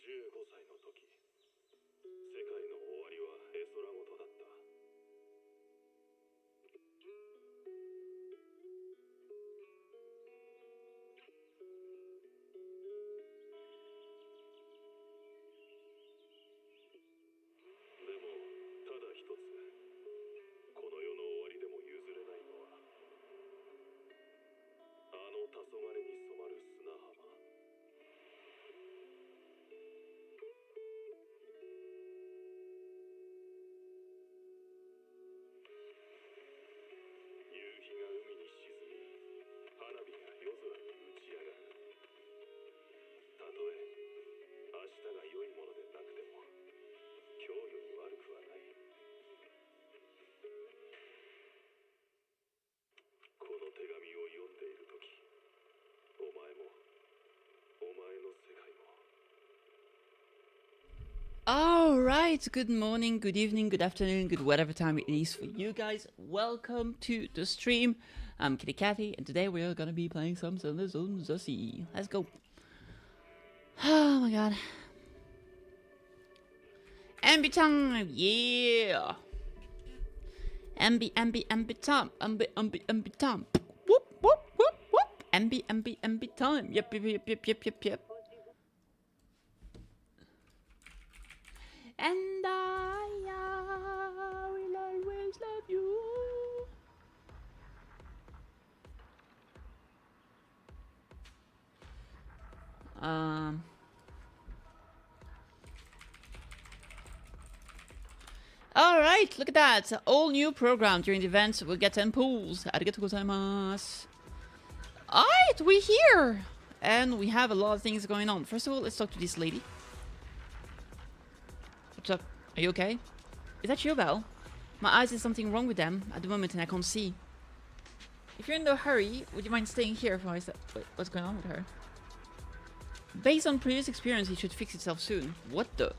15歳の時、世界の終わりは絵空事だった。でも、ただ一つ、この世の終わりでも譲れないのは、あの黄昏に染まる砂浜。Alright, good morning, good evening, good afternoon, good whatever time it is for you guys. Welcome to the stream. I'm KittyKathee, and today we are gonna be playing some ZZZ. Let's go. Oh my god. Ambi time, yeah! Ambi time, Ambi time. Whoop, whoop, whoop, whoop. Ambi time. Yep. And I will always love you. Alright, look at that. All new program during the event. We'll get 10 pools. Arigatou gozaimasu. Alright, we're here. And we have a lot of things going on. First of all, let's talk to this lady. What's up? Are you okay? Is that you, Val? My eyes, is something wrong with them at the moment and I can't see. If you're in no hurry, would you mind staying here for wait, what's going on with her? Based on previous experience, it should fix itself soon. What the?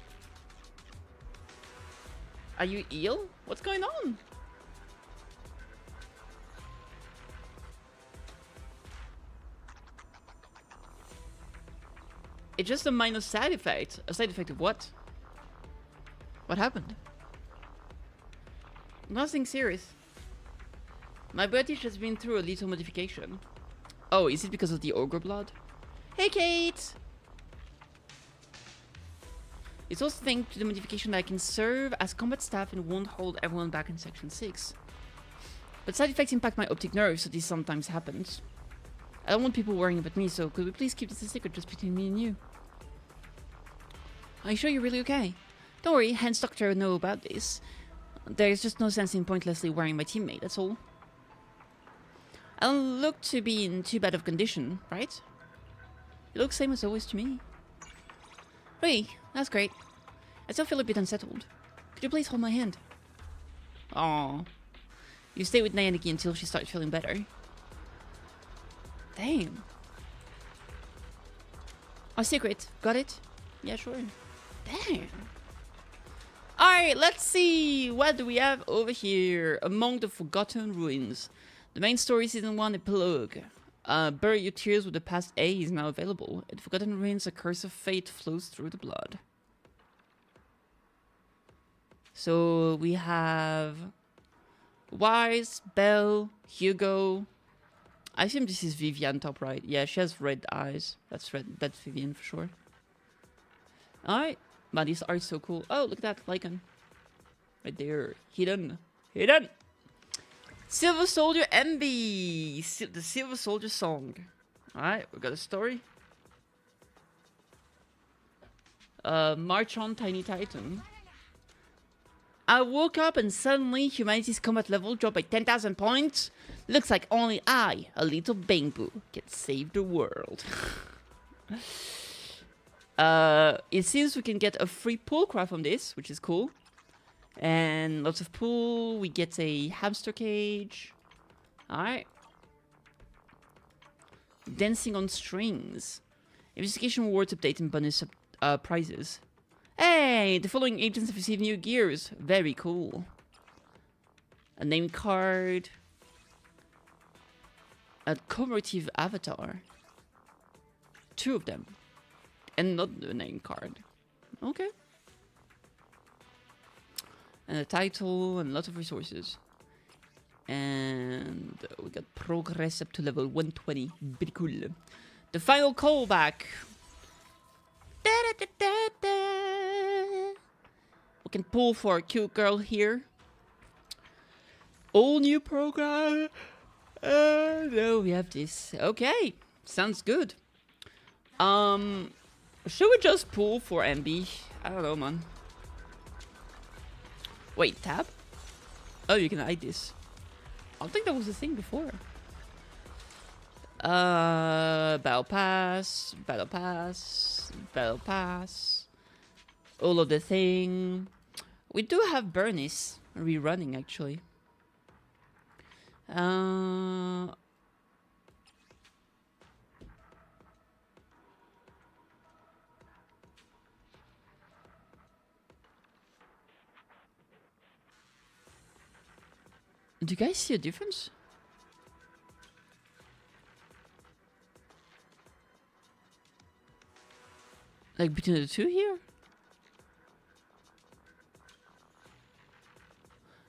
Are you ill? What's going on? It's just a minor side effect. A side effect of what? What happened? Nothing serious. My body has been through a little modification. Oh, is it because of the ogre blood? Hey, Kate! It's also thanks to the modification that I can serve as combat staff and won't hold everyone back in Section 6. But side effects impact my optic nerve, so this sometimes happens. I don't want people worrying about me, so could we please keep this a secret just between me and you? Are you sure you're really okay? Don't worry, Hans Doctor will know about this. There's just no sense in pointlessly worrying my teammate, that's all. I don't look to be in too bad of condition, right? You look same as always to me. Really? That's great. I still feel a bit unsettled. Could you please hold my hand? Aww. You stay with Nyaniki until she starts feeling better. Damn. Our secret. Got it? Yeah, sure. Damn. Alright, let's see. What do we have over here? Among the Forgotten Ruins. The main story, Season 1 epilogue. Bury your tears with the past A is now available. At Forgotten Ruins, a curse of fate flows through the blood. So we have Wise, Belle, Hugo. I assume this is Vivian top right. Yeah, she has red eyes. That's Vivian for sure. Alright. Man, these are so cool. Oh, look at that Lycan. Right there. Hidden. Silver Soldier Envy. The Silver Soldier song. Alright, we got a story. March on, Tiny Titan. I woke up and suddenly humanity's combat level dropped by 10,000 points. Looks like only I, a little bamboo, can save the world. It seems we can get a free Pulchra from this, which is cool. And lots of pool. We get a hamster cage. Alright. Dancing on strings. Investigation rewards update and bonus prizes. Hey, the following agents have received new gears. Very cool. A name card. A commemorative avatar. 2 of them. And not the name card. Okay. And a title and lots of resources. And we got progress up to level 120. Pretty cool. The final callback. Da, da, da, da, da. We can pull for a cute girl here. All new program. No, we have this. Okay, sounds good. Should we just pull for MB? I don't know, man. Wait, tab? Oh, you can hide this. I don't think that was a thing before. Battle pass, battle pass, battle pass. All of the thing. We do have Bernice rerunning actually. Do you guys see a difference? Like between the two here?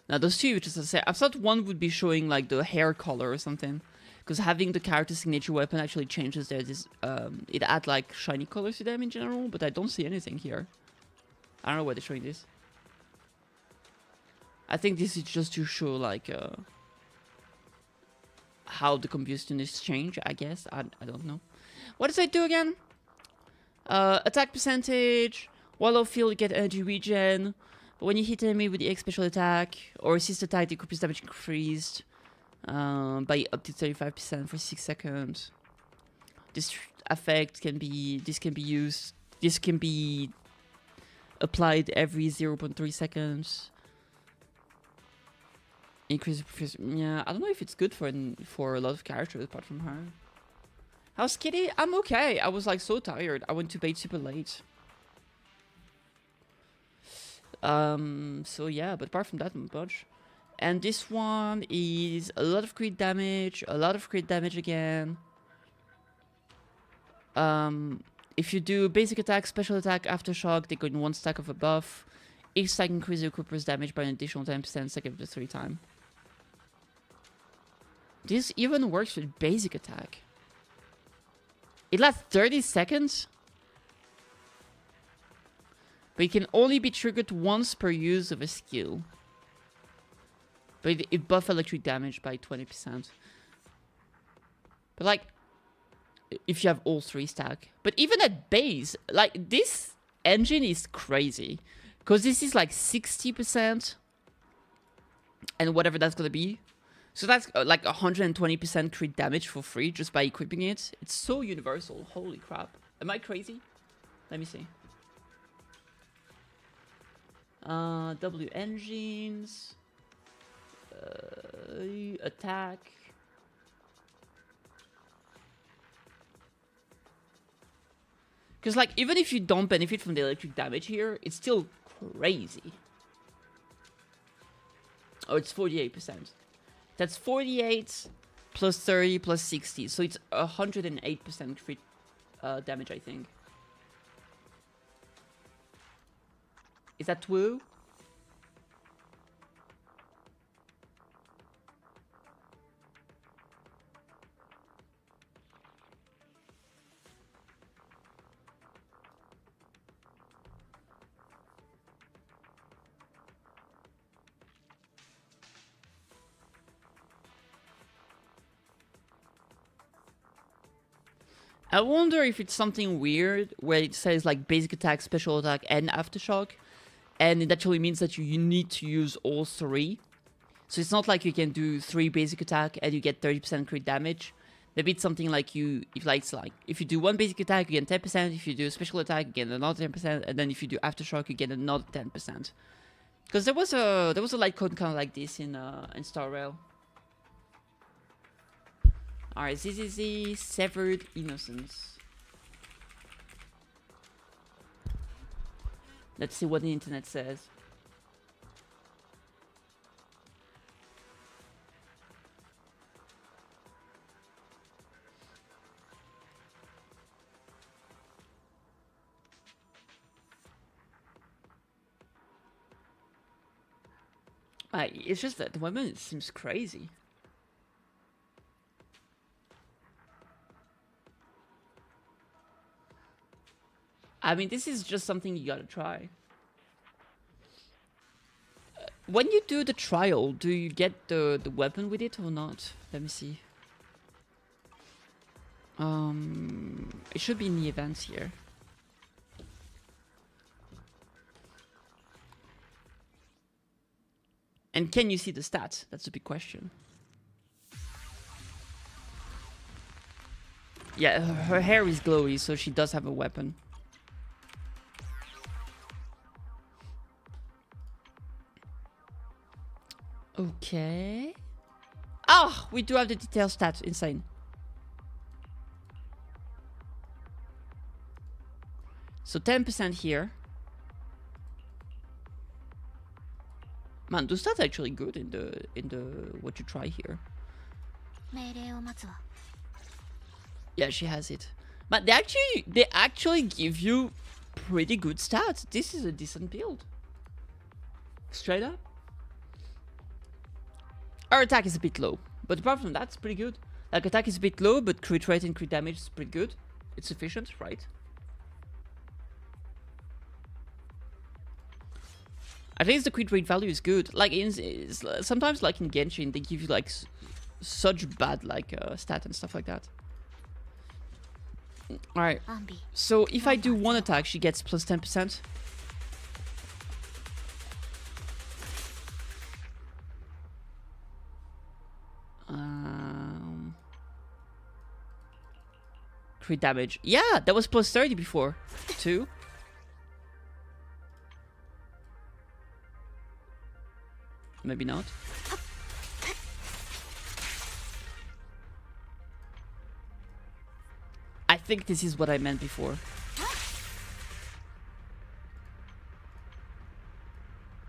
Now those two, just to say, I thought one would be showing like the hair color or something, because having the character signature weapon actually changes their it adds like shiny colors to them in general, but I don't see anything here. I don't know why they're showing this. I think this is just to show like how the combustion is changed, I guess. I don't know. What does it do again? Attack percentage, while off field you get energy regen, but when you hit enemy with the X special attack or assist attack, the equipment's damage increased by up to 35% for 6 seconds. This effect can be used. This can be applied every 0.3 seconds. Increase. Yeah, I don't know if it's good for a lot of characters apart from her. How's Kitty? I'm okay. I was like so tired. I went to bed super late. So yeah, but apart from that, not much. And this one is a lot of crit damage, a lot of crit damage again. If you do basic attack, special attack, aftershock, they go in 1 stack of a buff. Each stack increases the equipper's damage by an additional 10%, stack up to 3 times. This even works with basic attack. It lasts 30 seconds. But it can only be triggered once per use of a skill. But it buffs electric damage by 20%. But like, if you have all 3 stack. But even at base, like this engine is crazy. Because this is like 60%. And whatever that's going to be. So that's like 120% crit damage for free just by equipping it. It's so universal. Holy crap. Am I crazy? Let me see. W engines. Attack. Because like even if you don't benefit from the electric damage here, it's still crazy. Oh, it's 48%. That's 48 plus 30 plus 60. So it's 108% crit damage, I think. Is that true? I wonder if it's something weird where it says like basic attack, special attack, and aftershock, and it actually means that you need to use all three. So it's not like you can do 3 basic attack and you get 30% crit damage. Maybe it's something like if you do 1 basic attack, you get 10%. If you do a special attack, you get another 10%, and then if you do aftershock, you get another 10%. Because there was a light code kind of like this in Star Rail. Alright, ZZZ, Severed Innocence. Let's see what the internet says. It's just that the weapon seems crazy. I mean, this is just something you gotta try. When you do the trial, do you get the weapon with it or not? Let me see. It should be in the events here. And can you see the stats? That's a big question. Yeah, her hair is glowy, so she does have a weapon. Okay. Ah, we do have the detailed stats. Insane. So 10% here. Man, those stats are actually good in the what you try here. Yeah, she has it. But they actually give you pretty good stats. This is a decent build. Straight up. Our attack is a bit low, but apart from that, it's pretty good. Like, attack is a bit low, but crit rate and crit damage is pretty good. It's sufficient, right? At least the crit rate value is good. Like, sometimes, like in Genshin, they give you like such bad like stat and stuff like that. All right. So if I do 1 attack, she gets plus 10%. Crit damage. Yeah, that was plus 30 before. 2. Maybe not. I think this is what I meant before.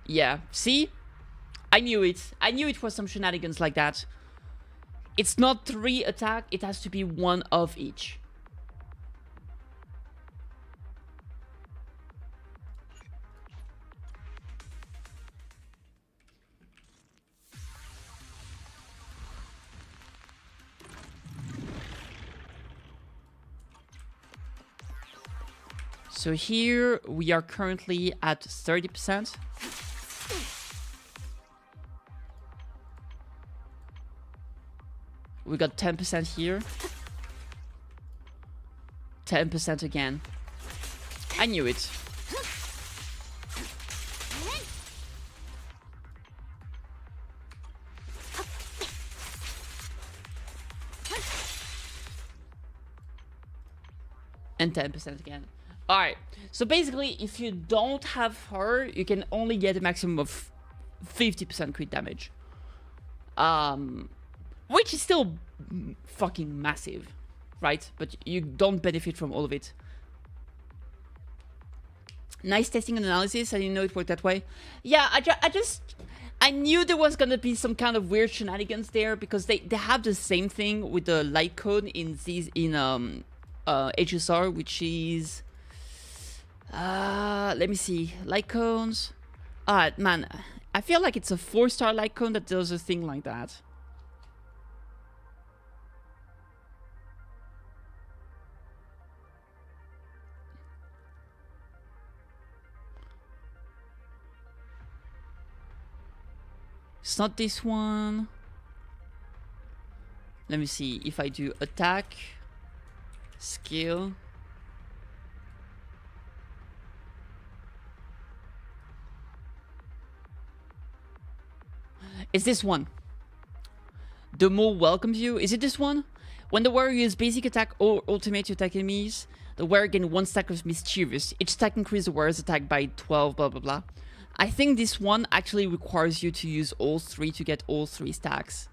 Yeah, see? I knew it. I knew it was some shenanigans like that. It's not 3 attack, it has to be 1 of each. So here we are currently at 30%. We got 10% here. 10% again. I knew it. And 10% again. Alright, so basically, if you don't have her, you can only get a maximum of 50% crit damage. Which is still fucking massive, right? But you don't benefit from all of it. Nice testing and analysis. I didn't know it worked that way. Yeah, I knew there was gonna be some kind of weird shenanigans there because they have the same thing with the light cone in HSR, which is let me see, light cones. Man, I feel like it's a 4-star light cone that does a thing like that. It's not this one. Let me see if I do attack, skill. Is this one? The mole welcomes you. Is it this one? When the warrior uses basic attack or ultimate to attack enemies, the warrior gains 1 stack of mischievous. Each stack increases the warrior's attack by 12, blah blah blah. I think this one actually requires you to use all 3 to get all 3 stacks.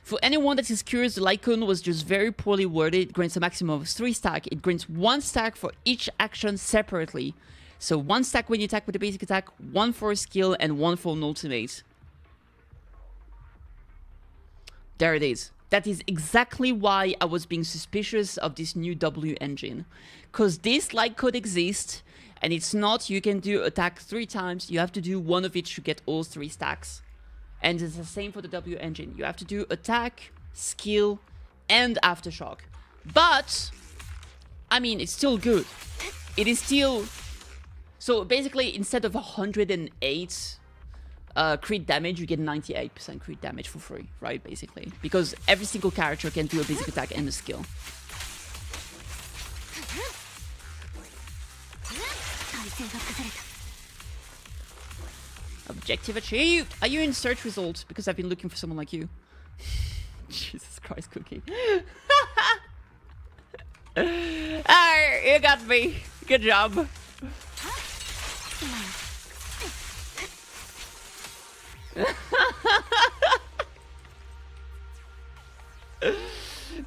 For anyone that is curious, the Lycon was just very poorly worded. It grants a maximum of 3 stacks. It grants 1 stack for each action separately. So 1 stack when you attack with a basic attack, 1 for a skill, and 1 for an ultimate. There it is. That is exactly why I was being suspicious of this new W engine. Because this like code exists, and it's not you can do attack 3 times. You have to do 1 of each to get all 3 stacks. And it's the same for the W engine. You have to do attack, skill, and aftershock. But, I mean, it's still good. It is still... So basically, instead of 108 crit damage, you get 98% crit damage for free, right? Basically. Because every single character can do a basic attack and a skill. Objective achieved! Are you in search results? Because I've been looking for someone like you. Jesus Christ, Cookie. Alright, you got me. Good job.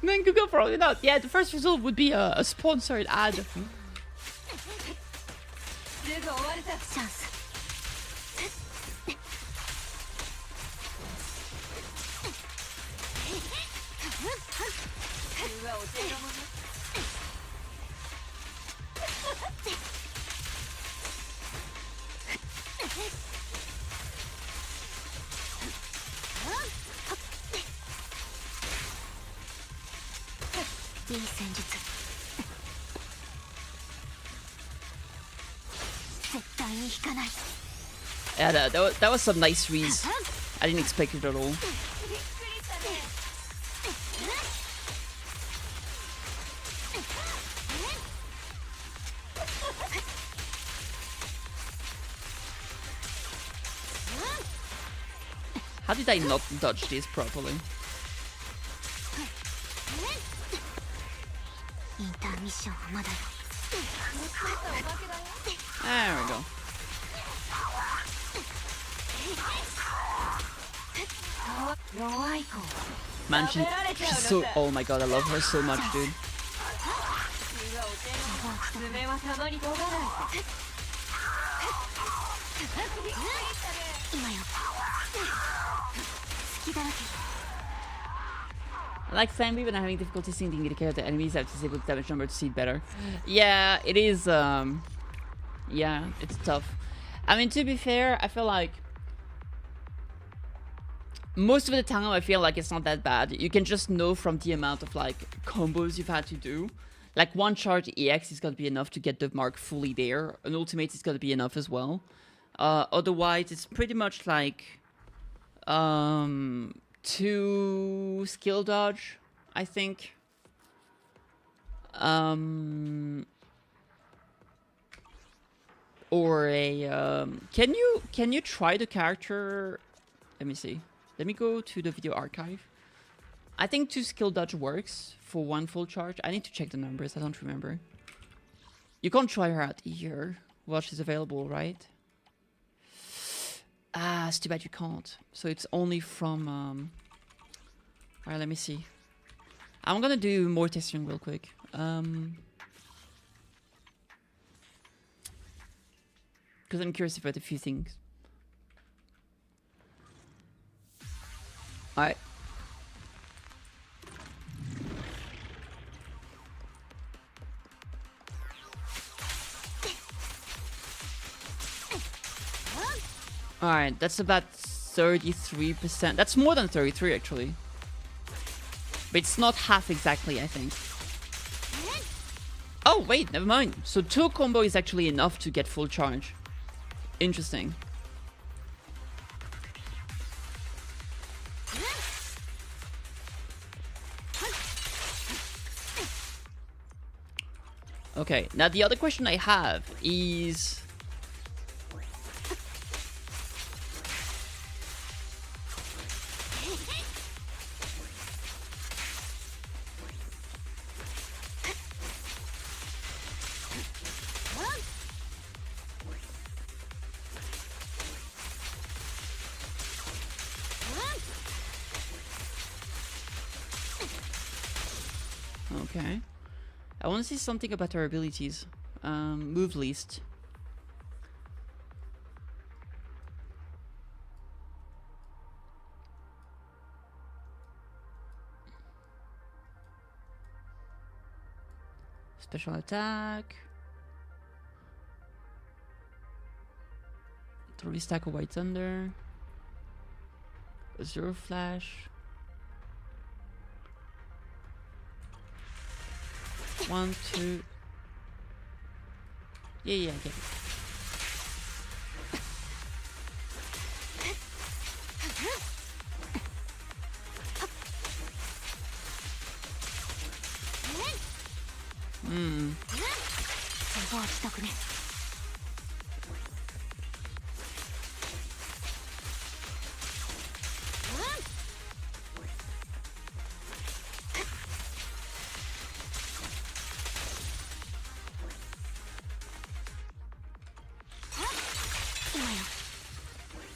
Man, Google probably not. Yeah, the first result would be a sponsored ad. Yeah, that was some nice reads. I didn't expect it at all. How did I not dodge this properly? There we go. Man, she's so... Oh my god, I love her so much, dude. I like Sanby, but I'm having difficulty seeing the indicator of the enemies. I have to disable the damage number to see it better. Yeah, it is, yeah, it's tough. I mean, to be fair, I feel like most of the time I feel like it's not that bad. You can just know from the amount of like combos you've had to do. Like 1 charge EX is gonna be enough to get the mark fully there. An ultimate is gonna be enough as well. Otherwise, it's pretty much like 2 skill dodge, I think. Or a can you try the character? Let me see. Let me go to the video archive. I think 2 skill dodge works for 1 full charge. I need to check the numbers. I don't remember. You can't try her out here while she's available, right? Ah, it's too bad you can't. So it's only from... Alright, let me see. I'm gonna do more testing real quick. Because I'm curious about a few things. Alright. Alright, that's about 33%. That's more than 33 actually. But it's not half exactly, I think. Oh, wait, never mind. So 2 combo is actually enough to get full charge. Interesting. Okay, now the other question I have is... Okay. I want to see something about her abilities. Move list. Special attack. 3 stack of White Thunder. Zero flash. 1, 2. Yeah, I get it.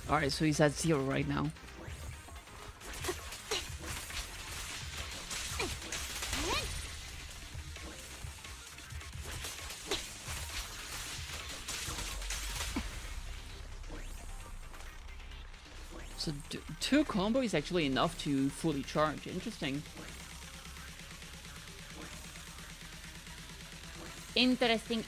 Alright, so he's at 0 right now. So 2 combo is actually enough to fully charge. Interesting. Interesting.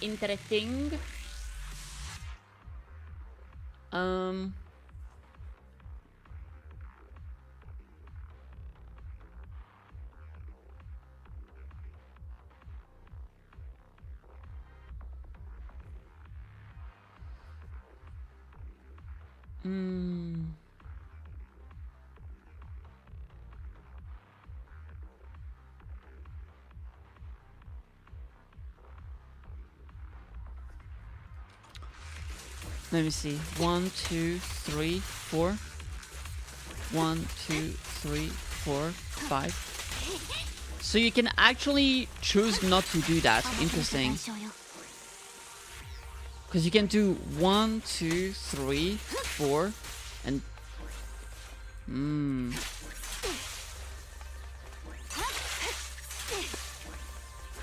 Let me see. 1, 2, 3, 4. 1, 2, 3, 4, 5. So you can actually choose not to do that. Interesting. Because you can do 1, 2, 3, 4, and...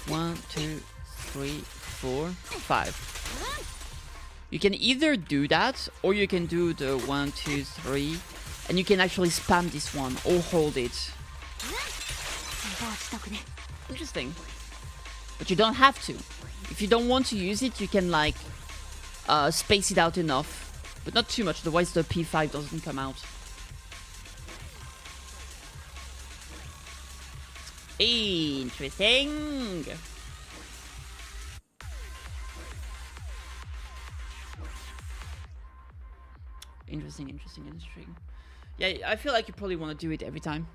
1, 2, 3, 4, 5. You can either do that, or you can do the 1, 2, 3, and you can actually spam this one, or hold it. Interesting. But you don't have to. If you don't want to use it, you can like space it out enough. But not too much, otherwise the P5 doesn't come out. Interesting. Interesting. Yeah, I feel like you probably want to do it every time.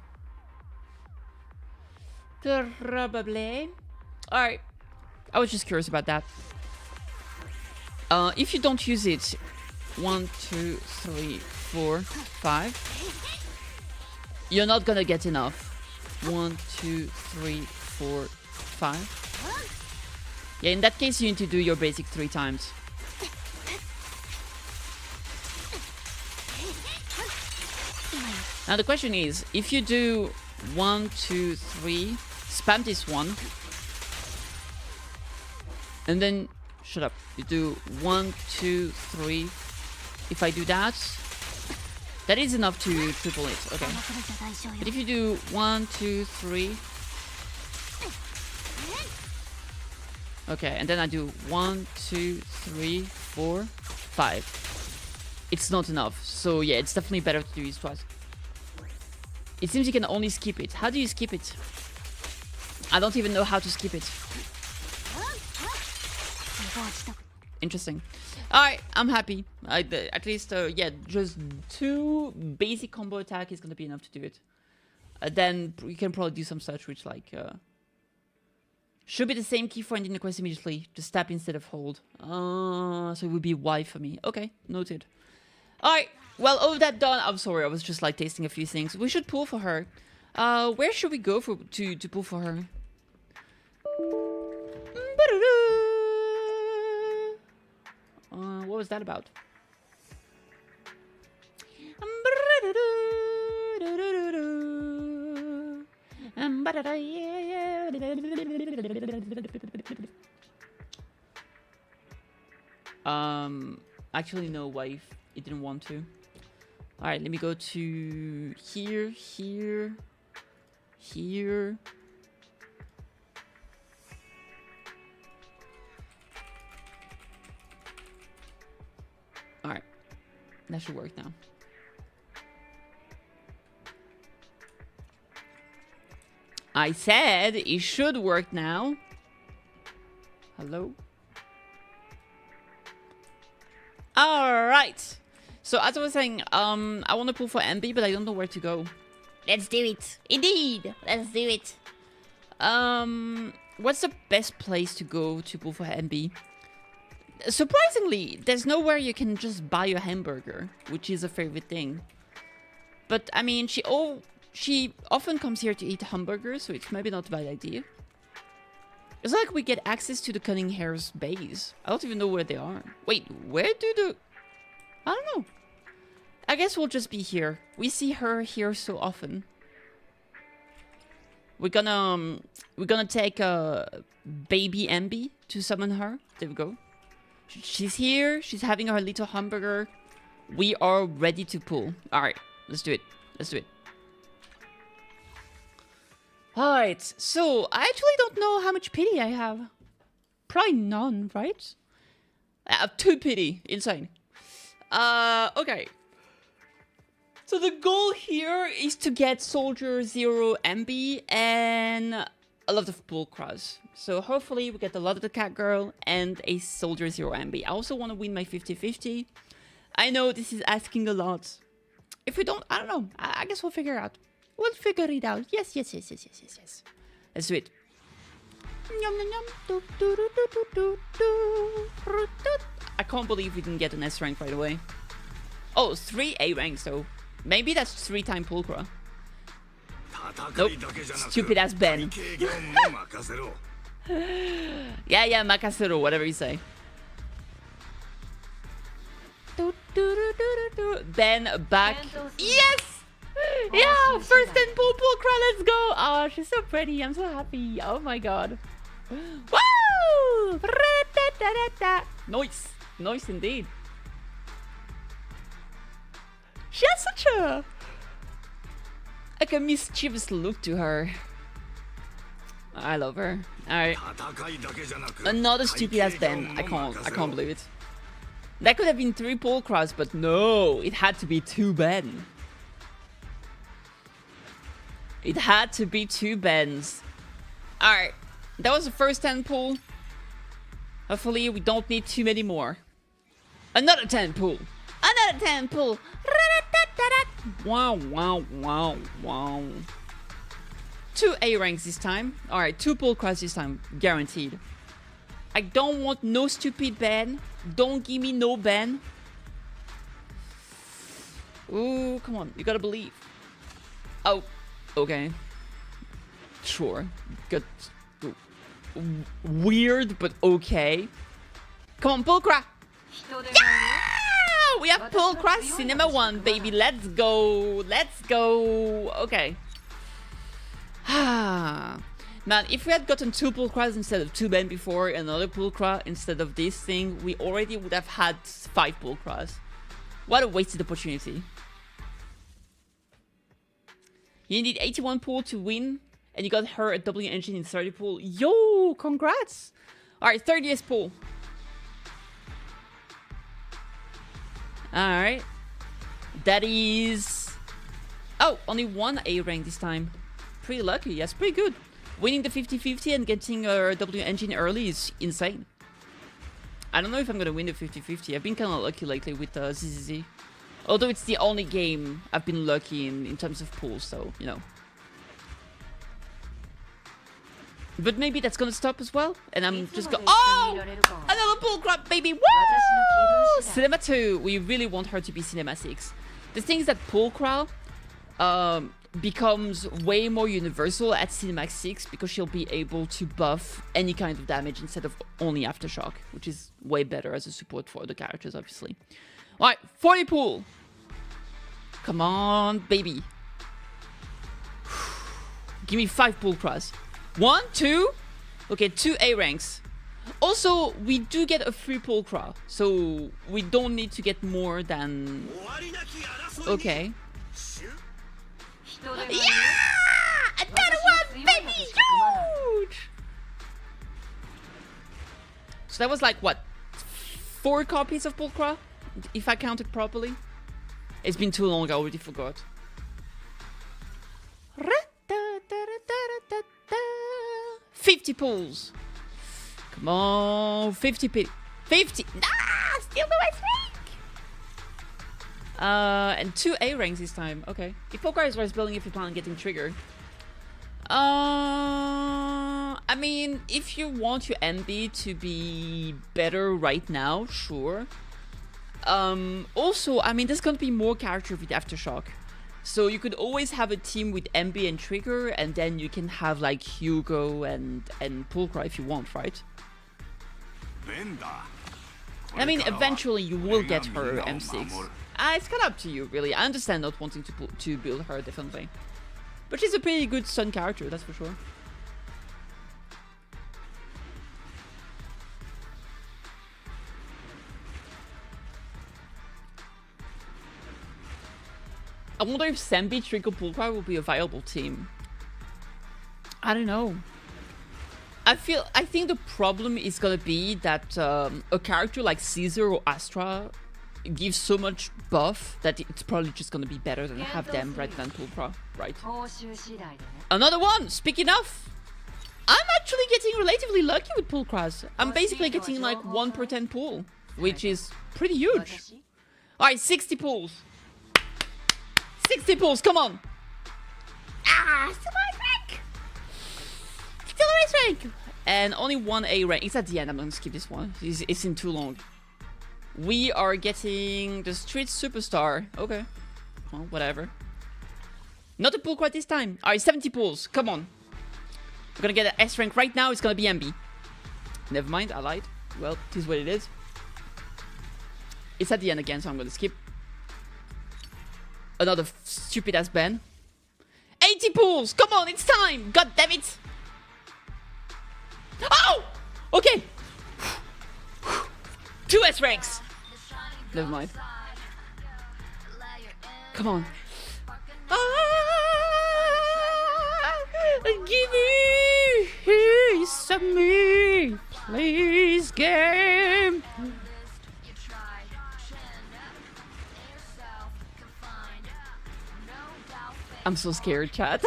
Probably. Alright. I was just curious about that. If you don't use it, 1, 2, 3, 4, 5, you're not gonna get enough. 1, 2, 3, 4, 5. Yeah, in that case, you need to do your basic 3 times. Now the question is, if you do 1, 2, 3, spam this one, and then shut up. You do 1, 2, 3. If I do that, that is enough to triple it. Okay. But if you do 1, 2, 3, okay, and then I do 1, 2, 3, 4, 5. It's not enough. So yeah, it's definitely better to do this twice. It seems you can only skip it. How do you skip it? I don't even know how to skip it. Interesting. Alright, I'm happy. At least, yeah, just 2 basic combo attack is gonna be enough to do it. Then we can probably do some such, which like... should be the same key for ending the quest immediately. Just tap instead of hold. So it would be Y for me. Okay, noted. Alright, well, all of that done. I'm sorry, I was just like tasting a few things. We should pull for her. Where should we go to pull for her? What was that about? Actually no, wife. It didn't want to. Alright, let me go to here, here, here. Alright. That should work now. I said it should work now. Hello? Alright. So as I was saying, I want to pull for MB, but I don't know where to go. Let's do it. Indeed. Let's do it. What's the best place to go to pull for MB? Surprisingly, there's nowhere you can just buy a hamburger, which is a favorite thing. But I mean, she often comes here to eat hamburgers, so it's maybe not a bad idea. It's like we get access to the Cunning Hare's base. I don't even know where they are. Wait, where do the... I don't know. I guess we'll just be here. We see her here so often. We're gonna take baby Ambi to summon her. There we go. She's here. She's having her little hamburger. We are ready to pull. Alright, let's do it. Let's do it. Alright, so I actually don't know how much pity I have. Probably none, right? I have 2 pity. Insane. Okay. So the goal here is to get Soldier 0 MB and a lot of Pulchras. So hopefully we get a lot of the Cat Girl and a Soldier 0 MB. I also want to win my 50-50. I know this is asking a lot. If we don't, I don't know. I guess we'll figure it out. We'll figure it out. Yes, yes, yes, yes, yes, yes, yes. Let's do it. I can't believe we didn't get an S rank right away. Oh, 3 A ranks though. Maybe that's 3 times Pulchra. Nope. Stupid ass Ben. Yeah, Makasero, whatever you say. Ben back. Yes! Yeah, first 10 Pulchra, let's go! Oh, she's so pretty. I'm so happy. Oh my god. Woo! Nice. Nice indeed. She has such a... like a mischievous look to her. I love her. Alright. Another stupid ass Ben. I can't believe it. That could have been 3 Pulchras, but no, it had to be 2 Ben. It had to be 2 Bens. Alright. That was the first 10 pull. Hopefully we don't need too many more. Another 10 pull. Another 10 pull. Wow, wow, wow, wow. 2 A ranks this time. Alright, 2 Pulchras this time. Guaranteed. I don't want no stupid Ben. Don't give me no Ben. Ooh, come on. You gotta believe. Oh, okay. Sure. Good. Weird, but okay. Come on, Pulchra. Yeah! We have Pulchra Cinema 1, baby. Let's go. Let's go. Okay. Man, if we had gotten 2 Pulchras instead of 2 Ben before, another Pulchra instead of this thing, we already would have had 5 Pulchras. What a wasted opportunity. You need 81 pull to win, and you got her a W engine in 30 pull. Yo, congrats! Alright, 30th pull. Alright. That is... oh, only 1 A rank this time. Pretty lucky, yes, pretty good. Winning the 50-50 and getting a W engine early is insane. I don't know if I'm gonna win the 50-50. I've been kind of lucky lately with ZZZ. Although it's the only game I've been lucky in terms of pools, so, you know. But maybe that's gonna stop as well, and I'm just go- Oh! Another Pulchra, baby! Woo! Cinema 2. We really want her to be Cinema 6. The thing is that Pulchra becomes way more universal at Cinema 6 because she'll be able to buff any kind of damage instead of only Aftershock, which is way better as a support for the characters, obviously. Alright, 40 pool! Come on, baby. Give me 5 Pulchras. 1, 2. Okay, 2 A ranks. Also, we do get a free Pulchra, so we don't need to get more than... Okay. Yeah! Another one, baby! Huge! So that was like, what? 4 copies of Pulchra? If I counted properly? It's been too long, I already forgot. 50 pulls. Come on, 50 p. 50. Ah, still the right rank. And 2 A ranks this time. Okay. If Pulchra is worth building if you plan on getting triggered. I mean, if you want your NB to be better right now, sure. Also, I mean, there's gonna be more character with Aftershock. So you could always have a team with MB and Trigger, and then you can have like Hugo and Pulchra if you want, right? I mean, eventually you will get her M6. It's kind of up to you, really. I understand not wanting to build her, definitely. But she's a pretty good stun character, that's for sure. I wonder if Sanby, Trickle, Pulchra will be a viable team. I don't know. I think the problem is gonna be that a character like Caesar or Astra gives so much buff that it's probably just gonna be better than have them rather than Pulchra, right? Another one! Speaking of, I'm actually getting relatively lucky with Pulchras. I'm basically getting like 1 per 10 pull, which is pretty huge. Alright, 60 pulls. 60 pulls, come on! Ah, still nice rank! Still a nice rank! And only 1 A rank. It's at the end, I'm gonna skip this one. It's in too long. We are getting the Street Superstar. Okay. Well, whatever. Not a Pulchra this time. Alright, 70 pulls, come on. We're gonna get an S rank right now, it's gonna be MB. Never mind, I lied. Well, it is what it is. It's at the end again, so I'm gonna skip. Another stupid ass ban. 80 pulls! Come on, it's time! God damn it! Oh! Okay! 2 S ranks! Never mind. Come on. Give me some me, please, game. I'm so scared, chat.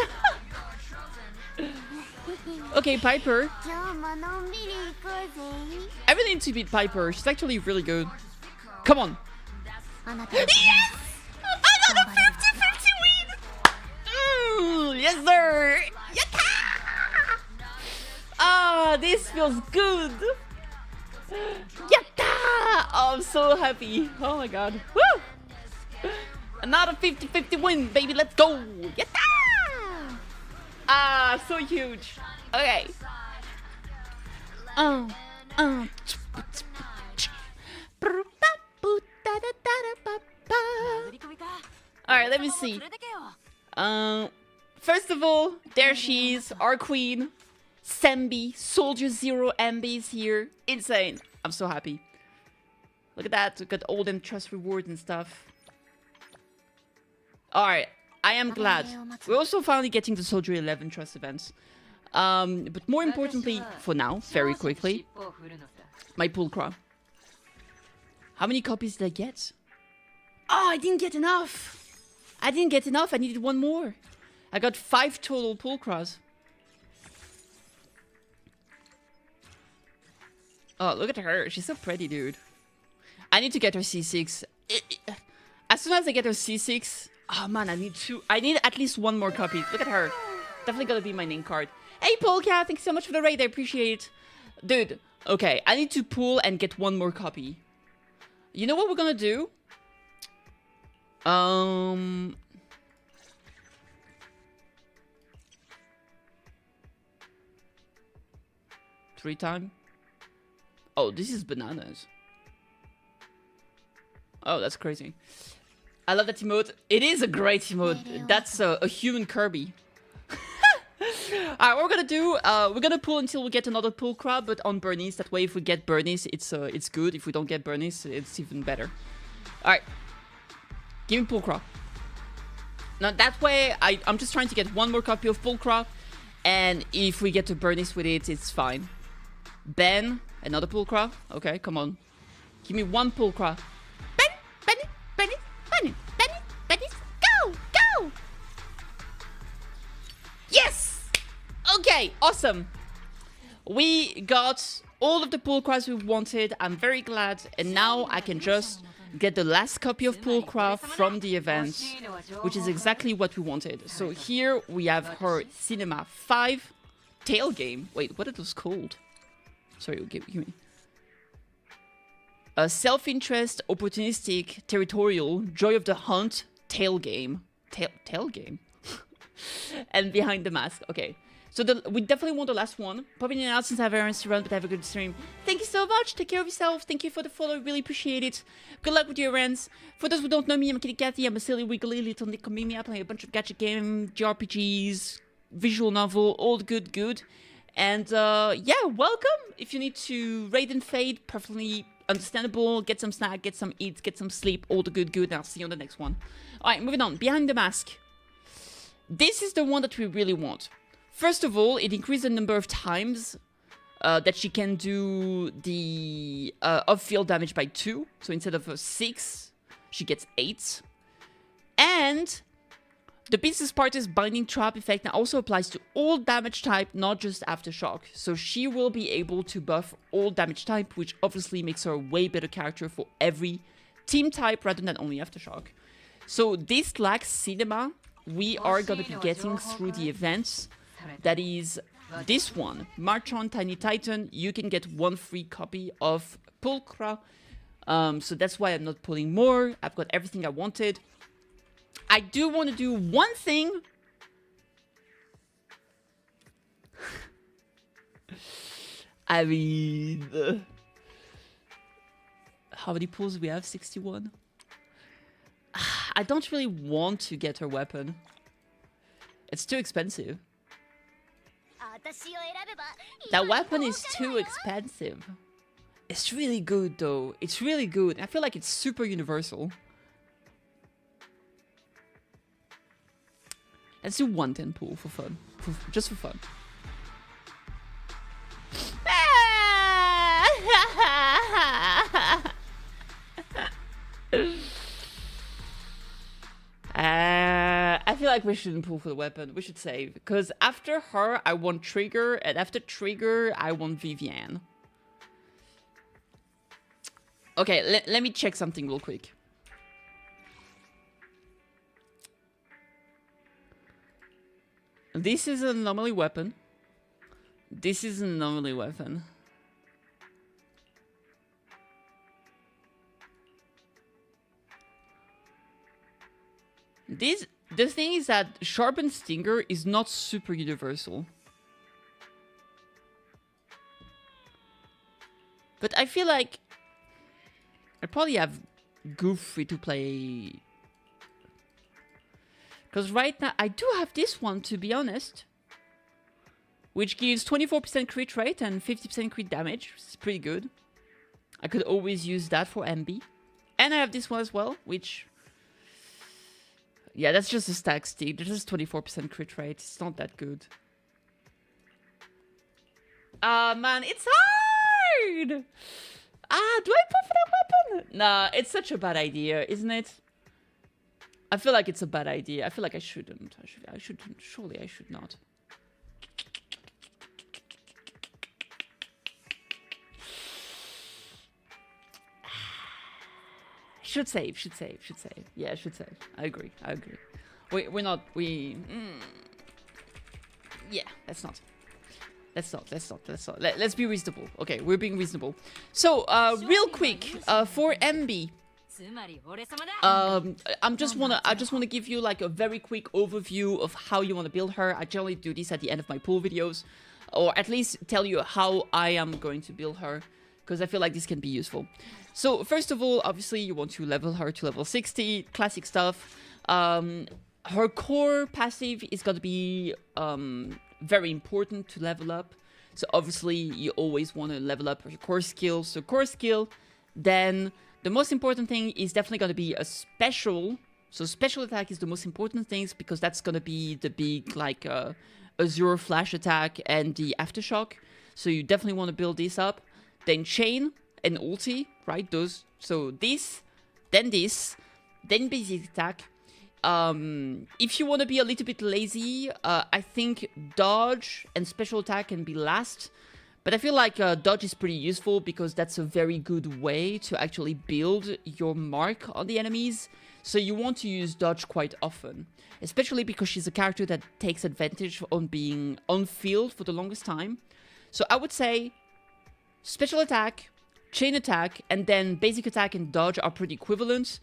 Okay, Piper. I really need to beat Piper. She's actually really good. Come on. Yes! Another 50-50 win! Yes, sir! Yatta! Ah, this feels good. Yatta! Oh, I'm so happy. Oh my god. Woo! Another 50-50 win, baby. Let's go. Yatta! Ah, so huge. Okay. Alright, let me see. First of all, there she is, our queen. Sanby, Soldier Zero MBs here. Insane. I'm so happy. Look at that. We got all them trust rewards and stuff. Alright, I am glad. We're also finally getting the Soldier 11 trust events. But more importantly, for now, very quickly, my Pulchra. How many copies did I get? Oh, I didn't get enough. I didn't get enough. I needed 1 more. I got 5 total Pulchras. Oh, look at her. She's so pretty, dude. I need to get her C6. As soon as I get her C6... Oh, man, I need at least one more copy. Look at her. Definitely gonna be my name card. Hey, Pulchra, thanks so much for the raid. I appreciate it. Dude, okay. I need to pull and get one more copy. You know what we're gonna do? 3 times. Oh, this is bananas. Oh, that's crazy. I love that emote. It is a great emote. That's a human Kirby. Alright, what we're gonna do, we're gonna pull until we get another Pulchra, but on Bernice. That way, if we get Bernice, it's good. If we don't get Bernice, it's even better. Alright. Give me Pulchra. Now, that way, I'm just trying to get one more copy of Pulchra, and if we get to Bernice with it, it's fine. Ben, another Pulchra. Okay, come on. Give me one Pulchra. Go! Yes! Okay, awesome. We got all of the Pulchras we wanted. I'm very glad. And now I can just get the last copy of Pulchra from the event, which is exactly what we wanted. So here we have her Cinema 5 tail game. Wait, what are those called? Sorry, give me. Self-interest, opportunistic, territorial, joy of the hunt, tail game. Tail game? And behind the mask. Okay. So we definitely want the last one. Popping in and out since I have errands to run, but have a good stream. Thank you so much. Take care of yourself. Thank you for the follow. Really appreciate it. Good luck with your errands. For those who don't know me, I'm KittyKathee. I'm a silly, wiggly little nekomimi. I play a bunch of gacha games, jrpgs, visual novel, all the good. And yeah, welcome. If you need to raid and fade, perfectly understandable. Get some snack, get some eats, get some sleep, all the good. And I'll see you on the next one. Alright, moving on. Behind the mask. This is the one that we really want. First of all, it increased the number of times that she can do the off-field damage by 2. So instead of 6, she gets 8. And the Business Partner's Binding Trap effect now also applies to all damage type, not just Aftershock. So she will be able to buff all damage type, which obviously makes her a way better character for every team type rather than only Aftershock. So this lacks Cinema we are going to be getting through the events. That is this one. March on Tiny Titan. You can get 1 free copy of Pulchra. So that's why I'm not pulling more. I've got everything I wanted. I do want to do one thing. I mean... how many pulls do we have? 61? I don't really want to get her weapon. It's too expensive. That weapon is too expensive. It's really good though. It's really good. I feel like it's super universal. Let's do 110 pull for fun. Just for fun. I feel like we shouldn't pull for the weapon. We should save. Because after her, I want Trigger. And after Trigger, I want Vivienne. Okay, let me check something real quick. This is an anomaly weapon. This is an anomaly weapon. The thing is that Sharpened Stinger is not super universal. But I feel like I probably have Goof free to play. Because right now I do have this one, to be honest. Which gives 24% crit rate and 50% crit damage. It's pretty good. I could always use that for MB. And I have this one as well, which... yeah, that's just a stack stick. There's just 24% crit rate. It's not that good. Man, it's hard! Do I pull for that weapon? Nah, it's such a bad idea, isn't it? I feel like it's a bad idea. I feel like I shouldn't. I shouldn't. Surely I should not. should save. Yeah, should save. I agree. We're not. Yeah, let's not. Let's be reasonable. Okay, we're being reasonable. So, real quick, for MB, I just wanna give you like a very quick overview of how you wanna build her. I generally do this at the end of my pool videos, or at least tell you how I am going to build her, because I feel like this can be useful. So first of all, obviously you want to level her to level 60, classic stuff. Her core passive is gonna be very important to level up. So obviously you always want to level up your core skill. So core skill, then the most important thing is definitely going to be a special. So special attack is the most important things, because that's going to be the big like Azure flash attack and the aftershock. So you definitely want to build this up. Then chain and ulti, right? Those. So this, then basic attack. If you want to be a little bit lazy, I think dodge and special attack can be last. But I feel like dodge is pretty useful, because that's a very good way to actually build your mark on the enemies. So you want to use dodge quite often, especially because she's a character that takes advantage on being on field for the longest time. So I would say special attack, chain attack, and then basic attack and dodge are pretty equivalent.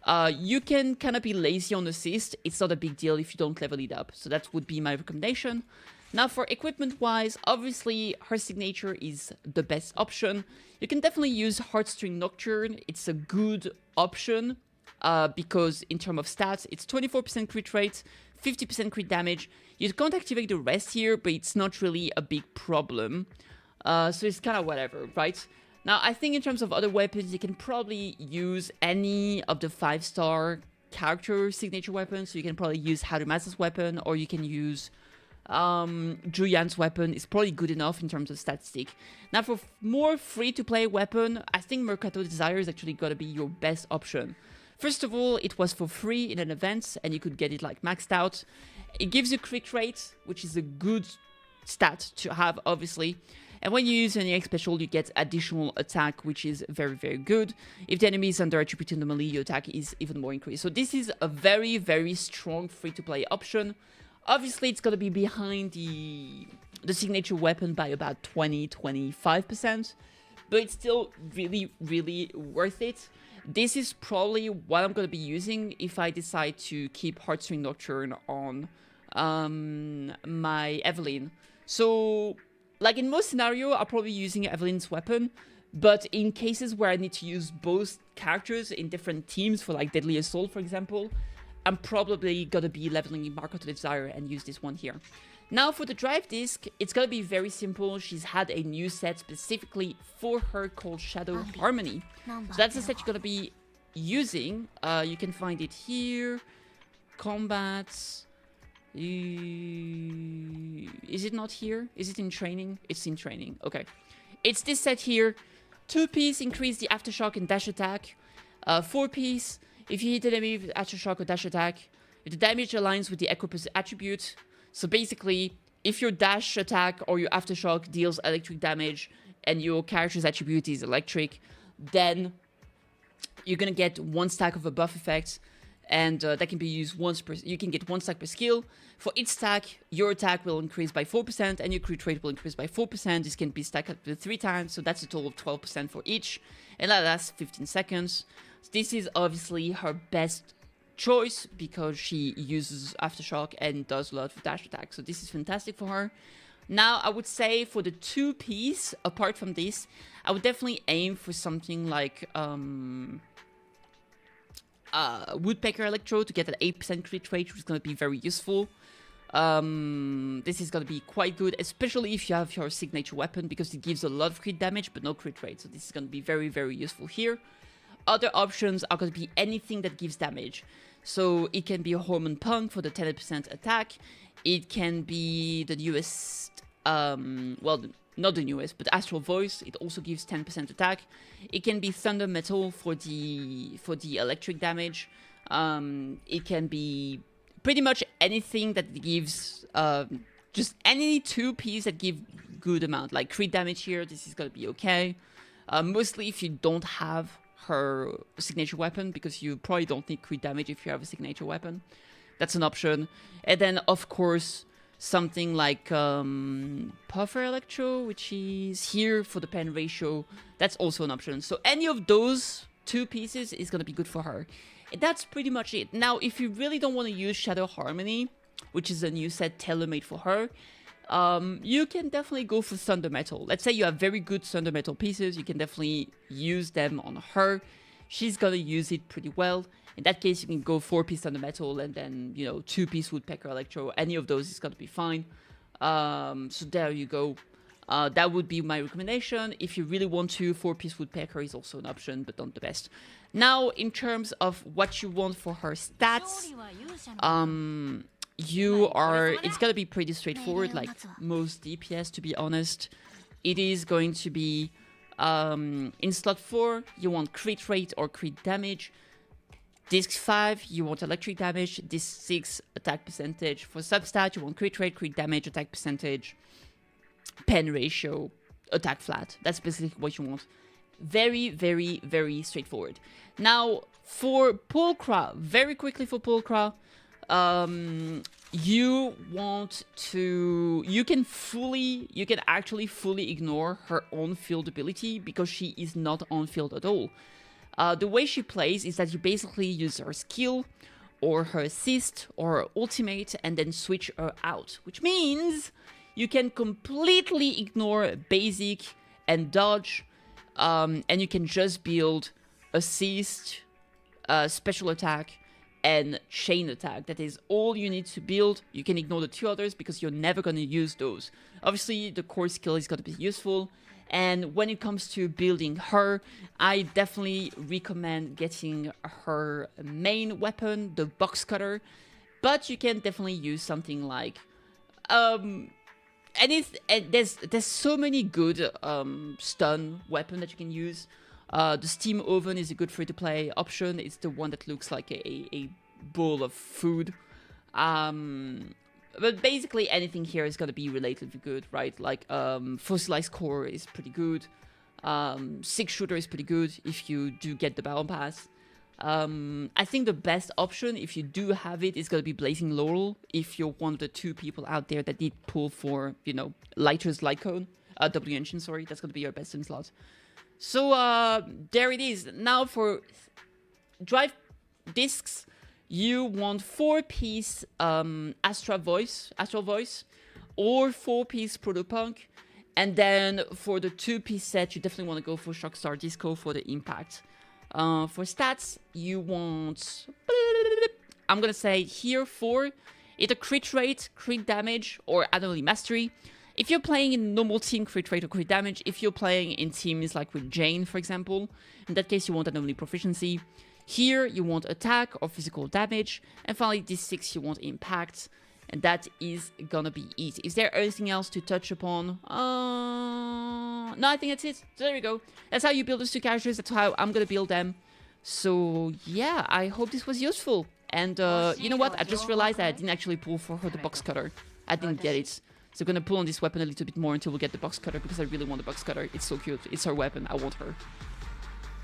You can kind of be lazy on assist. It's not a big deal if you don't level it up. So that would be my recommendation. Now for equipment wise, obviously her signature is the best option. You can definitely use Heartstring Nocturne. It's a good option because in terms of stats, it's 24% crit rate, 50% crit damage. You can't activate the rest here, but it's not really a big problem. So it's kind of whatever, right? Now, I think in terms of other weapons, you can probably use any of the 5-star character signature weapons. So you can probably use Harumasa's weapon, or you can use Juyan's weapon. Is probably good enough in terms of statistic. Now, for more free-to-play weapon, I think Mercado Desire is actually going to be your best option. First of all, it was for free in an event, and you could get it like maxed out. It gives you crit rate, which is a good stat to have, obviously. And when you use an EX special, you get additional attack, which is very, very good. If the enemy is under attribute anomaly, your attack is even more increased. So this is a very, very strong free-to-play option. Obviously, it's going to be behind the signature weapon by about 20-25%. But it's still really, really worth it. This is probably what I'm going to be using if I decide to keep Heartstring Nocturne on my Evelyn. So, like in most scenarios, I'll probably be using Evelyn's weapon. But in cases where I need to use both characters in different teams for like Deadly Assault, for example, I'm probably going to be leveling Mark of the Desire and use this one here. Now for the drive disc, it's going to be very simple. She's had a new set specifically for her called Shadow Harmony. So that's the set you're going to be using. You can find it here. Combats. Is it not here? Is it in training? It's in training. Okay. It's this set here. 2-piece, increase the aftershock and dash attack. 4-piece, if you hit an enemy with aftershock or dash attack, if the damage aligns with the equip's attribute. So basically, if your dash attack or your aftershock deals electric damage and your character's attribute is electric, then you're gonna get 1 stack of a buff effect, and that can be used once per. You can get 1 stack per skill. For each stack, your attack will increase by 4%, and your crit rate will increase by 4%. This can be stacked up to 3 times, so that's a total of 12% for each, and that lasts 15 seconds. So this is obviously her best choice because she uses aftershock and does a lot of dash attack. So this is fantastic for her. Now, I would say for the 2-piece, apart from this, I would definitely aim for something like Woodpecker Electro to get an 8% crit rate, which is going to be very useful. This is going to be quite good, especially if you have your signature weapon, because it gives a lot of crit damage but no crit rate. So this is going to be very, very useful here. Other options are going to be anything that gives damage. So it can be a Hormone Punk for the 10% attack. It can be the newest, well, not the newest, but Astral Voice. It also gives 10% attack. It can be Thunder Metal for the electric damage. It can be pretty much anything that gives just any 2-piece that give good amount, like crit damage here. This is gonna be okay. Mostly if you don't have her signature weapon, because you probably don't need crit damage if you have a signature weapon. That's an option. And then, of course, something like Puffer Electro, which is here for the pen ratio. That's also an option. So any of those 2 pieces is going to be good for her. And that's pretty much it. Now, if you really don't want to use Shadow Harmony, which is a new set tailor-made for her, you can definitely go for Thunder Metal. Let's say you have very good Thunder Metal pieces, you can definitely use them on her. She's gonna use it pretty well. In that case, you can go 4-piece Thunder Metal and then, you know, 2-piece Woodpecker Electro. Any of those is gonna be fine. So there you go. That would be my recommendation. If you really want to, 4-piece Woodpecker is also an option, but not the best. Now, in terms of what you want for her stats, it's gonna be pretty straightforward, like most DPS, to be honest. It is going to be in slot 4 you want crit rate or crit damage, disc 5 you want electric damage, disc 6 attack percentage. For substat you want crit rate, crit damage, attack percentage, pen ratio, attack flat. That's basically what you want. Very, very, very straightforward. Now for Pulchra, very quickly for Pulchra, you can actually fully ignore her on-field ability because she is not on-field at all. The way she plays is that you basically use her skill or her assist or her ultimate and then switch her out, which means you can completely ignore basic and dodge, and you can just build assist, special attack, and chain attack. That is all you need to build. You can ignore the 2 others because you're never going to use those. Obviously, the core skill is going to be useful. And when it comes to building her, I definitely recommend getting her main weapon, the box cutter. But you can definitely use something like... there's so many good stun weapon that you can use. The steam oven is a good free-to-play option. It's the one that looks like a bowl of food. But basically anything here is going to be relatively good, right? Like fossilized core is pretty good. 6 shooter is pretty good if you do get the battle pass. I think the best option, if you do have it, is going to be Blazing Laurel. If you're one of the 2 people out there that need pull for, you know, Lighter's Light Cone, W Engine, sorry, that's going to be your best in slot. So there it is. Now for drive discs, you want 4-piece Astral Voice, or 4-piece Protopunk, and then for the 2-piece set, you definitely want to go for Shockstar Disco for the impact. For stats, you want, I'm gonna say here 4, either crit rate, crit damage, or Anomaly Mastery. If you're playing in normal team, crit rate or crit damage. If you're playing in teams like with Jane, for example, in that case you want Anomaly Proficiency. Here you want attack or physical damage. And finally, this 6 you want impact. And that is gonna be it. Is there anything else to touch upon? No, I think that's it. So there we go. That's how you build those 2 characters. That's how I'm gonna build them. So yeah, I hope this was useful. And you know what? I just realized that I didn't actually pull for her the box cutter. I didn't get it. So I'm gonna pull on this weapon a little bit more until we get the box cutter, because I really want the box cutter. It's so cute. It's her weapon. I want her.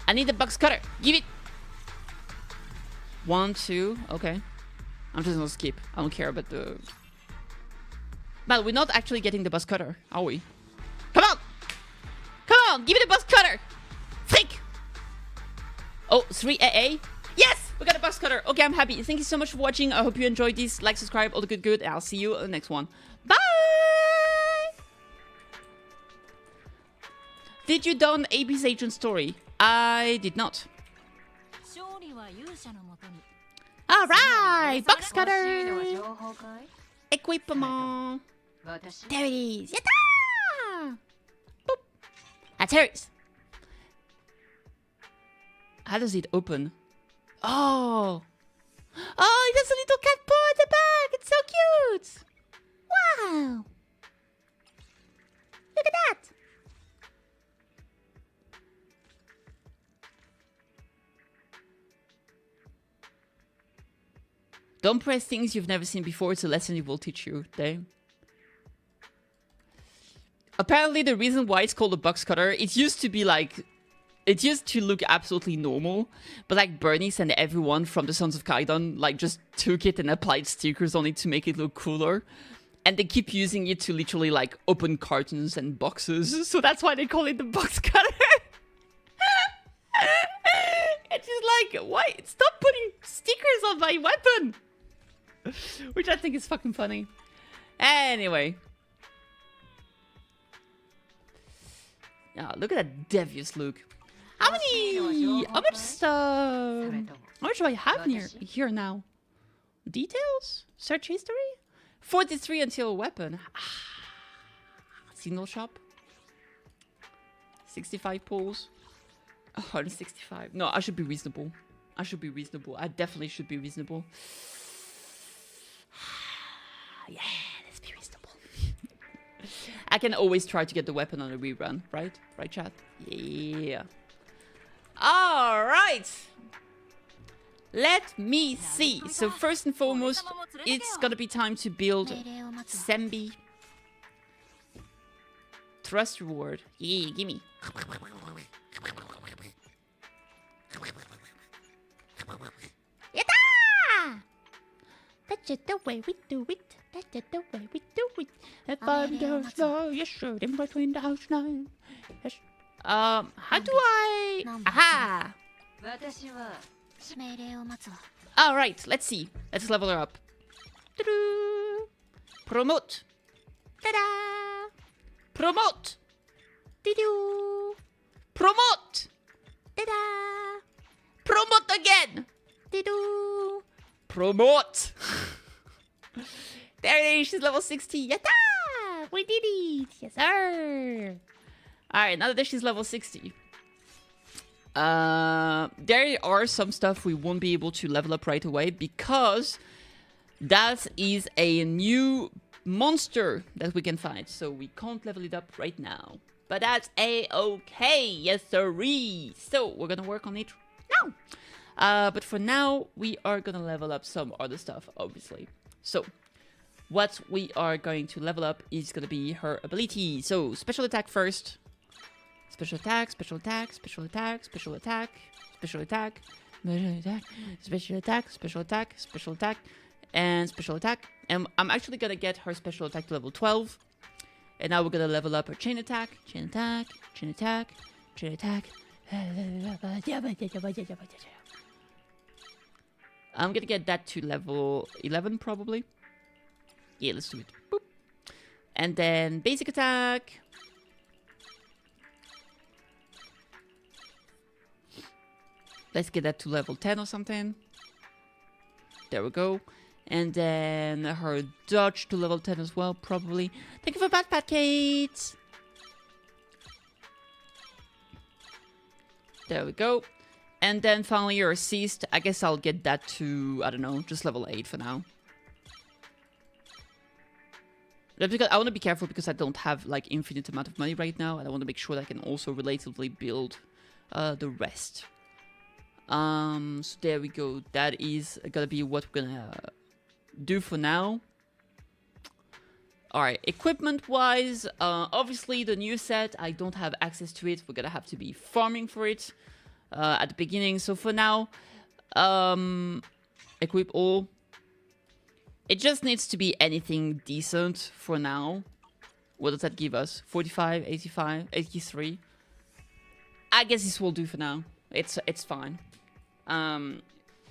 I need the box cutter. Give it. 1, 2. Okay. I'm just gonna skip. I don't care about the... But we're not actually getting the box cutter, are we? Come on! Come on! Give me the box cutter! Think! Oh, 3 AA? Yes! We got a box cutter. Okay, I'm happy. Thank you so much for watching. I hope you enjoyed this. Like, subscribe, all the good. And I'll see you on the next one. Bye! Did you done AB's agent story? I did not. Alright! Box cutter! Equipment! There it is! Yatta! Boop! That's hers! How does it open? Oh! Oh, it has a little cat paw at the back! It's so cute! Wow! Look at that! Don't press things you've never seen before. It's a lesson it will teach you. Okay? Apparently, the reason why it's called a box cutter, it used to be like it used to look absolutely normal, but like Bernice and everyone from the Sons of Kaidan like just took it and applied stickers on it to make it look cooler. And they keep using it to literally like open cartons and boxes. So that's why they call it the box cutter. It's just like, why? Stop putting stickers on my weapon. Which I think is fucking funny. Anyway. Yeah, look at that devious look. How much stuff? How much do I have here now? Details? Search history? 43 until a weapon. Signal shop. 65 pulls. 165. No, I should be reasonable. I definitely should be reasonable. Yeah, let's be reasonable. I can always try to get the weapon on a rerun, right? Right, chat? Yeah. All right. Let me see. So first and foremost, it's gonna be time to build Sanby. Trust reward. Yeah, gimme. Yatta! That's just the way we do it. That's just the way we do it. If I'm down slow, you shoot in between the house nine. How do I... Aha! Alright, let's see. Let's level her up. Promote. Ta-da! Promote. Doo-doo. Promote. Ta-da! Promote again. Doo-doo. Promote. There it is. She's level 60. Yatta! We did it. Yes, sir. Alright, now that she's level 60. There are some stuff we won't be able to level up right away because that is a new monster that we can find. So we can't level it up right now. But that's a-okay. Yes, sirree. So we're gonna work on it now. But for now, we are gonna level up some other stuff, obviously. So what we are going to level up is gonna be her ability. So special attack first. Special attack, special attack, special attack, special attack, special attack, special attack, special attack, special attack, and special attack. And I'm actually gonna get her special attack to level 12. And now we're gonna level up her chain attack, chain attack, chain attack, chain attack. I'm gonna get that to level 11 probably. Yeah, let's do it. Boop. And then basic attack. Let's get that to level 10 or something. There we go. And then her dodge to level 10 as well, probably. Thank you for Pat Kate. There we go. And then finally your assist. I guess I'll get that to, I don't know, just level 8 for now. Because I want to be careful because I don't have like infinite amount of money right now. And I want to make sure that I can also relatively build the rest. So there we go. That is gonna be what we're gonna do for now. Alright, equipment wise, obviously the new set, I don't have access to it. We're gonna have to be farming for it at the beginning. So for now, equip all. It just needs to be anything decent for now. What does that give us? 45, 85, 83. I guess this will do for now. It's fine.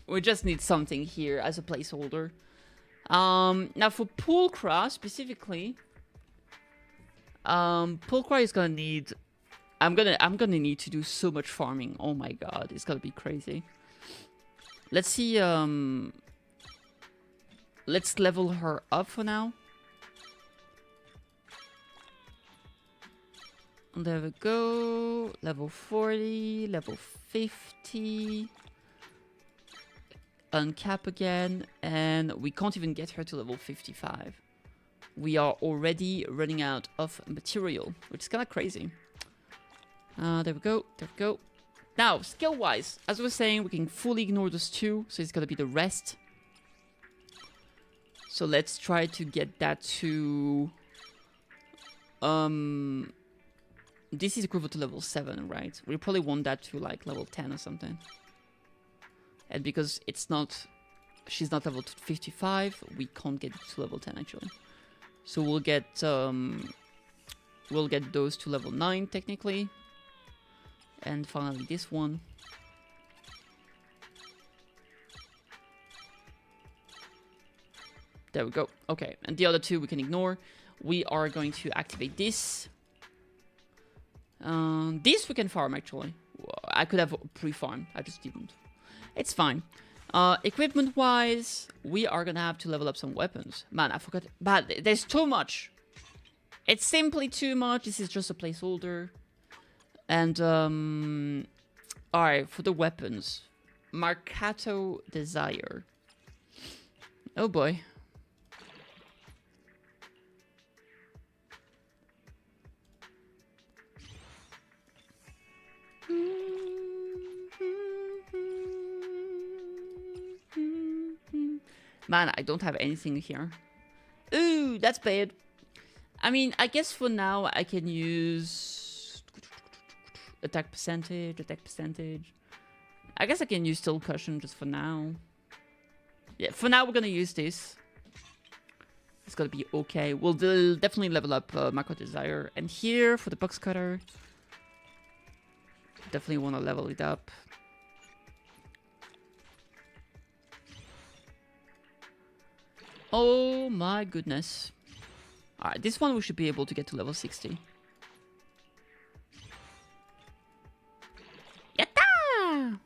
We just need something here as a placeholder. Now for Pulchra specifically, Pulchra is gonna need. I'm gonna need to do so much farming. Oh my god, it's gonna be crazy. Let's see. Let's level her up for now. There we go. Level 40, level 50. Uncap again, and we can't even get her to level 55. We are already running out of material, which is kind of crazy. There we go, there we go. Now, skill-wise, as I was saying, we can fully ignore those two, so it's gonna be the rest. So let's try to get that to this is equivalent to level 7, right? We probably want that to like level 10 or something. And because it's not, she's not level 55, we can't get it to level 10 actually. So we'll get those to level 9 technically. And finally this one. There we go. Okay, and the other two we can ignore. We are going to activate this. This we can farm actually. I could have pre-farmed, I just didn't. It's fine. Equipment wise, we are gonna have to level up some weapons. Man, I forgot. But there's too much. It's simply too much. This is just a placeholder. And alright, for the weapons. Mercato Desire. Oh boy. Man, I don't have anything here. Ooh, that's bad. I mean, I guess for now I can use attack percentage. I guess I can use still cushion just for now. Yeah, for now we're gonna use this. It's gonna be okay. We'll definitely level up Macro Desire. And here for the box cutter, definitely want to level it up. Oh my goodness. Alright, this one we should be able to get to level 60. Yatta!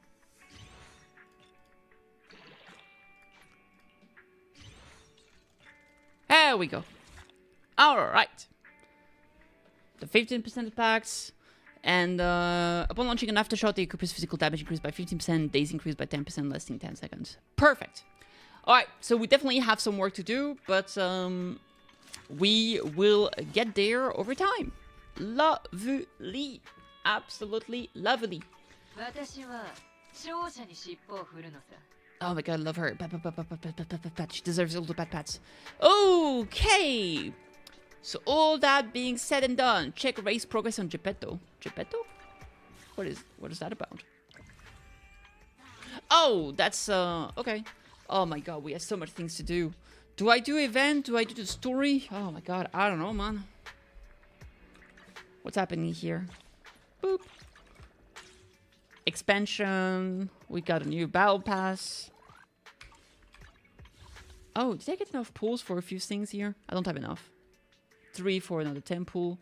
There we go. Alright. The 15% packs. And upon launching an aftershock, the equipment's physical damage increased by 15%, days increased by 10%, lasting 10 seconds. Perfect. Alright, so we definitely have some work to do, but we will get there over time. Lovely. Absolutely lovely. Oh my god, I love her. She deserves all the pat pats. Okay. So all that being said and done, check race progress on Geppetto. Geppetto? What is that about? Oh, that's okay. Oh my god, we have so much things to do. Do I do event? Do I do the story? Oh my god, I don't know, man. What's happening here? Boop. Expansion. We got a new battle pass. Oh, did I get enough pulls for a few things here? I don't have enough. 3 for another 10 pull.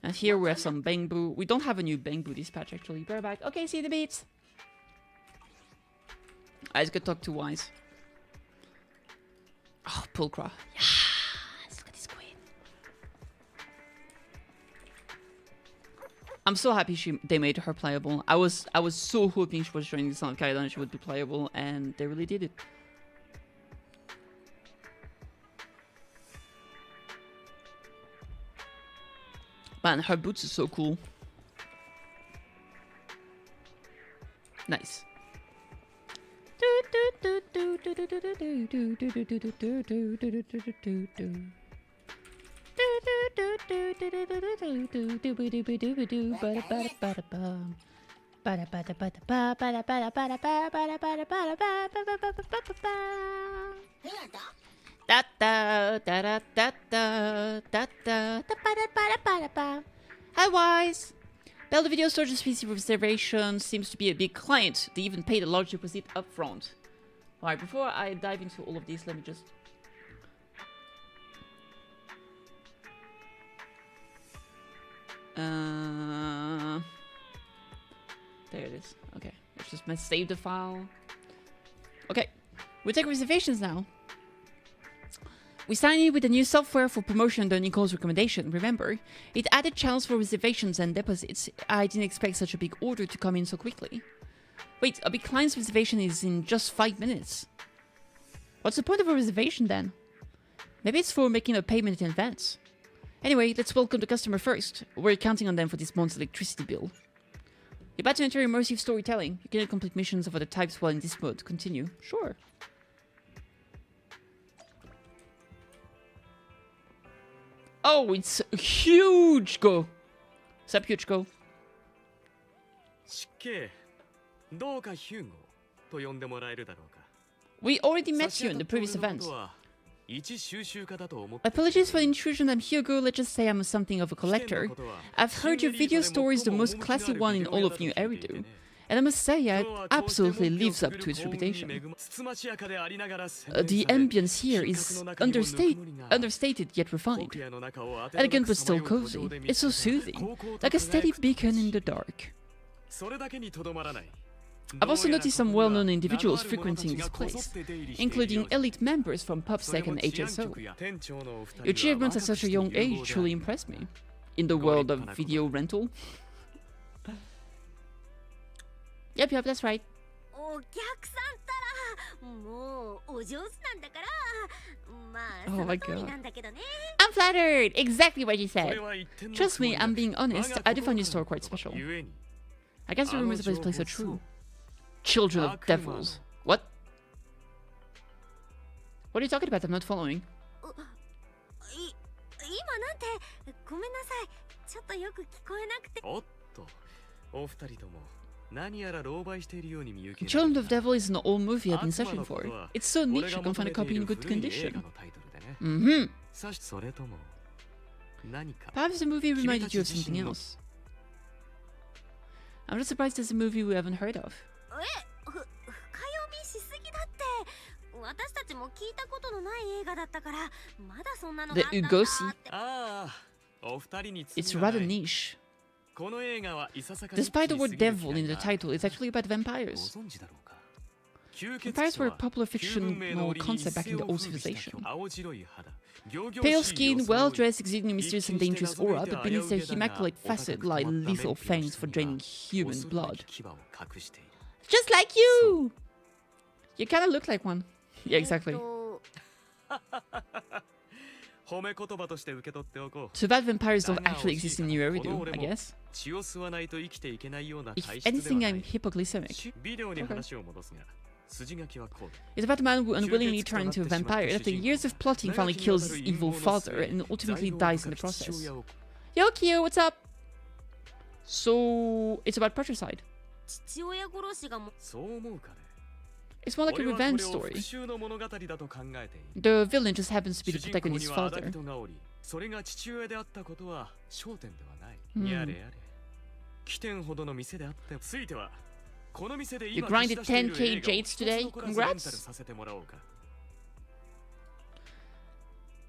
And here we have some Bangbu. We don't have a new Bangbu dispatch actually. Bear back. Okay, see the beats. I just could talk to Wise. Oh, Pulchra. Yes, look at this queen. I'm so happy they made her playable. I was so hoping she was joining the Son of Kaidan and she would be playable, and they really did it. Man, her boots are so cool. Nice. Hi, Wise. Bell, the video storage PC reservation seems to be a big client. They even paid a large deposit up front. Alright, before I dive into all of this, let me just... There it is. Okay, let's just save the file. Okay, we take reservations now. We signed in with the new software for promotion under Nicole's recommendation, remember? It added channels for reservations and deposits. I didn't expect such a big order to come in so quickly. Wait, a big client's reservation is in just 5 minutes. What's the point of a reservation then? Maybe it's for making a payment in advance. Anyway, let's welcome the customer first. We're counting on them for this month's electricity bill. You're about to enter immersive storytelling. You can complete missions of other types while in this mode. Continue. Sure. Oh, it's a huge go. Sup, Yuchiko? 失敬どうかヒューゴと呼んでもらえるだろうか We already met you in the previous event. 一収集家だと思って Apologies for the intrusion. I'm Hugo. Let's just say I'm something of a collector. I've heard your video story is the most classy one in all of New Eridu. And I must say, it absolutely lives up to its reputation. The ambience here is understated yet refined. Elegant but still cozy. It's so soothing, like a steady beacon in the dark. I've also noticed some well-known individuals frequenting this place, including elite members from PubSec and HSO. Your achievements at such a young age truly impressed me. In the world of video rental. Yep, that's right. Oh my god. I'm flattered! Exactly what you said. Trust me, I'm being honest, I do find your store quite special. I guess the rumors about this place are true. Children of devils. What? What are you talking about? I'm not following. Children of Devil is an old movie I've been searching for. It's so niche I can't find a copy in good condition. Perhaps the movie reminded you of something else. I'm just surprised there's a movie we haven't heard of. The Ugosi. It's rather niche. Despite the word devil in the title, it's actually about vampires. Vampires were a popular fictional concept back in the old civilization. Pale skin, well-dressed, exuding a mysterious and dangerous aura, but beneath their immaculate facet lie lethal fangs for draining human blood. Just like you! You kinda look like one. Yeah, exactly. So bad vampires don't actually exist in New Eridu, I guess. If anything, I'm hypoglycemic. Okay. It's about a man who unwillingly turned into a vampire after years of plotting finally kills his evil father and ultimately dies in the process. Yo, Kyo, what's up? So, it's about patricide. It's more like a revenge story. The villain just happens to be the protagonist's father. You grinded 10k jades today? Congrats!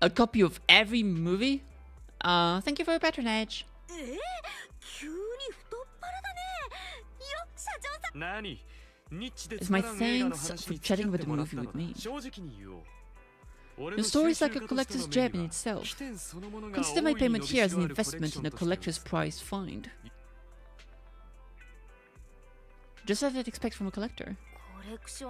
A copy of every movie? Thank you for your patronage. It's my thanks for chatting about the movie with me. The story is like a collector's gem in itself. Consider my payment here as an investment in a collector's prized find. Just as I'd expect from a collector. Because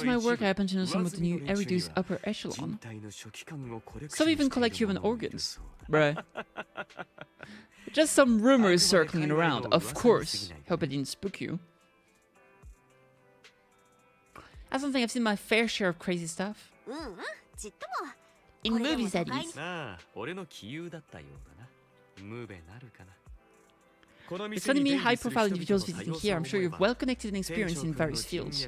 of my work, I happen to know some of the new Eridu's upper echelon. Some even collect human organs. Bruh. Just some rumors circling around, of course. Hope I didn't spook you. I don't think I've seen my fair share of crazy stuff. In movies, that is. It's funny me high-profile individuals visiting here. I'm sure you're well-connected and experienced in various fields.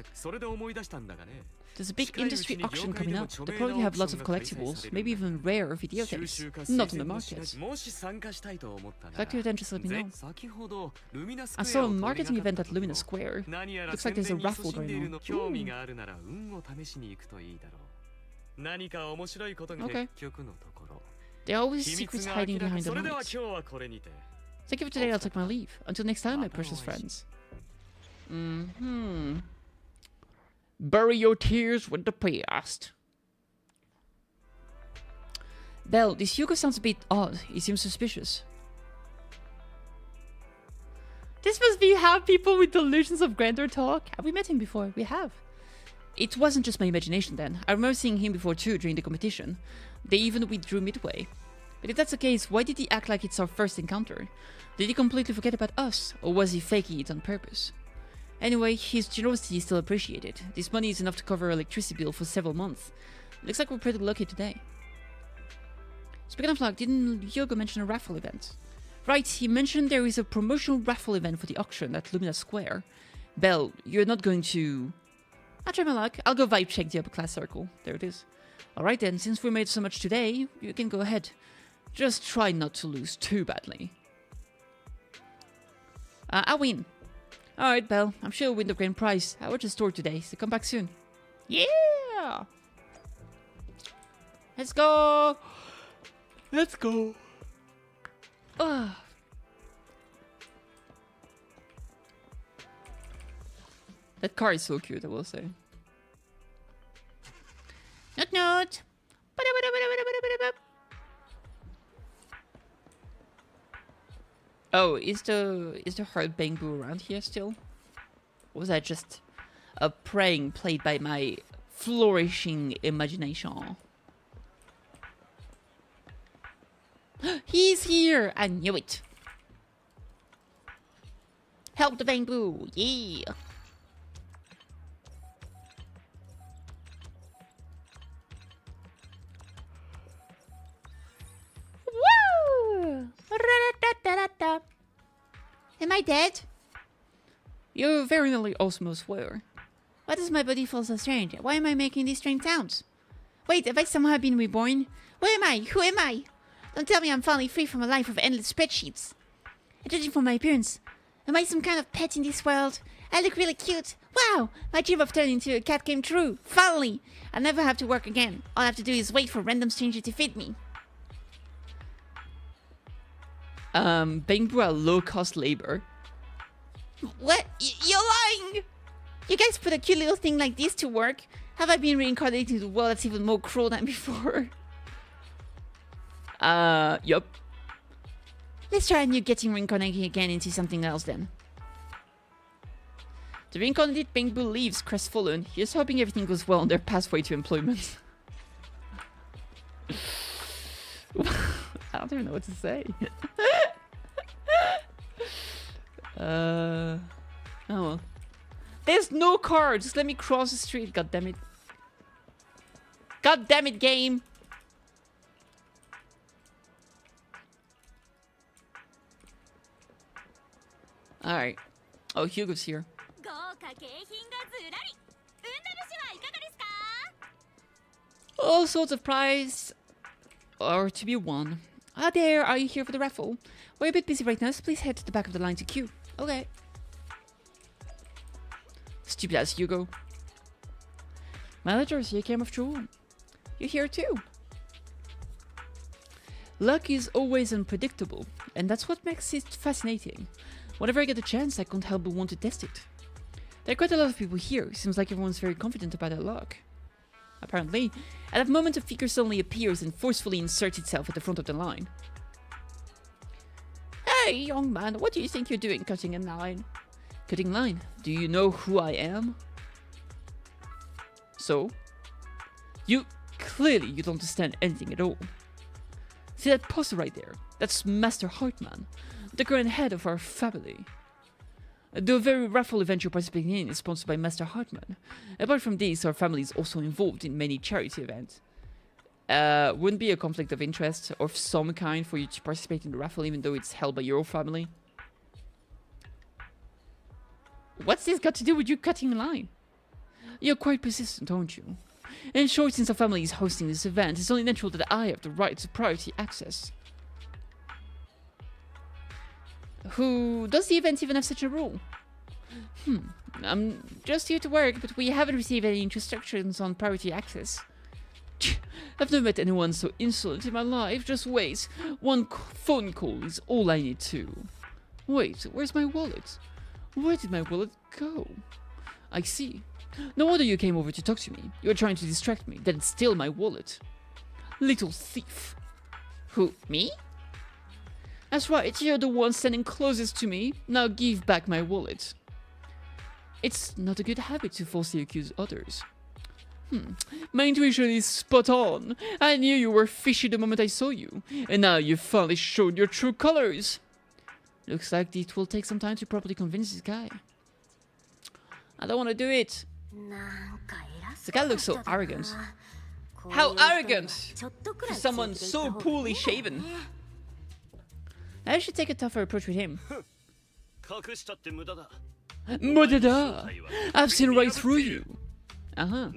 There's a big industry auction coming up. They probably have lots of collectibles, maybe even rare videotapes. Not on the market. Collector then just let me know. I saw a marketing event at Lumina Square. Looks like there's a raffle going on. Okay. There are always secrets hiding behind the lights. Thank you for today, I'll take my leave. Until next time, my precious friends. Bury your tears with the past. Belle, this Hugo sounds a bit odd. He seems suspicious. This must be how people with delusions of grandeur talk. Have we met him before? We have. It wasn't just my imagination then. I remember seeing him before too during the competition. They even withdrew midway. But if that's the case, why did he act like it's our first encounter? Did he completely forget about us, or was he faking it on purpose? Anyway, his generosity is still appreciated. This money is enough to cover our electricity bill for several months. Looks like we're pretty lucky today. Speaking of luck, didn't Hugo mention a raffle event? Right, he mentioned there is a promotional raffle event for the auction at Lumina Square. Belle, you're not going to... I'll try my luck. I'll go vibe check the upper class circle. There it is. Alright then, since we made so much today, you can go ahead. Just try not to lose too badly. I'll win. Alright, Belle, I'm sure you'll win the grand prize. I watch the store today, so come back soon. Yeah! Let's go! Let's go! Ah. That car is so cute, I will say. Note note! Oh, is the heart bamboo around here still? Or was that just a prank played by my flourishing imagination? He's here! I knew it! Help the bamboo! Yeah! Woo! Am I dead? You very nearly almost were. Why does my body feel so strange? Why am I making these strange sounds? Wait, have I somehow been reborn? Where am I? Who am I? Don't tell me I'm finally free from a life of endless spreadsheets. And judging from my appearance, am I some kind of pet in this world? I look really cute. Wow, my dream of turning into a cat came true. Finally! I'll never have to work again. All I have to do is wait for random strangers to feed me. Bamboo are low-cost labor. What? You're lying! You guys put a cute little thing like this to work? Have I been reincarnated into a world that's even more cruel than before? Yup. Let's try a new getting reincarnated again into something else then. The reincarnated bamboo leaves crestfallen. Here's hoping everything goes well on their pathway to employment. I don't even know what to say. Oh well. There's no car! Just let me cross the street, god damn it. God damn it, game! Alright. Oh, Hugo's here. All sorts of prizes are to be won. Ah, there, are you here for the raffle? We're a bit busy right now, so please head to the back of the line to queue. Okay. Stupid ass Hugo. My letters, you came after all. You're here too. Luck is always unpredictable, and that's what makes it fascinating. Whenever I get a chance, I can't help but want to test it. There are quite a lot of people here. Seems like everyone's very confident about their luck. Apparently, at that moment a figure suddenly appears and forcefully inserts itself at the front of the line. Hey, young man, what do you think you're doing cutting in line? Cutting line? Do you know who I am? So? You don't understand anything at all. See that poster right there? That's Master Hartman, the current head of our family. The very raffle event you're participating in is sponsored by Master Hartman. Apart from this, our family is also involved in many charity events. Wouldn't be a conflict of interest of some kind for you to participate in the raffle even though it's held by your family? What's this got to do with you cutting in line? You're quite persistent, aren't you? In short, since our family is hosting this event, it's only natural that I have the right to priority access. Who does the event even have such a rule? I'm just here to work, but we haven't received any instructions on priority access. I've never met anyone so insolent in my life. Just wait. One phone call is all I need to. Wait, where's my wallet? Where did my wallet go? I see. No wonder you came over to talk to me. You were trying to distract me, then steal my wallet. Little thief. Who, me? That's right, you're the one standing closest to me. Now give back my wallet. It's not a good habit to falsely accuse others. My intuition is spot on. I knew you were fishy the moment I saw you. And now you've finally shown your true colors. Looks like it will take some time to properly convince this guy. I don't want to do it. The guy looks so arrogant. How arrogant for someone so poorly shaven. I should take a tougher approach with him. Mudada! I've seen right through you. Uh-huh.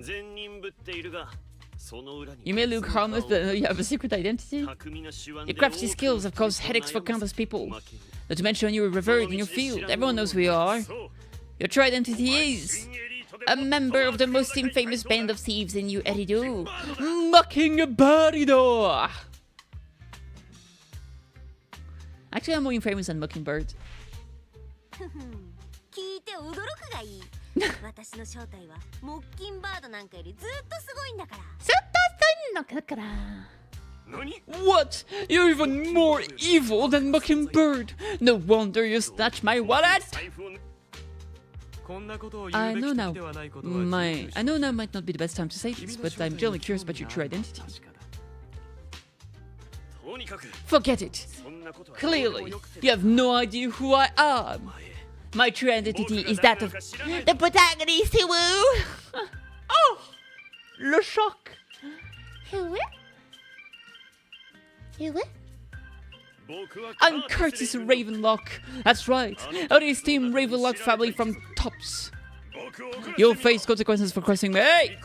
You may look harmless, but you have a secret identity. Your crafty skills have caused headaches for countless people. Not to mention you're revered in your field. Everyone knows who you are. Your true identity is a member of the most infamous band of thieves in New Erido. Mockingbird! Actually, I'm more infamous than Mockingbird. What? You're even more evil than Mockingbird. No wonder you snatched my wallet. I know now might not be the best time to say this, but I'm generally curious about your true identity. Forget it. Clearly, you have no idea who I am. My true identity is that of the protagonist, who? Oh, le shock. Who? I'm Curtis Ravenlock. That's right. Of the esteemed Ravenlock family from Tops. You'll face consequences for crossing me. Hey!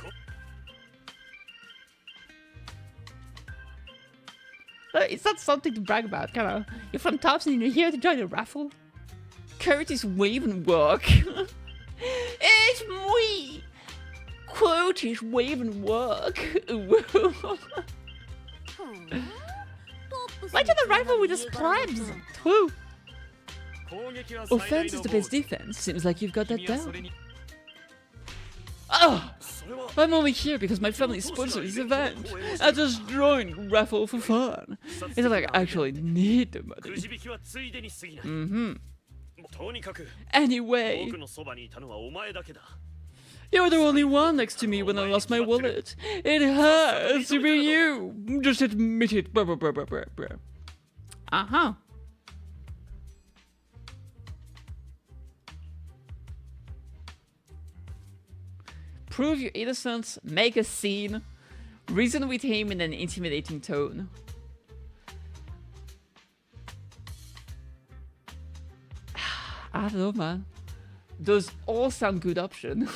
It's not something to brag about, kind of. You're from Tops and you're here to join a raffle. Curtis Ravenlock. It's me. Curtis Ravenlock. Why do the rival with the plebs? Woo! Offense is the best defense. Seems like you've got that down. Oh! I'm only here because my family sponsors this event. I just joined raffle for fun. It's not like I actually need the money. Anyway, you're the only one next to me when I lost my wallet. It has to be you. Just admit it. Uh-huh. Prove your innocence, make a scene, reason with him in an intimidating tone. I don't know, man. Those all sound good options.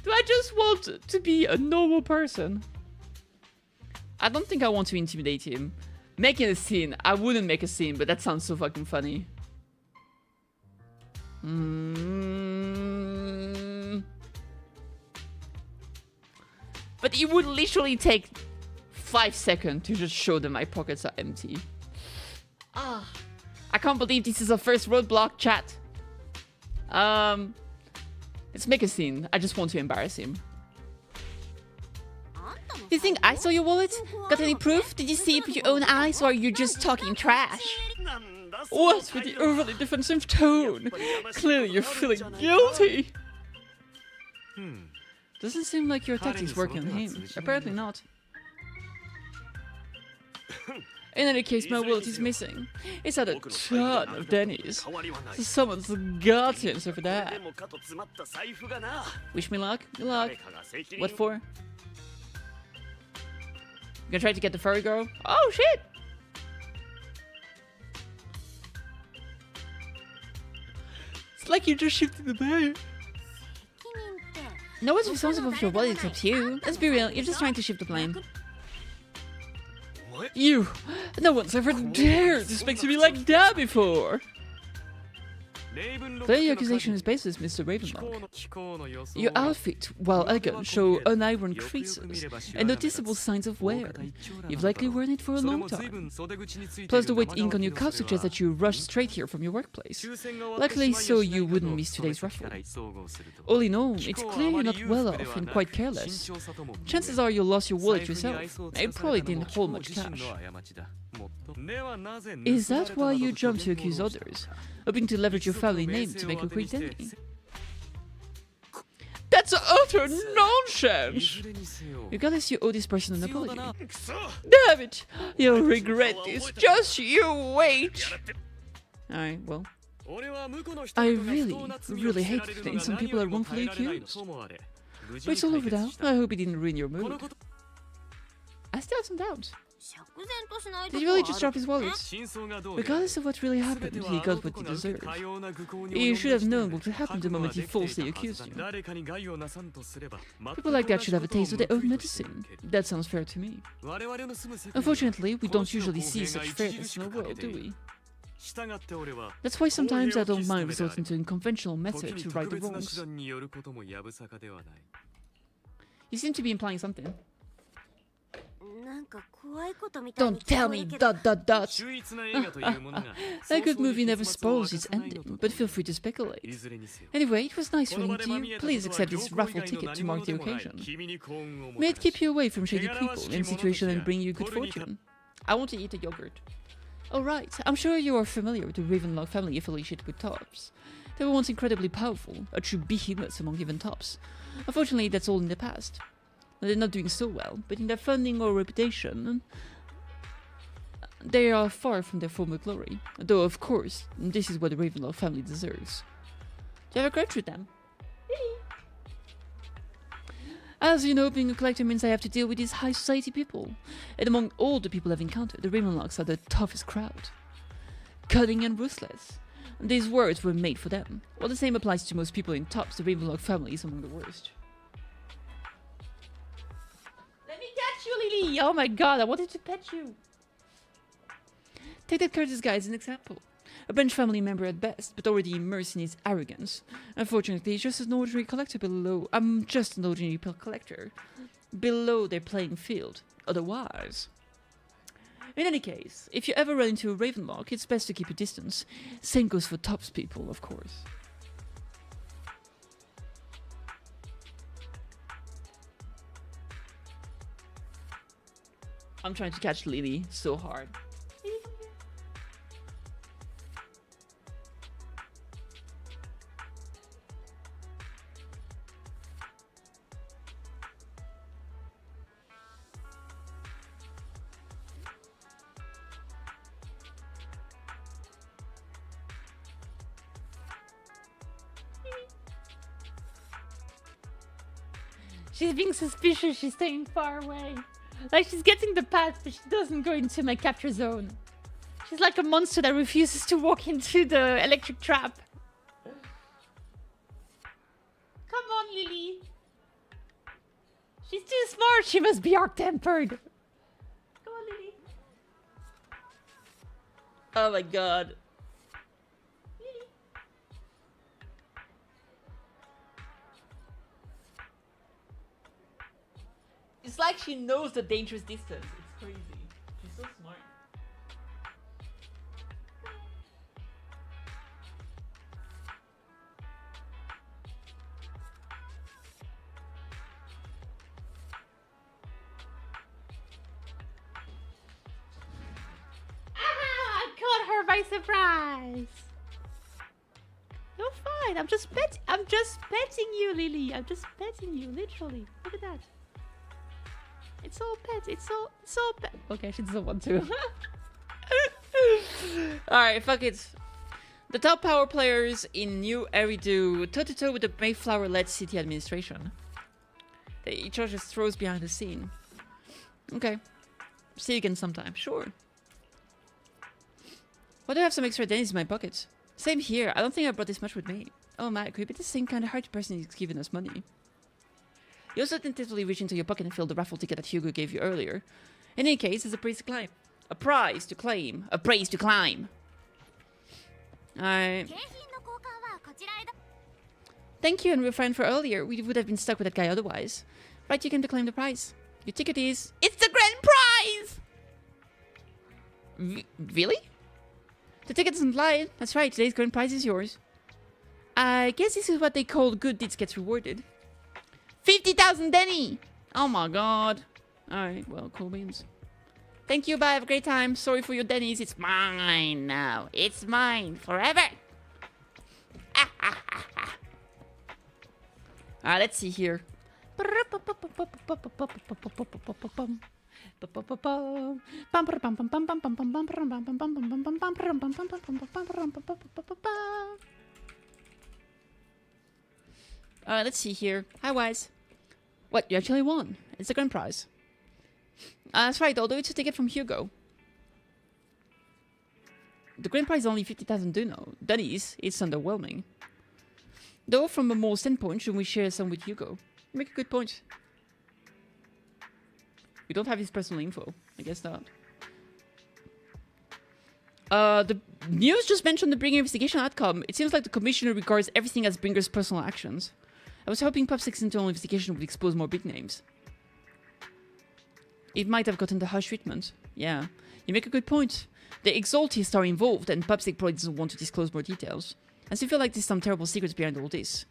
Do I just want to be a normal person? I don't think I want to intimidate him. Making a scene. I wouldn't make a scene, but that sounds so fucking funny. But it would literally take 5 seconds to just show them my pockets are empty. Ah, I can't believe this is our first roadblock, chat. Let's make a scene. I just want to embarrass him. You think I saw your wallet? Got any proof? Did you see it with your own eyes, or are you just talking trash? What with the overly defensive tone? Clearly you're feeling guilty. Doesn't seem like your tactics working on him. Apparently not. In any case, my wallet is missing. It's at a ton of Denny's. So someone's got to answer for that. Wish me luck. Good luck. What for? You gonna try to get the furry girl? Oh shit! It's like you just shifted the blame. No one's responsible for your wallet except you. Let's be real, you're just trying to shift the blame. You! No one's ever dared to speak to me like that before! The accusation is baseless, Mr. Ravenlock. Your outfit, while elegant, show unironed creases and noticeable signs of wear. You've likely worn it for a long time. Plus, the white ink on your cuff suggests that you rushed straight here from your workplace. Luckily so you wouldn't miss today's raffle. All in all, it's clear you're not well off and quite careless. Chances are you lost your wallet yourself. It probably didn't hold much cash. Is that why you jumped to accuse others? Hoping to leverage your family name to make a quick dent? That's utter nonsense! Regardless, you owe this person an apology. Damn it! You'll regret this. Just you wait! Alright, well. I really hate the thing some people are wrongfully accused. But it's all over now. I hope it didn't ruin your mood. I still have some doubts. Did he really just drop his wallet? Regardless of what really happened, he got what he deserved. He should have known what would happen the moment he falsely accused you. People like that should have a taste of their own medicine. That sounds fair to me. Unfortunately, we don't usually see such fairness in the world, do we? That's why sometimes I don't mind resorting to unconventional methods to right the wrongs. You seem to be implying something. Don't tell me ... A good movie never spoils its ending, but feel free to speculate. Anyway, it was nice running into you. Please accept this raffle ticket to mark the occasion. May it keep you away from shady people in situation and bring you good fortune. I want to eat a yogurt. Alright, I'm sure you are familiar with the Ravenlock family affiliated with tops. They were once incredibly powerful, a true behemoth among even tops. Unfortunately, that's all in the past. They're not doing so well, but in their funding or reputation, they are far from their former glory. Though, of course, this is what the Ravenlock family deserves. Do you have a grudge with them? As you know, being a collector means I have to deal with these high society people. And among all the people I've encountered, the Ravenlocks are the toughest crowd. Cunning and ruthless. These words were made for them. While the same applies to most people in tops, the Ravenlock family is among the worst. Lily! Oh my god, I wanted to pet you! Take that Curtis guy as an example. A bench family member at best, but already immersed in his arrogance. Unfortunately, he's just an ordinary collector below... I'm just an ordinary collector. Below their playing field. Otherwise... In any case, if you ever run into a Ravenlock, it's best to keep a distance. Same goes for tops people, of course. I'm trying to catch Lily so hard. She's being suspicious, she's staying far away. Like, she's getting the path, but she doesn't go into my capture zone. She's like a monster that refuses to walk into the electric trap. Come on, Lily. She's too smart. She must be arc-tempered. Come on, Lily. Oh my god. Lily. It's like she knows the dangerous distance. It's crazy. She's so smart. Ah! I caught her by surprise. You're fine. I'm just petting you, Lily. I'm just petting you, literally. Look at that. It's all pet. It's all pet. Okay, she doesn't want to. Alright, fuck it. The top power players in New Eridu toe-to-toe with the Mayflower-led city administration. Each other just throws behind the scene. Okay. See you again sometime. Sure. Why do I have some extra dennies in my pockets? Same here. I don't think I brought this much with me. Oh man, could you be the same kind of hard person who's giving us money? You also tentatively reach into your pocket and fill the raffle ticket that Hugo gave you earlier. In any case, it's a prize to climb. A prize to claim. A praise to climb. Alright. Thank you and we're fine for earlier. We would have been stuck with that guy otherwise. Right, you came to claim the prize. Your ticket is... It's the grand prize! Really? The ticket doesn't lie. That's right, today's grand prize is yours. I guess this is what they call good deeds gets rewarded. 50,000 Denny! Oh my god. Alright, well, cool beans. Thank you, bye, have a great time. Sorry for your Denny's, it's mine now. It's mine forever. Let's see here. Let's see here. Hi, Wise. What, you actually won? It's the grand prize. That's right, although it's a ticket from Hugo. The grand prize is only 50,000 dunnies. It's underwhelming. Though, from a moral standpoint, should we share some with Hugo? You make a good point. We don't have his personal info. I guess not. The news just mentioned the Bringer investigation outcome. It seems like the commissioner regards everything as Bringer's personal actions. I was hoping PUBSEC's internal investigation would expose more big names. It might have gotten the harsh treatment. Yeah, you make a good point. The exaltists are involved, and PUBSEC probably doesn't want to disclose more details. I still feel like there's some terrible secrets behind all this.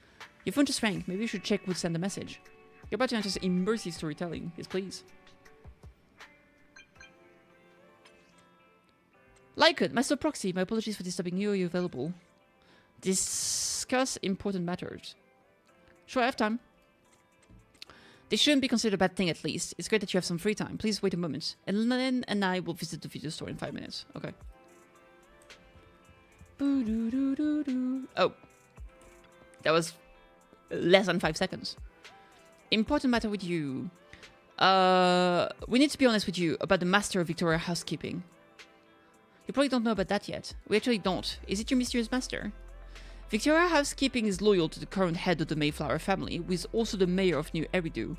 Your phone just rang. Maybe you should check who sent the message. You're about to enter immersive storytelling. Yes, please. Lycon, Master Proxy, my apologies for disturbing you. Are you available? Discuss important matters. Sure, I have time. This shouldn't be considered a bad thing, at least. It's great that you have some free time. Please wait a moment. And Len and I will visit the video store in 5 minutes. Okay. Oh. That was less than 5 seconds. Important matter with you. We need to be honest with you about the master of Victoria Housekeeping. You probably don't know about that yet. We actually don't. Is it your mysterious master? Victoria Housekeeping is loyal to the current head of the Mayflower family, who is also the mayor of New Eridu.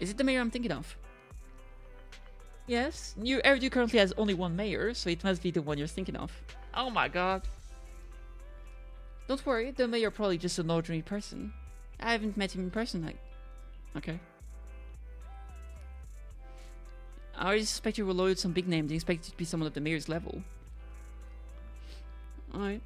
Is it the mayor I'm thinking of? Yes, New Eridu currently has only one mayor, so it must be the one you're thinking of. Oh my god. Don't worry, the mayor probably just an ordinary person. I haven't met him in person, Okay. I already suspect you were loyal to some big name. They expect you to be someone at the mayor's level. Alright.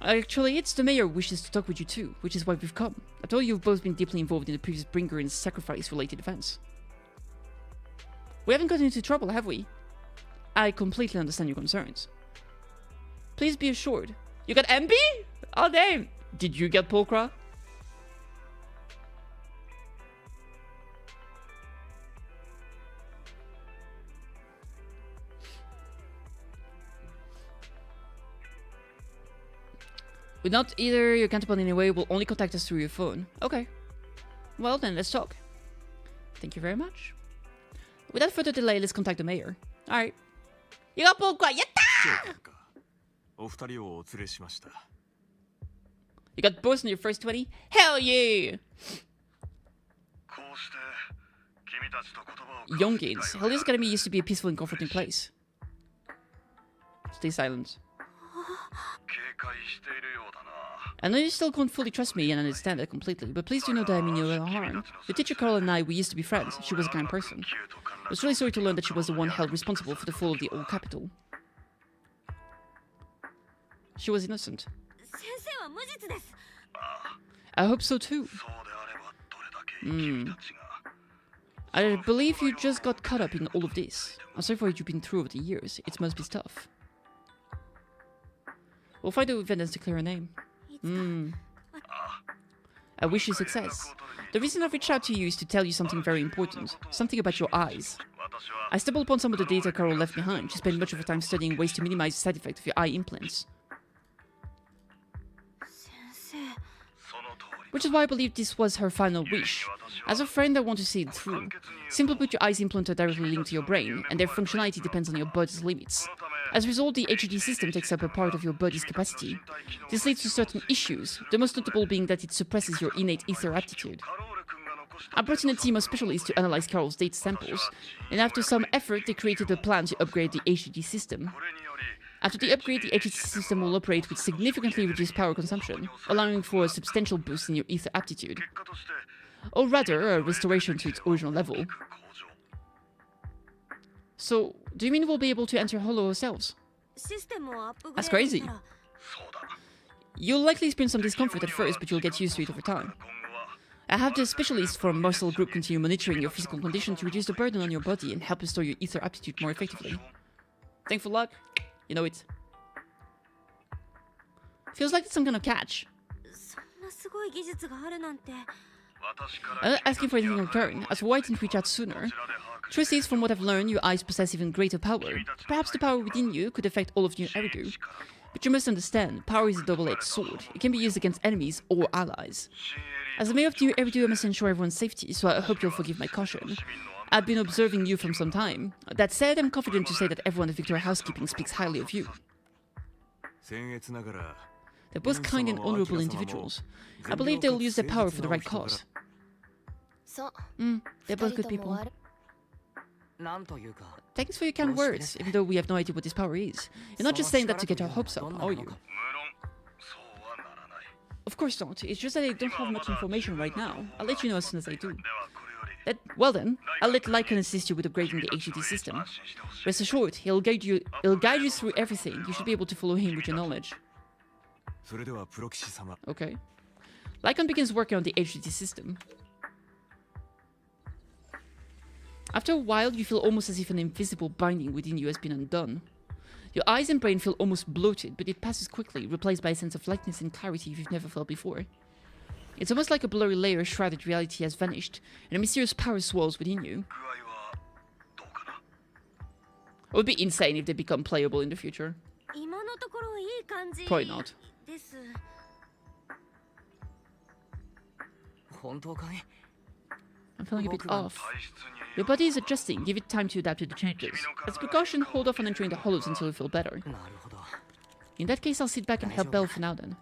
Actually, it's the mayor who wishes to talk with you too, which is why we've come. I told you you've both been deeply involved in the previous Bringer and sacrifice-related events. We haven't gotten into trouble, have we? I completely understand your concerns. Please be assured. You got MB? Oh damn! Did you get Pulchra? Without either you're accountable in any way, will only contact us through your phone. Okay. Well then, let's talk. Thank you very much. Without further delay, let's contact the mayor. Alright. You got Pulchra! Yatta! You got both in your first 20? Hell yeah! Youngins. Hell's Academy used to be a peaceful and comforting place. Stay silent. I know you still can't fully trust me and understand that completely, but please do know that I mean no real harm. The teacher Carol and I, we used to be friends. She was a kind person. I was really sorry to learn that she was the one held responsible for the fall of the old capital. She was innocent. I hope so too. I believe you just got caught up in all of this. I'm sorry for what you've been through over the years. It must be tough. We'll find the evidence to clear her name. I wish you success. The reason I've reached out to you is to tell you something very important. Something about your eyes. I stumbled upon some of the data Carol left behind. She spent much of her time studying ways to minimize the side effects of your eye implants. Which is why I believe this was her final wish. As a friend, I want to see it through. Simply put, your eyes implants are directly linked to your brain, and their functionality depends on your body's limits. As a result, the HUD system takes up a part of your body's capacity. This leads to certain issues, the most notable being that it suppresses your innate ether aptitude. I brought in a team of specialists to analyze Carol's data samples, and after some effort, they created a plan to upgrade the HUD system. After the upgrade, the HUD system will operate with significantly reduced power consumption, allowing for a substantial boost in your ether aptitude. Or rather, a restoration to its original level. So, do you mean we'll be able to enter Hollow ourselves? That's crazy. You'll likely experience some discomfort at first, but you'll get used to it over time. I have the specialists from Muscle Group continue monitoring your physical condition to reduce the burden on your body and help restore your ether aptitude more effectively. Thanks for luck. You know it. Feels like it's some kind of catch. I'm not asking for anything in return, as why I didn't reach out sooner. Truth is, from what I've learned, your eyes possess even greater power. Perhaps the power within you could affect all of New Eridu. But you must understand, power is a double-edged sword. It can be used against enemies or allies. As the mayor of the area, I must ensure everyone's safety, so I hope you'll forgive my caution. I've been observing you from some time. That said, I'm confident to say that everyone at Victoria Housekeeping speaks highly of you. They're both kind and honorable individuals. I believe they'll use their power for the right cause. They're both good people. Thanks for your kind words, even though we have no idea what this power is. You're not just saying that to get our hopes up, are you? Of course not. It's just that I don't have much information right now. I'll let you know as soon as I do. Well then, I'll let Lycan assist you with upgrading the HUD system. Rest assured, he'll guide you through everything. You should be able to follow him with your knowledge. Okay. Lycan begins working on the HUD system. After a while, you feel almost as if an invisible binding within you has been undone. Your eyes and brain feel almost bloated, but it passes quickly, replaced by a sense of lightness and clarity you've never felt before. It's almost like a blurry layer shrouded reality has vanished, and a mysterious power swirls within you. It would be insane if they become playable in the future. Probably not. I'm feeling a bit off. Your body is adjusting, give it time to adapt to the changes. As a precaution, hold off on entering the hollows until you feel better. In that case, I'll sit back and help Belle for now then.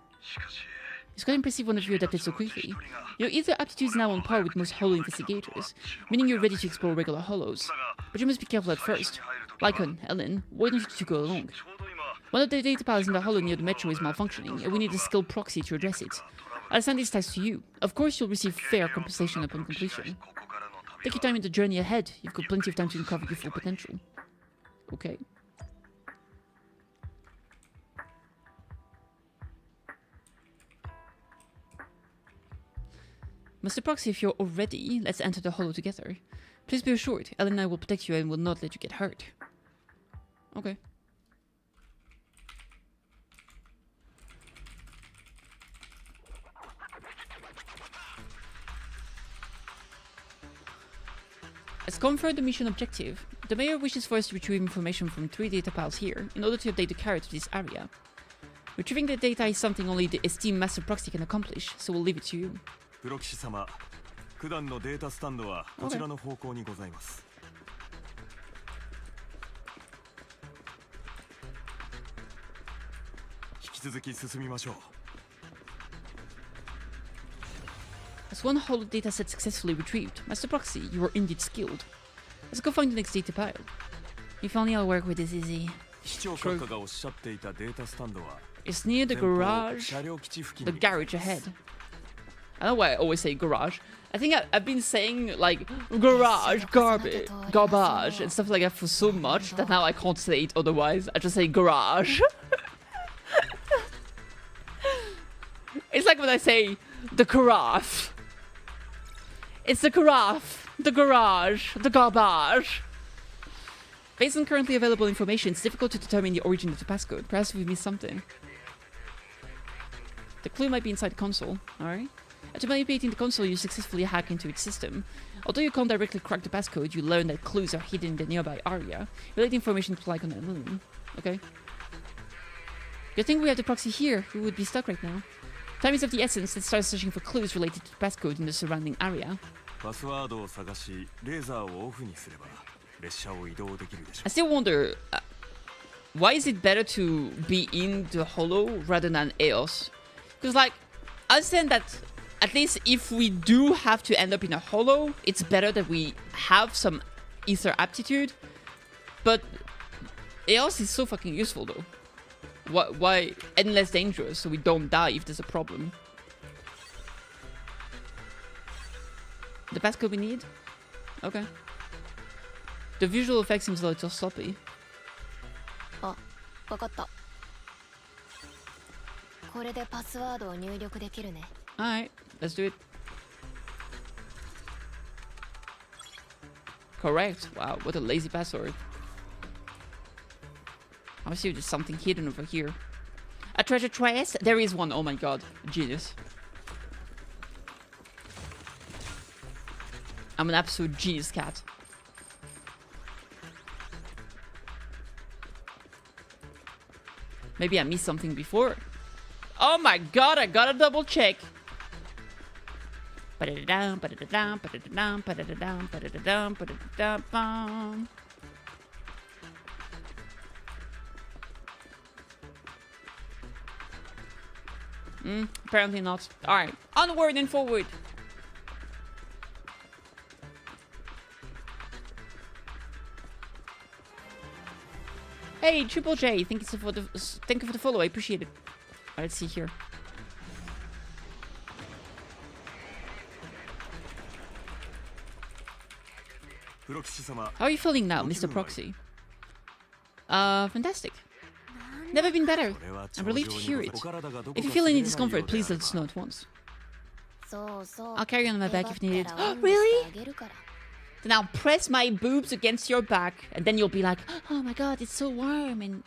It's quite impressive one of you adapted so quickly. Your ether aptitude is now on par with most hollow investigators, meaning you're ready to explore regular hollows. But you must be careful at first. Lycan, Ellen, why don't you two go along? One of the data piles in the hollow near the metro is malfunctioning, and we need a skilled proxy to address it. I'll assign this task to you. Of course, you'll receive fair compensation upon completion. Take your time in the journey ahead. You've got plenty of time to uncover your full potential. Okay. Master Proxy, if you're all ready, let's enter the hollow together. Please be assured, Ellen and I will protect you and will not let you get hurt. Okay. Let's confirm the mission objective. The mayor wishes for us to retrieve information from 3 data piles here, in order to update the carrier to this area. Retrieving the data is something only the esteemed Master Proxy can accomplish, so we'll leave it to you. As one hollow dataset successfully retrieved, Master Proxy, you are indeed skilled. Let's go find the next data pile. If only I'll work with this easy. It's near the garage. The garage ahead. I don't know why I always say garage. I think I've been saying like garage, garbage, and stuff like that for so much that now I can't say it otherwise. I just say garage. It's like when I say the carafe. It's the carafe, the garage, the garbage. Based on currently available information, it's difficult to determine the origin of the passcode. Perhaps we missed something. The clue might be inside the console, alright? After manipulating the console, you successfully hack into its system. Although you can't directly crack the passcode, you learn that clues are hidden in the nearby area. Relate information to Lycan and Moon. Okay. Good thing we have the proxy here. We would be stuck right now. Time is of the essence. Let's start searching for clues related to the passcode in the surrounding area. I still wonder, why is it better to be in the hollow rather than EOS? Because, like, I understand that at least if we do have to end up in a hollow, it's better that we have some ether aptitude. But EOS is so fucking useful, though. Why? And less dangerous, so we don't die if there's a problem. The passcode we need? Okay. The visual effect seems a little sloppy. Alright, let's do it. Correct. Wow, what a lazy password. Obviously there's something hidden over here. A treasure chest? There is one. Oh my god. Genius. I'm an absolute genius cat. Maybe I missed something before. Oh my god, I gotta double check. Ba-da-da-dum, ba-da-da-dum, ba-da-da-dum, ba-da-da-dum, ba-da-da-dum, ba-da-da-dum. Apparently not. Alright, onward and forward. Hey, Triple J, thank you for the follow. I appreciate it. Let's see here. How are you feeling now, Mr. Proxy? Fantastic. Never been better. I'm relieved to hear it. If you feel any discomfort, please let us know at once. I'll carry on my back if needed. Oh, really? Then I'll press my boobs against your back, and then you'll be like, oh my god, it's so warm and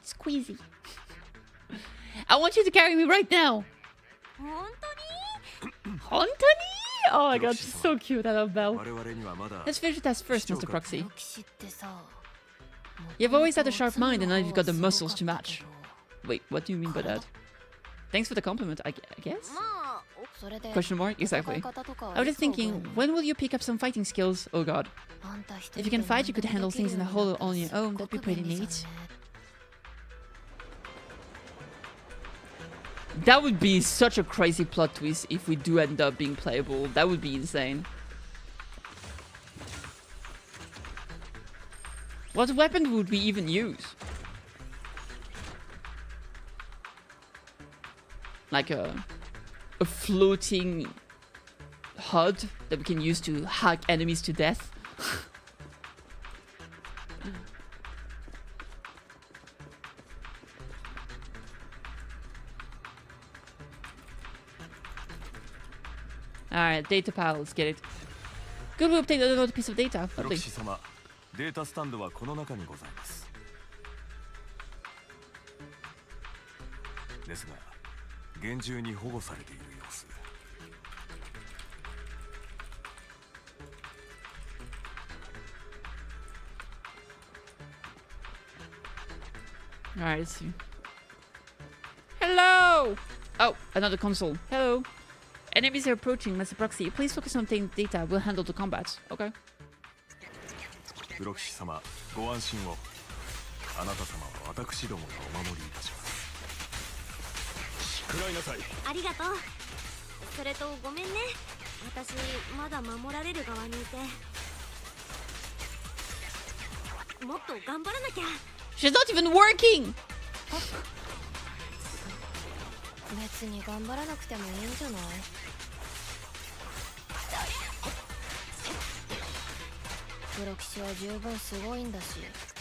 squeezy. I want you to carry me right now. Hontoni? Oh my god, she's so cute. I love Belle. Let's finish the test first, Mr. Proxy. You've always had a sharp mind, and now you've got the muscles to match. Wait, what do you mean by that? Thanks for the compliment, I guess? Question mark? Exactly. I was just thinking, when will you pick up some fighting skills? Oh god. If you can fight, you could handle things in the hole on your own. That'd be pretty neat. That would be such a crazy plot twist if we do end up being playable. That would be insane. What weapon would we even use? Like a floating HUD that we can use to hack enemies to death? Alright, data pile, let's get it. Good, we obtained another piece of data. Lovely. Alright, let's see. Hello! Oh, another console. Hello. Enemies are approaching, Mr. Proxy. Please focus on obtaining data. We'll handle the combat. Okay. She's not even working!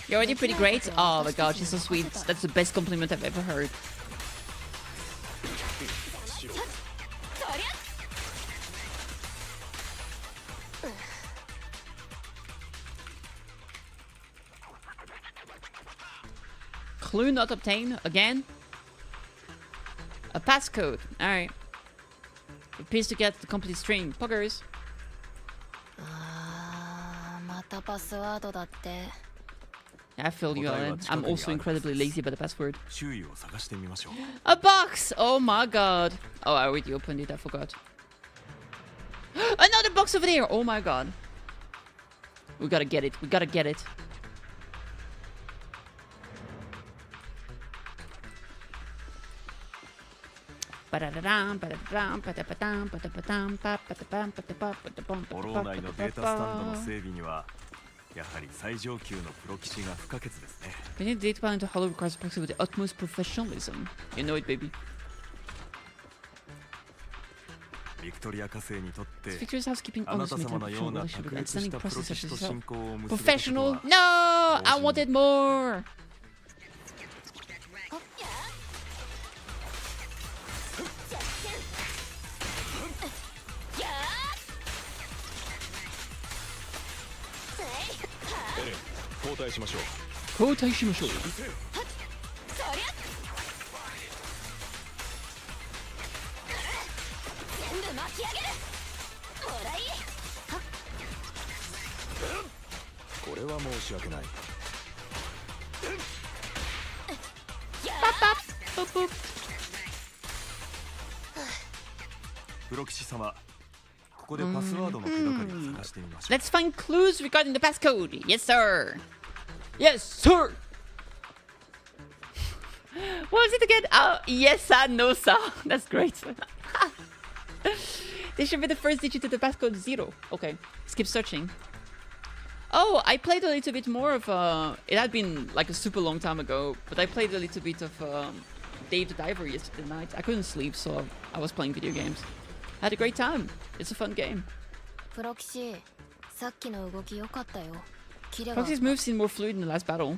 You're already pretty great. Oh my god, she's so sweet. That's the best compliment I've ever heard. Clue not obtained again. A passcode. Alright. It appears to get the complete string. Poggers. I feel you, Alan. I'm also incredibly lazy about the password. A box! Oh my god. Oh, I already opened it. I forgot. Another box over there! Oh my god. We gotta get it. We gotta get it. Bringing the data file into Hollow requires proxy with the utmost professionalism. You know it, baby. Victoria's housekeeping honors make an relationship with an outstanding process such as yourself. Professional? No! I wanted more! boop, boop. Let's find clues regarding the passcode. Yes, sir. Yes, sir. What was it again? Oh, yes, sir, no, sir. That's great. This should be the first digit of the passcode 0. Okay, skip searching. Oh, I played a little bit more of it had been like a super long time ago, but I played a little bit of Dave the Diver yesterday night. I couldn't sleep, so I was playing video games. I had a great time. It's a fun game. Proxy's moves seem more fluid in the last battle.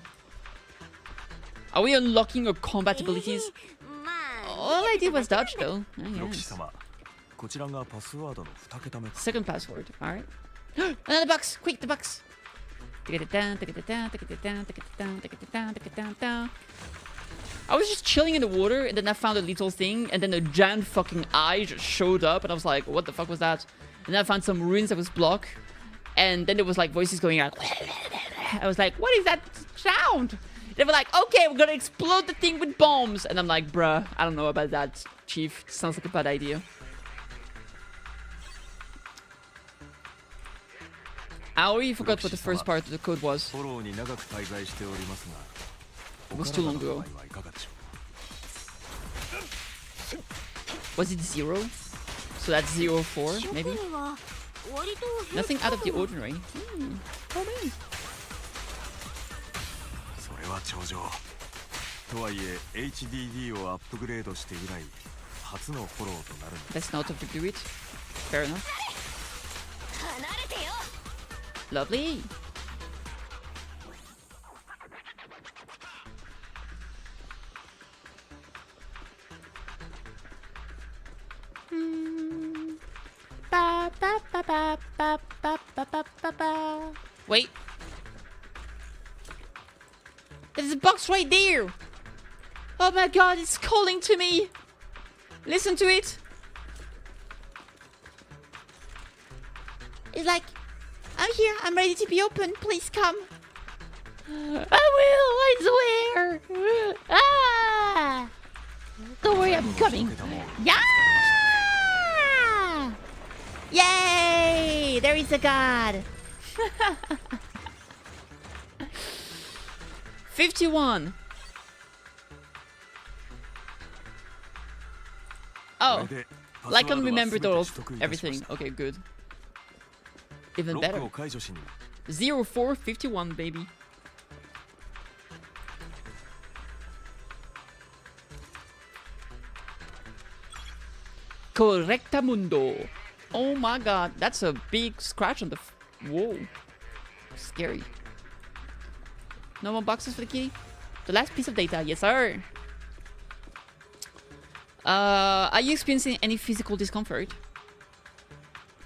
Are we unlocking our combat abilities? All I did was dodge though. Oh, yes. Second password, alright. Another box! Quick, the box! I was just chilling in the water and then I found a little thing and then a giant fucking eye just showed up and I was like, what the fuck was that? And then I found some ruins that was blocked and then there was like voices going out. I was like, what is that sound? They were like, okay, we're gonna explode the thing with bombs. And I'm like, bruh, I don't know about that, chief. Sounds like a bad idea. I already forgot what the first part of the code was. It was too long ago. Was it 0? So that's 04, maybe? Nothing out of the ordinary. Oh man. Best not to do it. Fair enough. Lovely. Wait. There's a box right there. Oh my god, it's calling to me. Listen to it. It's like, I'm here, I'm ready to be open, please come. I will, I swear. Ah! Don't worry, I'm coming. Yeah! Yay! There is a god. 51. Oh, like I remembered all of everything. Okay, good. Even better. 0451, baby. Correctamundo. Oh my god, that's a big scratch on the... Whoa. Scary. No more boxes for the kitty? The last piece of data, yes sir. Are you experiencing any physical discomfort?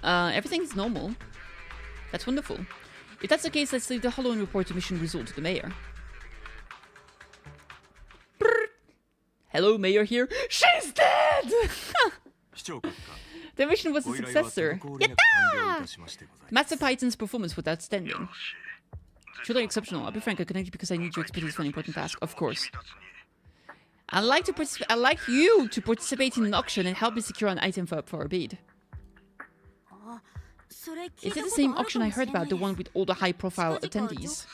Everything is normal. That's wonderful. If that's the case, let's leave the hollow and report the mission result to the mayor. Brrr. Hello, mayor here. She's dead! The mission was a success, sir. Yatta! Master Python's performance was outstanding. Truly exceptional. I'll be frank, I connected because I need your expertise for an important task. Of course. I'd like you to participate in an auction and help me secure an item for our bid. Is it the same auction I heard about, the one with all the high-profile attendees?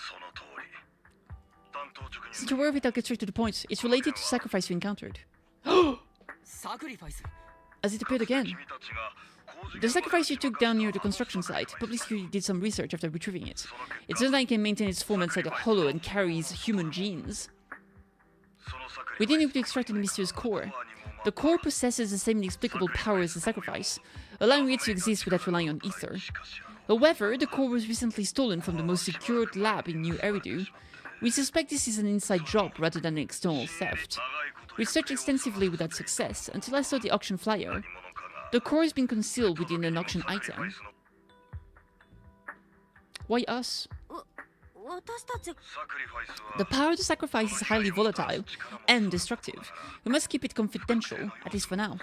Since you're aware of it, I'll get straight to the point. It's related to sacrifice you encountered. As it appeared again. The sacrifice you took down near the construction site. Public Security did some research after retrieving it. It says that it can maintain its form inside a hollow and carries human genes. We didn't need to extract the mysterious core. The core possesses the same inexplicable power as the sacrifice, allowing it to exist without relying on ether. However, the core was recently stolen from the most secured lab in New Eridu. We suspect this is an inside job rather than an external theft. We searched extensively without success, until I saw the auction flyer. The core has been concealed within an auction item. Why us? The power of the sacrifice is highly volatile and destructive. We must keep it confidential, at least for now.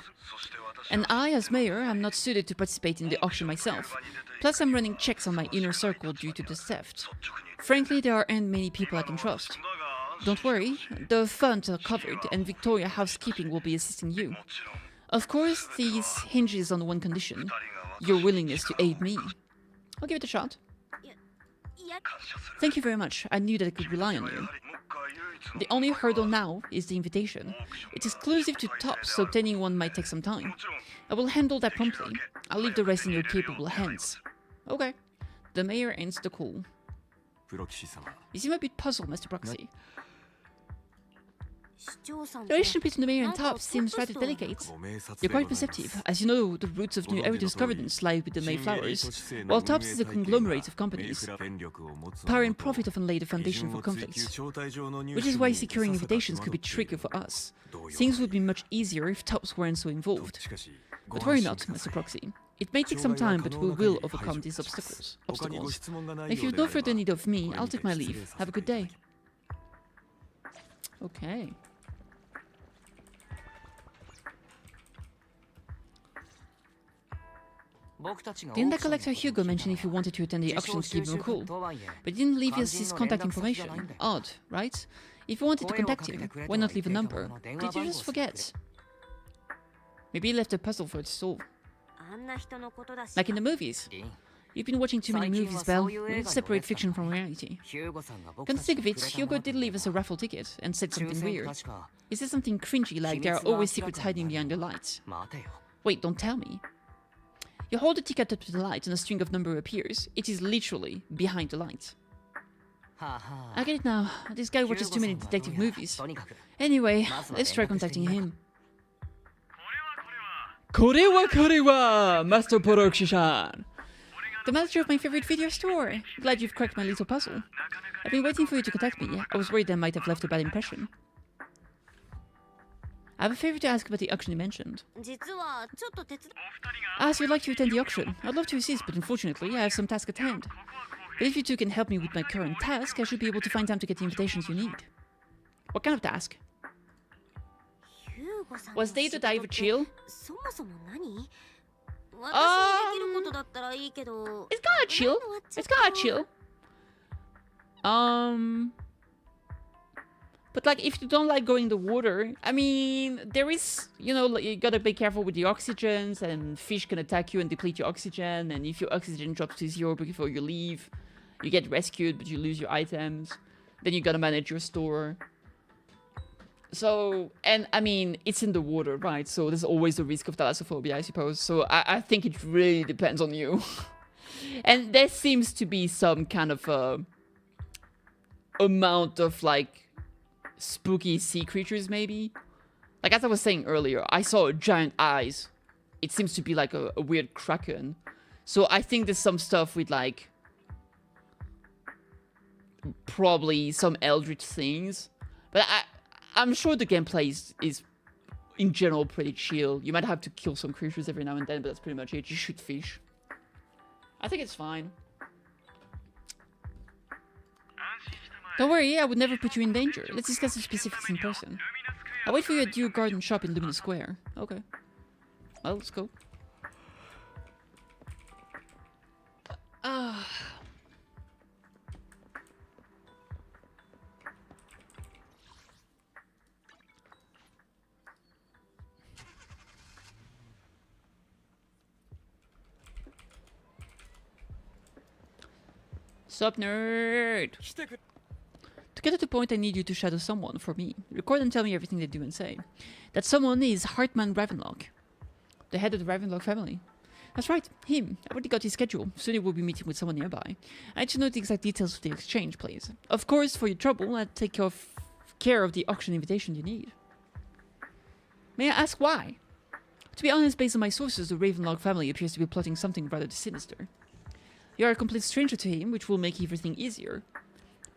And I, as mayor, am not suited to participate in the auction myself. Plus, I'm running checks on my inner circle due to the theft. Frankly, there aren't many people I can trust. Don't worry, the funds are covered and Victoria Housekeeping will be assisting you. Of course, this hinges on one condition. Your willingness to aid me. I'll give it a shot. Thank you very much. I knew that I could rely on you. The only hurdle now is the invitation. It's exclusive to Tops, so obtaining one might take some time. I will handle that promptly. I'll leave the rest in your capable hands. Okay. The mayor ends the call. You seem a bit puzzled, Mr. Proxy. The relationship between the mayor and Tops seems rather delicate. You're quite perceptive. As you know, the roots of new Erida's governance lie with the Mayflowers, while Tops is a conglomerate of companies. Power and profit often lay the foundation for conflicts, which is why securing invitations could be tricky for us. Things would be much easier if Tops weren't so involved. But worry not, Mr. Proxy. It may take some time, but we will overcome these obstacles. If you have no further need of me, I'll take my leave. Have a good day. Okay. Didn't that collector Hugo mention if you wanted to attend the auction to give him a call? But he didn't leave us his contact information. Odd, right? If you wanted to contact him, why not leave a number? Did you just forget? Maybe he left a puzzle for it to solve. Like in the movies. You've been watching too many movies, Belle. We need to separate fiction from reality. Come to think of it, Hugo did leave us a raffle ticket and said something weird. Is there something cringy like there are always secrets hiding behind the lights? Wait, don't tell me. You hold the ticket up to the light and a string of number appears. It is literally behind the light. I get it now. This guy watches too many detective movies. Anyway, let's try contacting him. Korewa, Master Porokshishan. The manager of my favorite video store. Glad you've cracked my little puzzle. I've been waiting for you to contact me. I was worried I might have left a bad impression. I have a favor to ask about the auction you mentioned. So you'd like to attend the auction. I'd love to assist, but unfortunately, I have some task at hand. But if you two can help me with my current task, I should be able to find time to get the invitations you need. What kind of task? Was Day to Dive chill? It's kinda chill. It's kinda chill. But like, if you don't like going in the water, I mean, there is, you know, you gotta be careful with the oxygens, and fish can attack you and deplete your oxygen, and if your oxygen drops to 0 before you leave, you get rescued, but you lose your items. Then you gotta manage your store. So, and I mean, it's in the water, right? So there's always the risk of thalassophobia, I suppose. So I think it really depends on you. And there seems to be some kind of amount of like spooky sea creatures, maybe. Like as I was saying earlier, I saw giant eyes. It seems to be like a weird kraken. So I think there's some stuff with like probably some eldritch things. But I'm sure the gameplay is in general pretty chill. You might have to kill some creatures every now and then, but that's pretty much it. You shoot fish. I think it's fine. Don't worry, I would never put you in danger. Let's discuss the specifics in person. I'll wait for you at your garden shop in Lumina Square. Okay. Well, let's go. Sup, nerd? To get to the point, I need you to shadow someone for me. Record and tell me everything they do and say. That someone is Hartman Ravenlock, the head of the Ravenlock family. That's right, him. I already got his schedule. Soon he will be meeting with someone nearby. I need to know the exact details of the exchange, please. Of course, for your trouble, I'll take care of the auction invitation you need. May I ask why? To be honest, based on my sources, the Ravenlock family appears to be plotting something rather sinister. You are a complete stranger to him, which will make everything easier.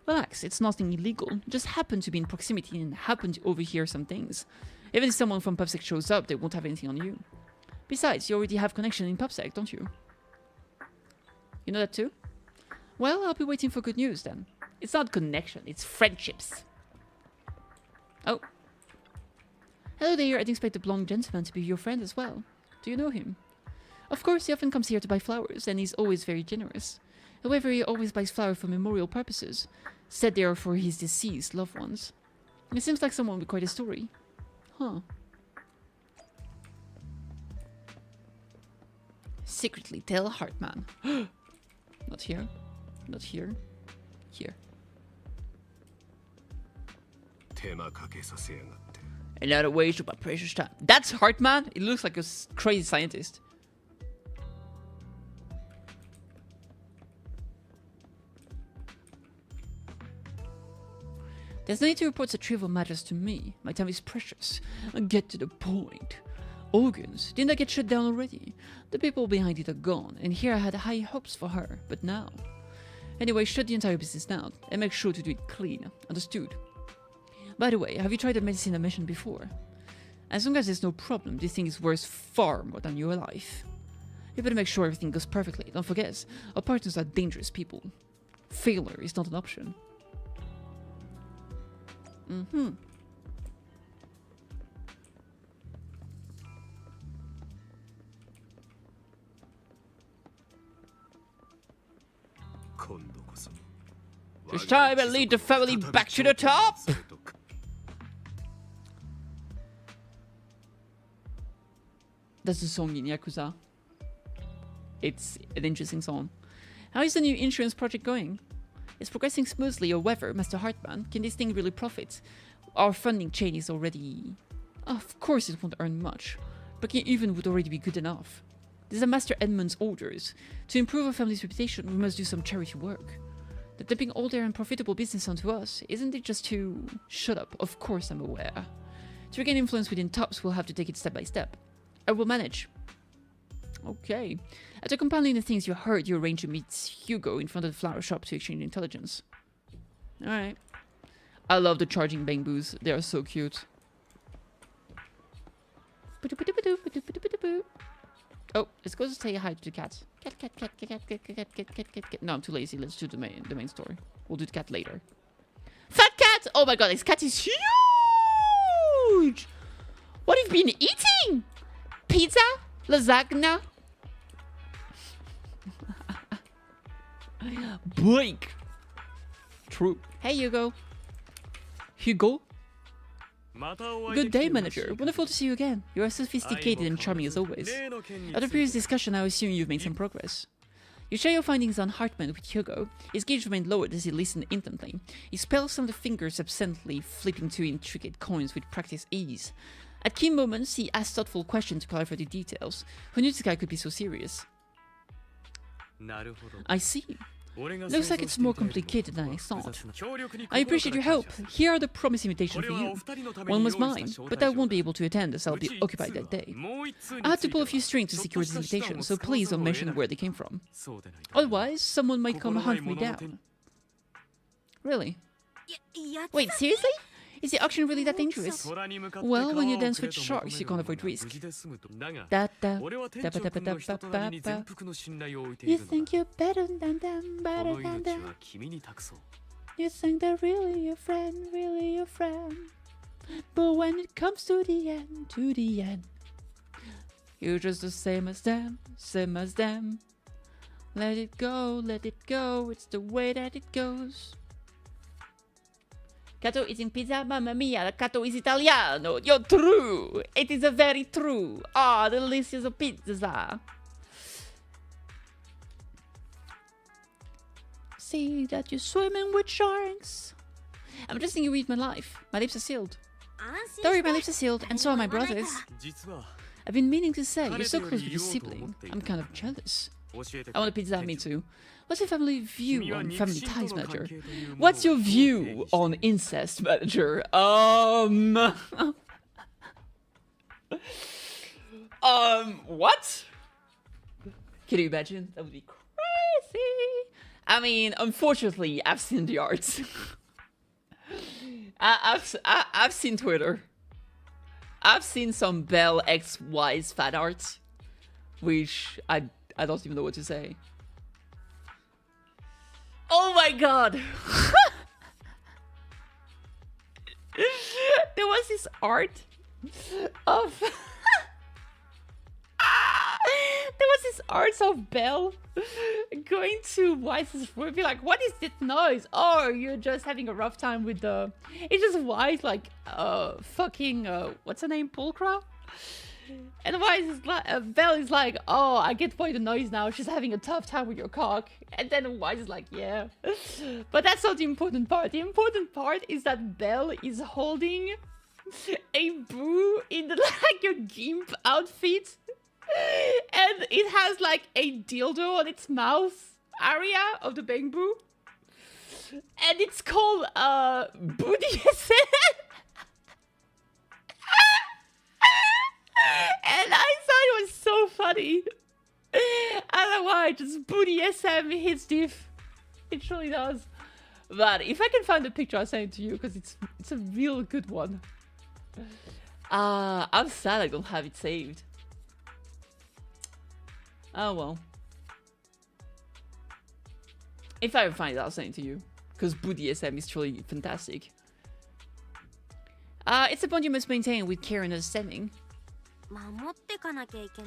Relax, it's nothing illegal. You just happen to be in proximity and happen to overhear some things. Even if someone from PubSec shows up, they won't have anything on you. Besides, you already have connection in PubSec, don't you? You know that too? Well, I'll be waiting for good news then. It's not connection, it's friendships. Oh. Hello there, I'd expect the blonde gentleman to be your friend as well. Do you know him? Of course, he often comes here to buy flowers, and he's always very generous. However, he always buys flowers for memorial purposes. set there for his deceased loved ones. It seems like someone with quite a story. Huh. Secretly tell Heartman. Not here. Not here. Here. Another waste of my precious time. That's Heartman? It looks like a crazy scientist. There's no need to report such trivial matters to me. My time is precious. Get to the point. Organs? Didn't I get shut down already? The people behind it are gone, and here I had high hopes for her, but now... Anyway, shut the entire business down, and make sure to do it clean. Understood? By the way, have you tried the medicine I mentioned before? As long as there's no problem, this thing is worth far more than your life. You better make sure everything goes perfectly. Don't forget, our partners are dangerous people. Failure is not an option. Mm-hmm. It's time I lead the family back to the top! That's the song in Yakuza. It's an interesting song. How is the new insurance project going? It's progressing smoothly, or whether, Master Hartman, can this thing really profit? Our funding chain is already... Of course it won't earn much, but even would already be good enough. These are Master Edmund's orders. To improve our family's reputation, we must do some charity work. That dumping all their unprofitable business onto us, isn't it just to... Shut up, of course I'm aware. To regain influence within TOPS, we'll have to take it step by step. I will manage. Okay. After compiling the things you heard, you arranged to meet Hugo in front of the flower shop to exchange intelligence. Alright. I love the charging bamboos. They are so cute. Oh, let's go say hi to the cat. Cat. No, I'm too lazy. Let's do the main story. We'll do the cat later. Fat cat! Oh my god, this cat is huge! What have you been eating? Pizza? Lasagna? Blake! True. Hey, Hugo. Hugo? Good day, manager. Wonderful to see you again. You are sophisticated and charming as always. After previous discussion, I assume you've made some progress. You share your findings on Hartman with Hugo. His gauge remained lowered as he listened intently. He spelled some of the fingers absently, flipping through intricate coins with practiced ease. At key moments, he asked thoughtful questions to clarify the details. Who knew this guy could be so serious? I see. Looks like it's more complicated than I thought. I appreciate your help. Here are the promise invitations for you. One was mine, but I won't be able to attend as I'll be occupied that day. I had to pull a few strings to secure this invitation, so please don't mention where they came from. Otherwise, someone might come hunt me down. Really? Wait, seriously? Is the auction really that dangerous? Well, when you dance with sharks, you can't avoid risk. You think you're better than them, better than them. You think they're really your friend. But when it comes to the end, you're just the same as them. Let it go, it's the way that it goes. Cato eating pizza, mamma mia, Cato is Italiano. You're true. It is a very true. Ah, delicious pizza. See that you're swimming with sharks. I'm just thinking you read my life. My lips are sealed. Don't worry, my lips are sealed, and so are my brothers. I've been meaning to say, you're so close with your sibling. I'm kind of jealous. I want a pizza, me too. What's your family view on family ties, manager? What's your view on incest, manager? What? Can you imagine? That would be crazy. I mean, unfortunately, I've seen the arts. I've seen Twitter. I've seen some Belle XY's fan art, which I don't even know what to say. Oh my god! There was this art of... There was this art of Belle going to Wise's room and be like, what is this noise? Oh, you're just having a rough time with the... It's just Wise like, fucking, what's her name, Pulchra? And Wise is like, Belle is like, oh, I get why the noise now. She's having a tough time with your cock. And then Wise is like, yeah. But that's not the important part. The important part is that Belle is holding a boo in the, like a gimp outfit. And it has like a dildo on its mouth area of the bang boo. And it's called, booty. And I thought it was so funny. I don't know why, just booty SM hits diff. It really does. But if I can find the picture, I'll send it to you because it's a real good one. I'm sad I don't have it saved. Oh well. If I find it, I'll send it to you. Because booty SM is truly fantastic. It's a bond you must maintain with care and understanding.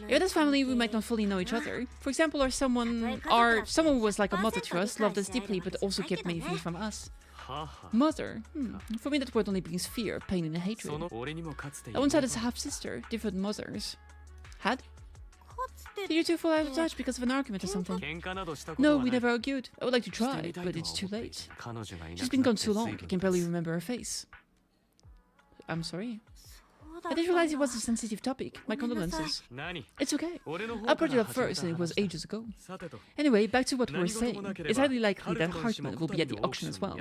In this family, we might not fully know each other. For example, someone who was like a mother to us, loved us deeply, but also kept many things from us. Mother. For me, that word only brings fear, pain, and hatred. I once had a half-sister, different mothers. Had? Did you two fall out of touch because of an argument or something? No, we never argued. I would like to try, but it's too late. She's been gone so long, I can barely remember her face. I'm sorry. I didn't realize it was a sensitive topic. My condolences. It's okay. I brought it up first and it was ages ago. Anyway, back to what we were saying. It's highly likely that Hartman will be at the auction as well.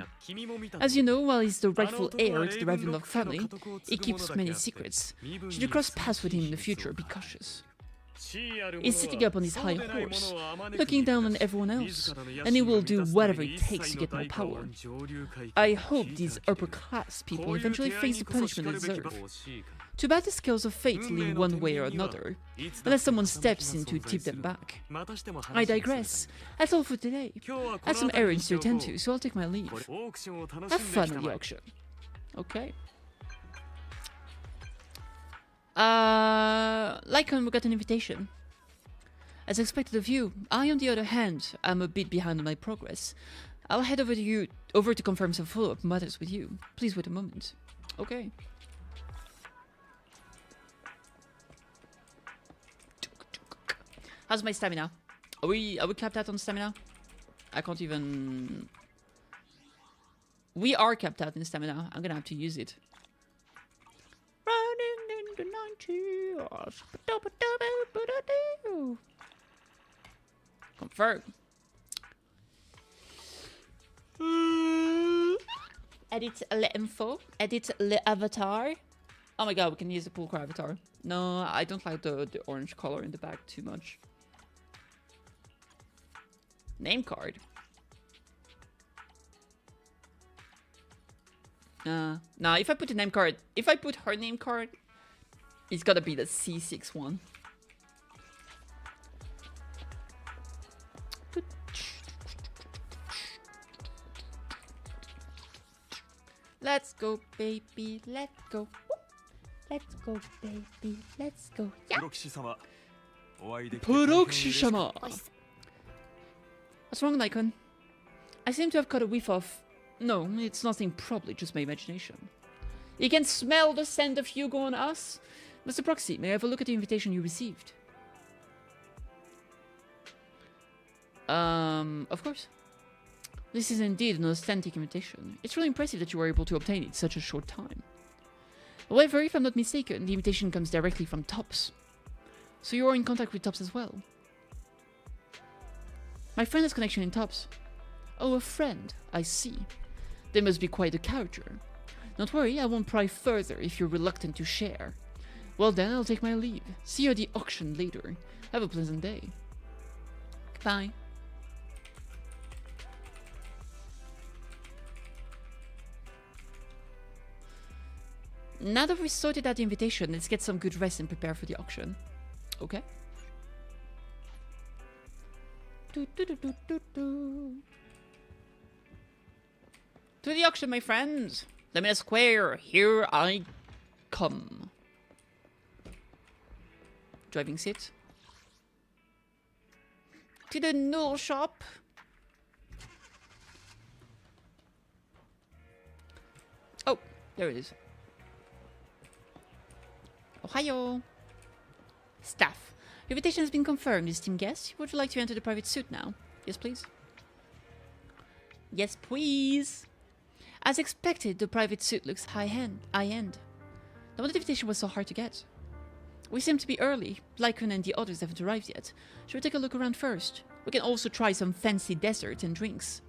As you know, while he's the rightful heir to the Ravenlock family, he keeps many secrets. Should you cross paths with him in the future, be cautious. He's sitting up on his high horse, looking down on everyone else, and he will do whatever it takes to get more power. I hope these upper-class people eventually face the punishment they deserve. Too bad the scales of fate lean one way or another, unless someone steps in to tip them back. I digress. That's all for today. I have some errands to attend to, so I'll take my leave. Have fun at the auction. Okay. Lycon, we got an invitation. As expected of you, I, on the other hand, am a bit behind on my progress. I'll head over to confirm some follow-up matters with you. Please wait a moment. Okay. How's my stamina? Are we capped out on stamina? I can't even... We are capped out in stamina. I'm gonna have to use it. Running in the 90s. Confirm. Edit le info. Edit le avatar. Oh my god, we can use the Pulchra avatar. No, I don't like the orange color in the back too much. Name card. Nah, if I put a name card, if I put her name card, it's gotta be the C6 one. Let's go, baby, let's go. Let's go, baby, let's go. Yeah. Puroxi-sama. What's wrong, Lycon? I seem to have caught a whiff of... No, it's nothing, probably just my imagination. You can smell the scent of Hugo on us? Mr. Proxy, may I have a look at the invitation you received? Of course. This is indeed an authentic invitation. It's really impressive that you were able to obtain it in such a short time. However, if I'm not mistaken, the invitation comes directly from Tops. So you are in contact with Tops as well. My friend has connection in Tops. Oh, a friend. I see. They must be quite a character. Don't worry, I won't pry further if you're reluctant to share. Well then, I'll take my leave. See you at the auction later. Have a pleasant day. Goodbye. Now that we've sorted out the invitation, let's get some good rest and prepare for the auction. Okay? To the auction, my friends! The Middle Square, here I come. Driving seat. to the noodle shop. Oh, there it is. Ohio. Staff. Your invitation has been confirmed, esteemed guest. Would you like to enter the private suite now? Yes, please. Yes, please. As expected, the private suite looks high-end. No wonder the invitation was so hard to get. We seem to be early. Lycon and the others haven't arrived yet. Shall we take a look around first? We can also try some fancy desserts and drinks.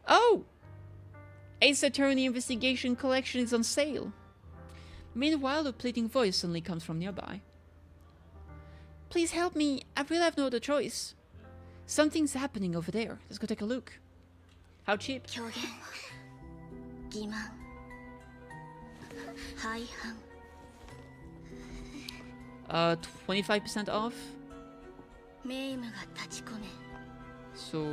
Oh! Ace Attorney Investigation Collection is on sale. Meanwhile, a pleading voice suddenly comes from nearby. Please help me. I really have no other choice. Something's happening over there. Let's go take a look. How cheap? 25% off. So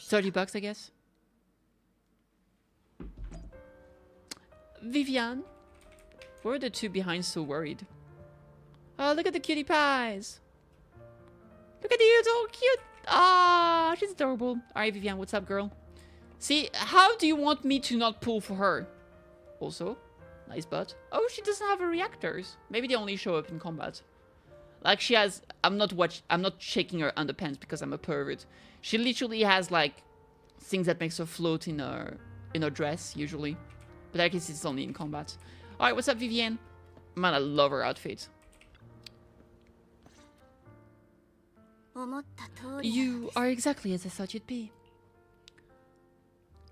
$30, I guess. Vivian, why are the two behind so worried? Oh, look at the cutie pies. Look at you, it's all cute. Ah, she's adorable. All right, Vivian, what's up, girl? See, how do you want me to not pull for her? Also, nice butt. Oh, she doesn't have her reactors. Maybe they only show up in combat. Like she has. I'm not shaking her underpants because I'm a pervert. She literally has like things that makes her float in her dress usually. But I guess it's only in combat. All right, what's up, Vivienne? Man, I love her outfit. You are exactly as I thought you'd be.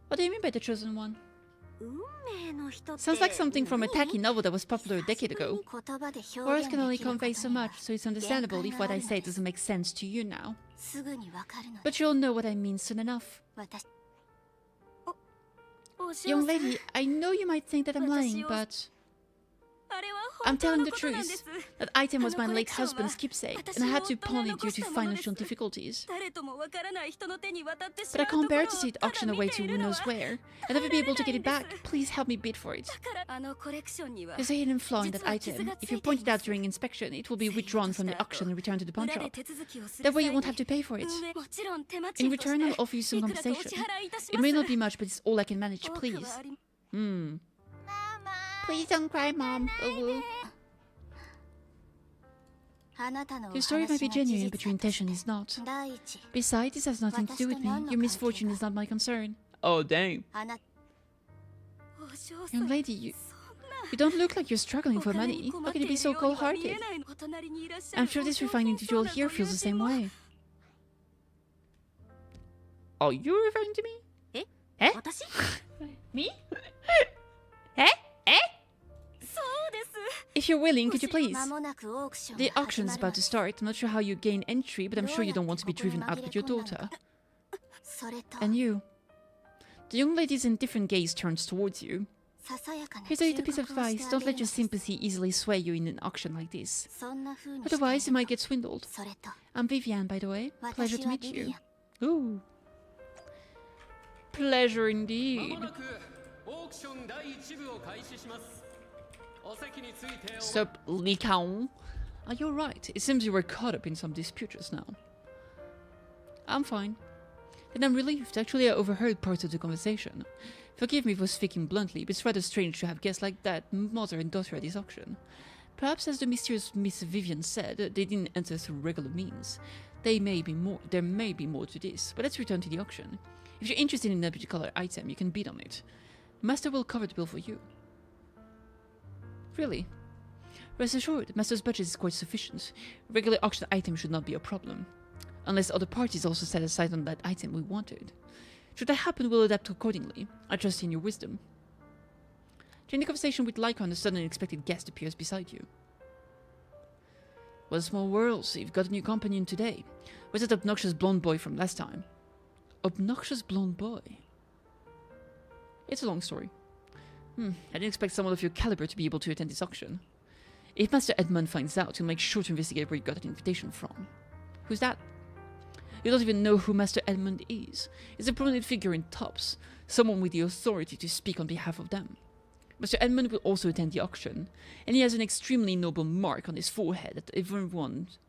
What do you mean by the chosen one? Sounds like something from a tacky novel that was popular a decade ago. Words can only convey so much, so it's understandable if what I say doesn't make sense to you now. But you'll know what I mean soon enough. Young lady, I know you might think that I'm lying, but I'm telling the truth. That item was my late husband's keepsake, and I had to pawn it due to financial difficulties. But I can't bear to see it auctioned away to who knows where. I'll never be able to get it back. Please help me bid for it. There's a hidden flaw in that item. If you point it out during inspection, it will be withdrawn from the auction and returned to the pawn shop. That way you won't have to pay for it. In return, I'll offer you some compensation. It may not be much, but it's all I can manage, please. Please don't cry, Mom. Your story might be genuine, but your intention is not. Besides, this has nothing to do with me. Your misfortune is not my concern. Oh, dang. Young lady, you don't look like you're struggling for money. How can you be so cold-hearted? I'm sure this refined individual here feels the same way. Are you referring to me? Eh? Me? Eh? Eh? If you're willing, could you please? The auction's about to start. I'm not sure how you gain entry, but I'm sure you don't want to be driven out with your daughter. And you. The young lady's indifferent gaze turns towards you. Here's a little piece of advice. Don't let your sympathy easily sway you in an auction like this. Otherwise, you might get swindled. I'm Vivian, by the way. Pleasure to meet you. Ooh. Pleasure indeed. Sup, Likao? Are you alright? It seems you were caught up in some dispute just now. I'm fine. Then I'm relieved. Actually, I overheard parts of the conversation. Forgive me for speaking bluntly, but it's rather strange to have guests like that, mother and daughter, at this auction. Perhaps, as the mysterious Miss Vivian said, they didn't enter through regular means. There may be more to this, but let's return to the auction. If you're interested in a particular item, you can bid on it. Master will cover the bill for you. Really? Rest assured, Master's budget is quite sufficient. Regular auction items should not be a problem. Unless other parties also set aside on that item we wanted. Should that happen, we'll adapt accordingly. I trust in your wisdom. During the conversation with Lycon, a sudden unexpected guest appears beside you. What a small world, so you've got a new companion today. Where's that obnoxious blonde boy from last time? Obnoxious blonde boy? It's a long story. I didn't expect someone of your caliber to be able to attend this auction. If Master Edmund finds out, he'll make sure to investigate where you got that invitation from. Who's that? You don't even know who Master Edmund is. He's a prominent figure in Tops. someone with the authority to speak on behalf of them. Mr. Edmund will also attend the auction, and he has an extremely noble mark on his forehead that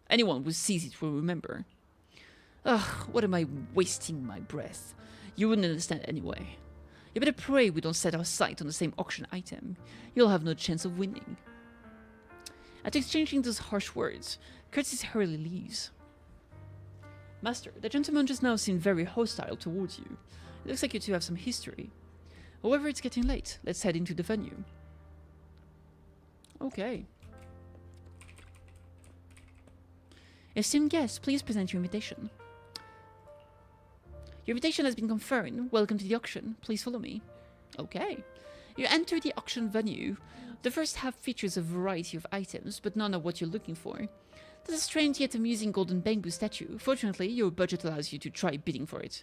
anyone who sees it will remember. Ugh, what am I wasting my breath? You wouldn't understand anyway. You better pray we don't set our sight on the same auction item. You'll have no chance of winning. After exchanging those harsh words, Curtis hurriedly leaves. Master, the gentleman just now seemed very hostile towards you. It looks like you two have some history. However, it's getting late. Let's head into the venue. Okay. Esteemed guests, please present your invitation. Your invitation has been confirmed. Welcome to the auction. Please follow me. Okay. You enter the auction venue. The first half features a variety of items, but none are what you're looking for. There's a strange yet amusing golden bamboo statue. Fortunately, your budget allows you to try bidding for it.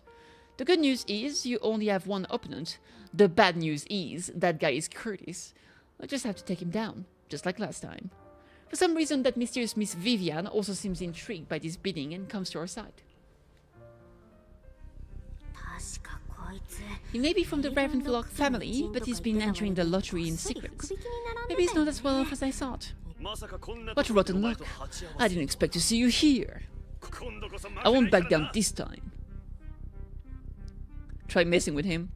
The good news is you only have one opponent. The bad news is that guy is Curtis. I just have to take him down, just like last time. For some reason, that mysterious Miss Vivian also seems intrigued by this bidding and comes to our side. He may be from the Ravenlock family, but he's been entering the lottery in secret. Maybe he's not as well off as I thought. What rotten luck. I didn't expect to see you here. I won't back down this time. Try messing with him.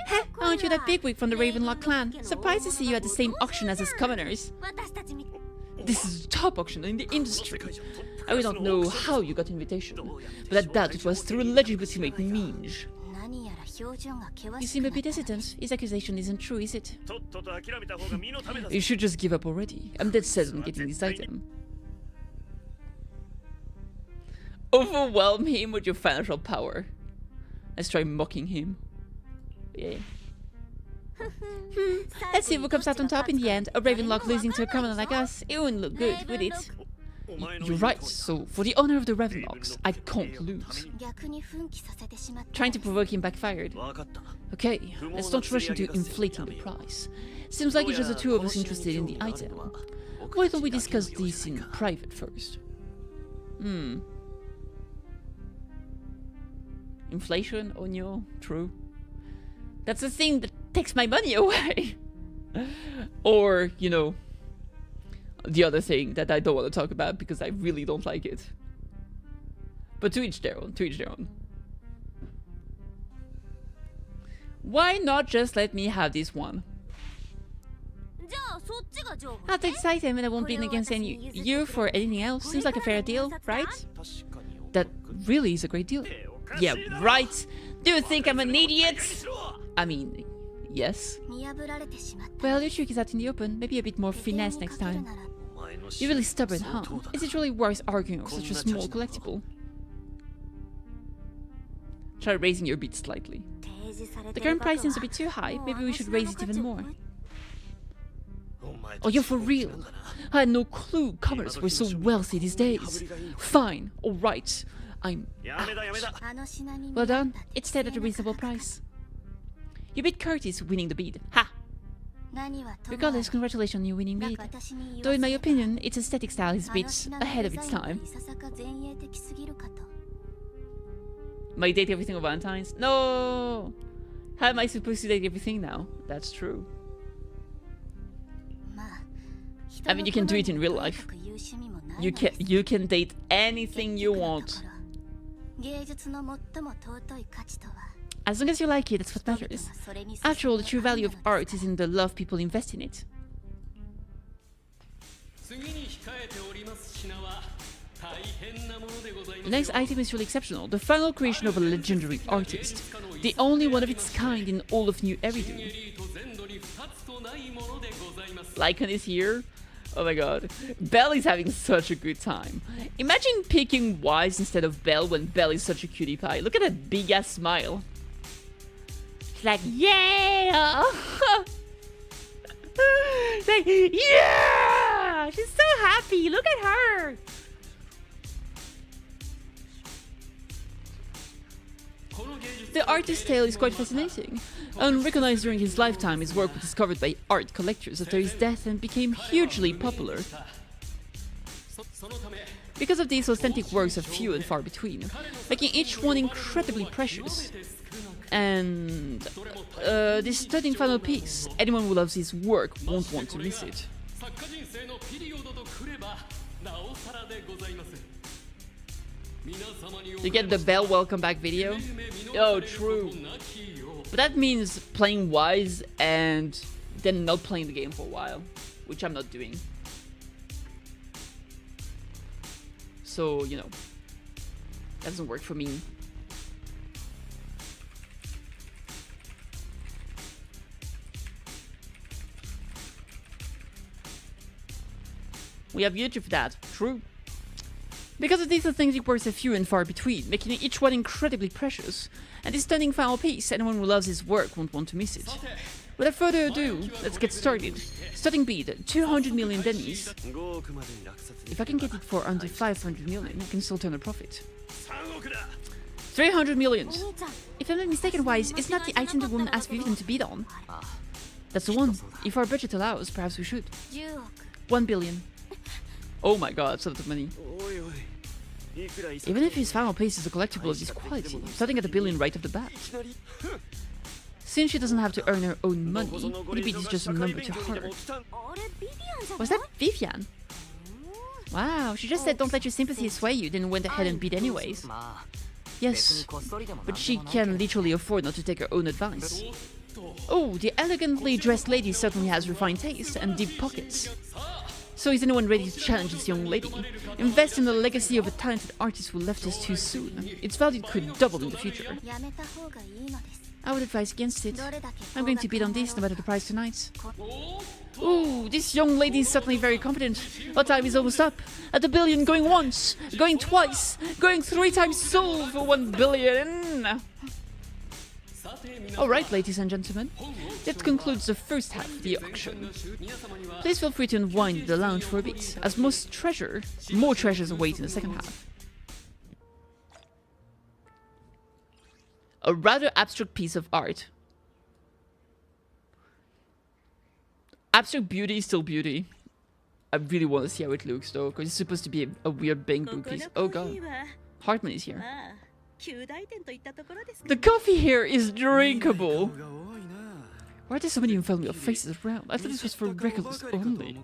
Heh, aren't you that bigwig from the Ravenlock clan? Surprised to see you at the same auction as us commoners. This is the top auction in the industry. I will not know how you got invitation, but I doubt it was through a legitimate means. You seem a bit hesitant. His accusation isn't true, is it? You should just give up already. I'm dead set on getting this item. Overwhelm him with your financial power. Let's try mocking him. Yeah. Let's see who comes out on top in the end. A Ravenlock losing to a commoner like us. It wouldn't look good, would it? You're right, so for the honor of the Ravenlocks, I can't lose. Trying to provoke him backfired. Okay, let's not rush into inflating the price. Seems like it's just the two of us interested in the item. Why don't we discuss this in private first? Inflation, Onyo, true. That's the thing that takes my money away. Or, you know, the other thing that I don't want to talk about because I really don't like it. But to each their own, to each their own. Why not just let me have this one? I'll take this item and I won't bid against you for anything else. Seems like a fair deal, right? That really is a great deal. Yeah, right? Do you think I'm an idiot? I mean, yes. Well, your trick is out in the open. Maybe a bit more finesse next time. You're really stubborn, huh? Is it really worth arguing over such a small collectible? Try raising your bid slightly. The current price seems a bit too high. Maybe we should raise it even more. Oh, you're for real? I had no clue commoners were so wealthy these days. Fine, alright. I'm out. Well done. It's stayed at a reasonable price. You beat Curtis, winning the bid. Ha! Regardless, congratulations on your winning bid. Though in my opinion, its aesthetic style is a bit ahead of its time. Am I dating everything on Valentine's? No! How am I supposed to date everything now? That's true. I mean, you can do it in real life. You can date anything you want. As long as you like it, that's what matters. After all, the true value of art is in the love people invest in it. The next item is really exceptional. The final creation of a legendary artist. The only one of its kind in all of New Eridu. Lycan is here. Oh my god. Belle is having such a good time. Imagine picking Wise instead of Belle when Belle is such a cutie pie. Look at that big ass smile. She's like, yeah! She's like, yeah! She's so happy. Look at her. The artist's tale is quite fascinating. Unrecognized during his lifetime, his work was discovered by art collectors after his death and became hugely popular. Because of this, authentic works are few and far between, making each one incredibly precious. And this stunning final piece. Anyone who loves his work won't want to miss it. You get the Bell welcome back video? Oh, true. But that means playing wise and then not playing the game for a while, which I'm not doing. So, you know, that doesn't work for me. We have YouTube for that. True. Because these are things it works are few and far between, making each one incredibly precious. And this stunning final piece, anyone who loves his work won't want to miss it. Without further ado, let's get started. Starting bid, 200 million dennies. If I can get it for under 500 million, I can still turn a profit. 300 million. If I'm not mistaken wise, it's not the item the woman asked Vivian to bid on. That's the one. If our budget allows, perhaps we should. 1 billion. Oh my god, that's a lot of money. Even if his final piece is a collectible of this quality, starting at $1 billion right off the bat. Since she doesn't have to earn her own money, maybe it's just a number to her. Was that Vivian? Wow, she just said don't let your sympathy sway you, then went ahead and bid anyways. Yes, but she can literally afford not to take her own advice. Oh, the elegantly dressed lady certainly has refined taste and deep pockets. So is anyone ready to challenge this young lady? Invest in the legacy of a talented artist who left us too soon. Its value could double in the future. I would advise against it. I'm going to bid on this no matter the price tonight. Ooh, this young lady is certainly very confident. Our time is almost up. At $1 billion, going once, going twice, going 3 times sold for $1 billion. Alright, ladies and gentlemen, that concludes the first half of the auction. Please feel free to unwind the lounge for a bit, as more treasures await in the second half. A rather abstract piece of art. Abstract beauty is still beauty. I really want to see how it looks though, because it's supposed to be a weird bamboo piece. Oh god. Hartman is here. The coffee here is drinkable. Why are there so many unfamiliar faces around? I thought this was for regulars only.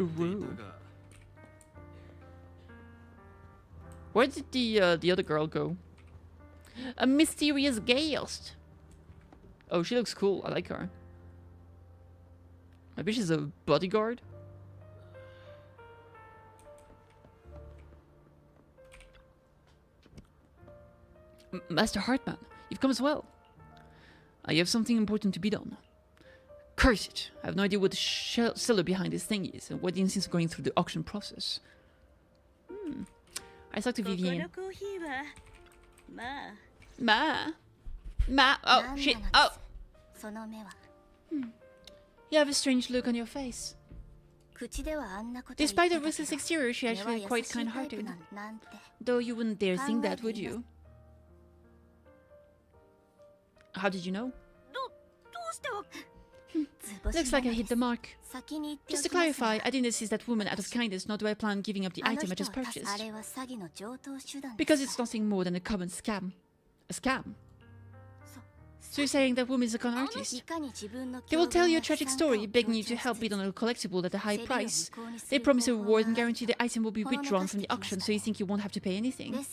Where did the other girl go? A mysterious ghost. Oh, she looks cool. I like her. Maybe she's a bodyguard. Master Hartman, you've come as well. I have something important to be done. Curse it! I have no idea what the seller behind this thing is, and what the instance going through the auction process. I talked to Vivian. Oh, shit! Oh! You have a strange look on your face. Despite her ruthless exterior, she's actually quite kind-hearted. Though you wouldn't dare think that, would you? How did you know? Looks like I hit the mark. Just to clarify, I didn't assist that woman out of kindness, nor do I plan giving up the item I just purchased. Because it's nothing more than a common scam. A scam? So you're saying that woman is a con artist? They will tell you a tragic story, begging you to help bid on a collectible at a high price. They promise a reward and guarantee the item will be withdrawn from the auction, so you think you won't have to pay anything.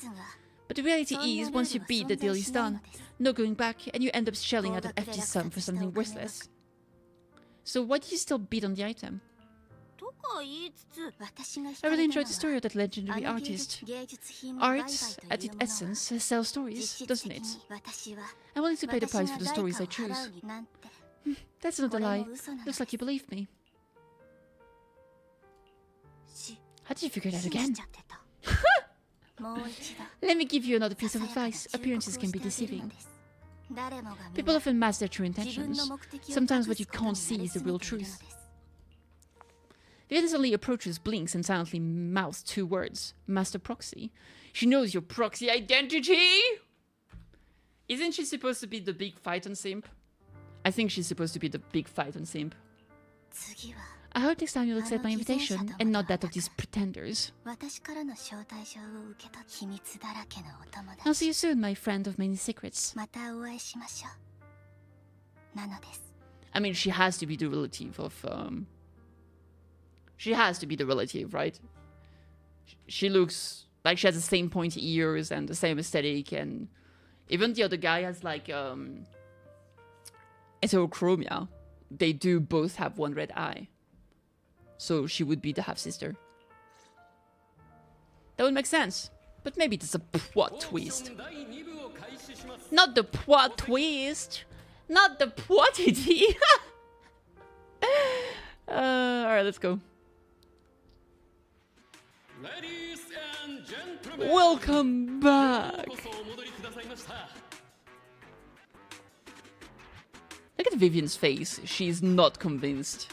But the reality is, once you bid, the deal is done. No going back, and you end up shelling out an hefty sum for something worthless. So why did you still bid on the item? I really enjoyed the story of that legendary artist. Art, at its essence, sells stories, doesn't it? I'm willing to pay the price for the stories I choose. That's not a lie. Looks like you believe me. How did you figure that again? Let me give you another piece of advice. Appearances can be deceiving. People often mask their true intentions. Sometimes what you can't see is the real truth. Vivian suddenly approaches, blinks, and silently mouths 2 words. Master Proxy. She knows your proxy identity! Isn't she supposed to be the big fight on Simp? I think she's supposed to be the big fight on Simp. I hope next time you'll accept my invitation, and not that of these pretenders. I'll see you soon, my friend of many secrets. I mean, she has to be the relative of... She has to be the relative, right? She looks like she has the same pointy ears and the same aesthetic, and even the other guy has like heterochromia. They do both have one red eye. So she would be the half-sister. That would make sense. But maybe it's a plot twist. Not the plot twist! Not the plotity! Alright, let's go. Welcome back! Look at Vivian's face. She's not convinced.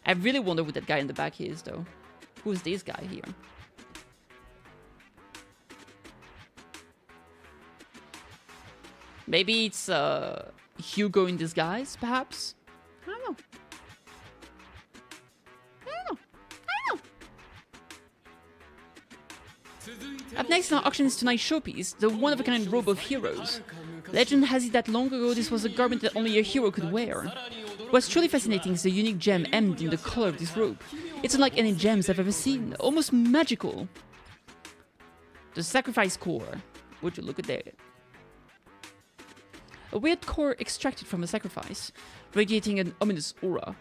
I really wonder who that guy in the back is, though. Who's this guy here? Maybe it's Hugo in disguise, perhaps? I don't know. Up next in our auction is tonight's showpiece, the one-of-a-kind robe of heroes. Legend has it that long ago this was a garment that only a hero could wear. What's truly fascinating is the unique gem embedded in the color of this robe. It's unlike any gems I've ever seen, almost magical. The sacrifice core. Would you look at that? A weird core extracted from a sacrifice, radiating an ominous aura.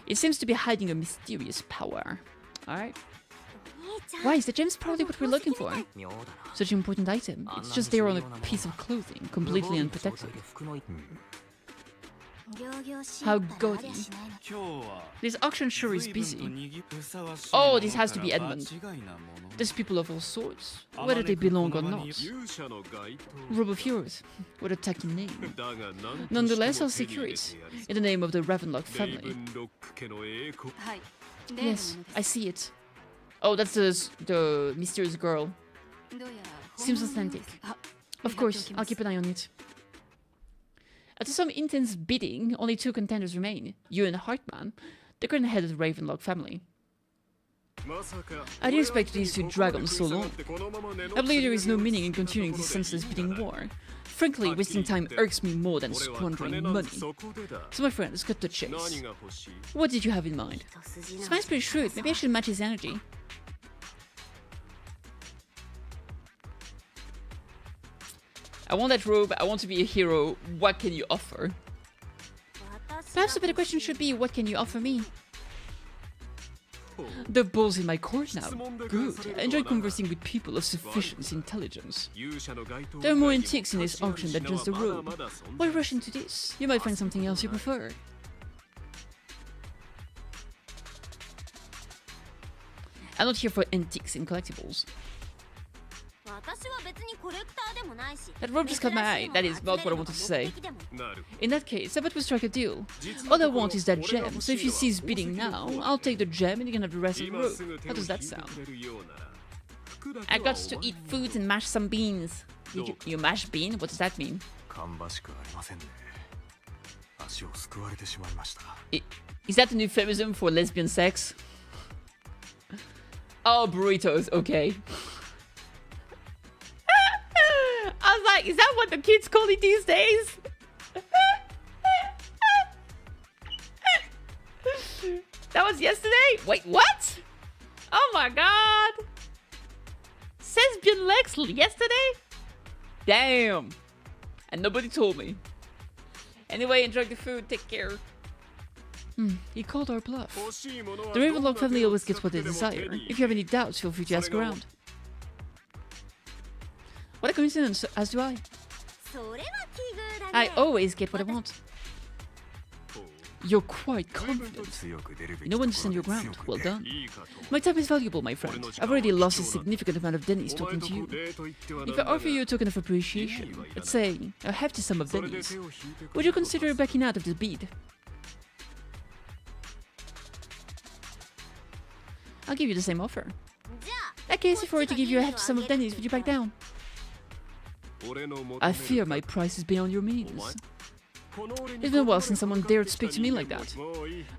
It seems to be hiding a mysterious power. Alright. Why is the gem's probably what we're looking for? Such an important item. It's just there on a piece of clothing, completely unprotected. How gaudy. This auction sure is busy. Oh, this has to be Edmund. There's people of all sorts, whether they belong or not. Robe of Heroes. What a tacky name. Nonetheless, I'll secure it, in the name of the Ravenlock family. Yes, I see it. Oh, that's the mysterious girl. Seems authentic. Of course, I'll keep an eye on it. After some intense bidding, only 2 contenders remain, you and Hartman, the current head of the Ravenlock family. I didn't expect these to drag on so long. I believe there is no meaning in continuing this senseless bidding war. Frankly, wasting time irks me more than squandering money. So my friend, let's cut to the chase. What did you have in mind? This man's pretty shrewd, maybe I should match his energy. I want that robe, I want to be a hero, what can you offer? Perhaps the better question should be, what can you offer me? The ball's in my court now. Good. I enjoy conversing with people of sufficient intelligence. There are more antiques in this auction than just the robe. Why rush into this? You might find something else you prefer. I'm not here for antiques and collectibles. That robe just caught my eye. That is not what I wanted to say. In that case, how about we strike a deal? All I want is that gem, so if you cease bidding now, I'll take the gem and you can have the rest of the robe. How does that sound? I got to eat food and mash some beans. You mash bean? What does that mean? Is that an euphemism for lesbian sex? Oh, burritos, okay. I was like, is that what the kids call it these days? That was yesterday? Wait, what? Oh my god. Lesbian legs yesterday? Damn. And nobody told me. Anyway, enjoy the food. Take care. He called our bluff. The Ravenlock family always gets what they desire. If you have any doubts, feel free to ask around. What a coincidence, as do I. I always get what I want. You're quite confident. You know when to stand your ground. Well done. My time is valuable, my friend. I've already lost a significant amount of dennies talking to you. If I offer you a token of appreciation, let's say a hefty sum of dennies, would you consider backing out of the bid? I'll give you the same offer. In that case, if I were to give you a hefty sum of dennies, would you back down? I fear my price is beyond your means. It's been a while since someone dared speak to me like that.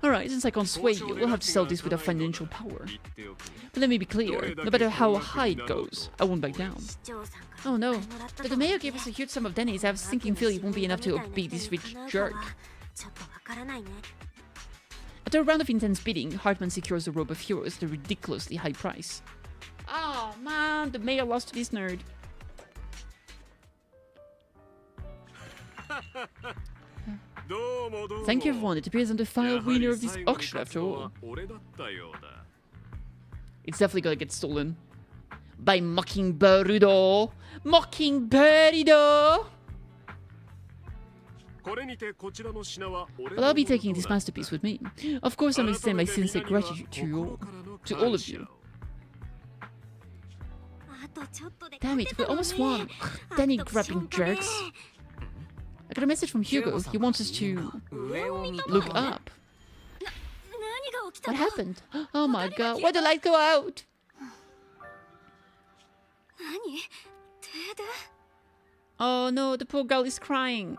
Alright, since I can't sway you, we'll have to sell this with our financial power. But let me be clear, no matter how high it goes, I won't back down. Oh no, but the mayor gave us a huge sum of dennies. I have a sinking feeling it won't be enough to upbeat this rich jerk. After a round of intense bidding, Hartman secures a robe of heroes at a ridiculously high price. Oh man, the mayor lost to this nerd. Thank you everyone, it appears I'm the final winner of this auction after all. It's definitely gonna get stolen. By Mockingbirdo! Mockingbirdo! Well, I'll be taking this masterpiece with me. Of course, I'm extending my sincere gratitude to all of you. Damn it, we almost won. Denny grabbing jerks. I got a message from Hugo. He wants us to look up. What happened? Oh my god, why did the light go out? Oh no, the poor girl is crying.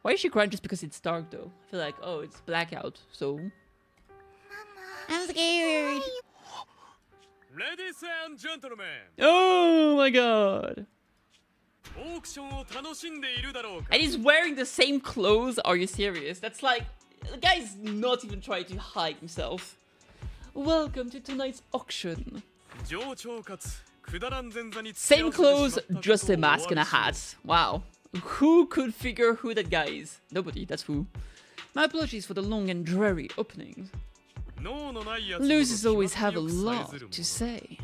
Why is she crying just because it's dark though? I feel like, oh, it's blackout, so... I'm scared! Ladies and gentlemen! Oh my god! And he's wearing the same clothes? Are you serious? That's like... The guy's not even trying to hide himself. Welcome to tonight's auction. Same clothes, just a mask and a hat. Wow. Who could figure who that guy is? Nobody, that's who. My apologies for the long and dreary openings. Losers always have a lot to say.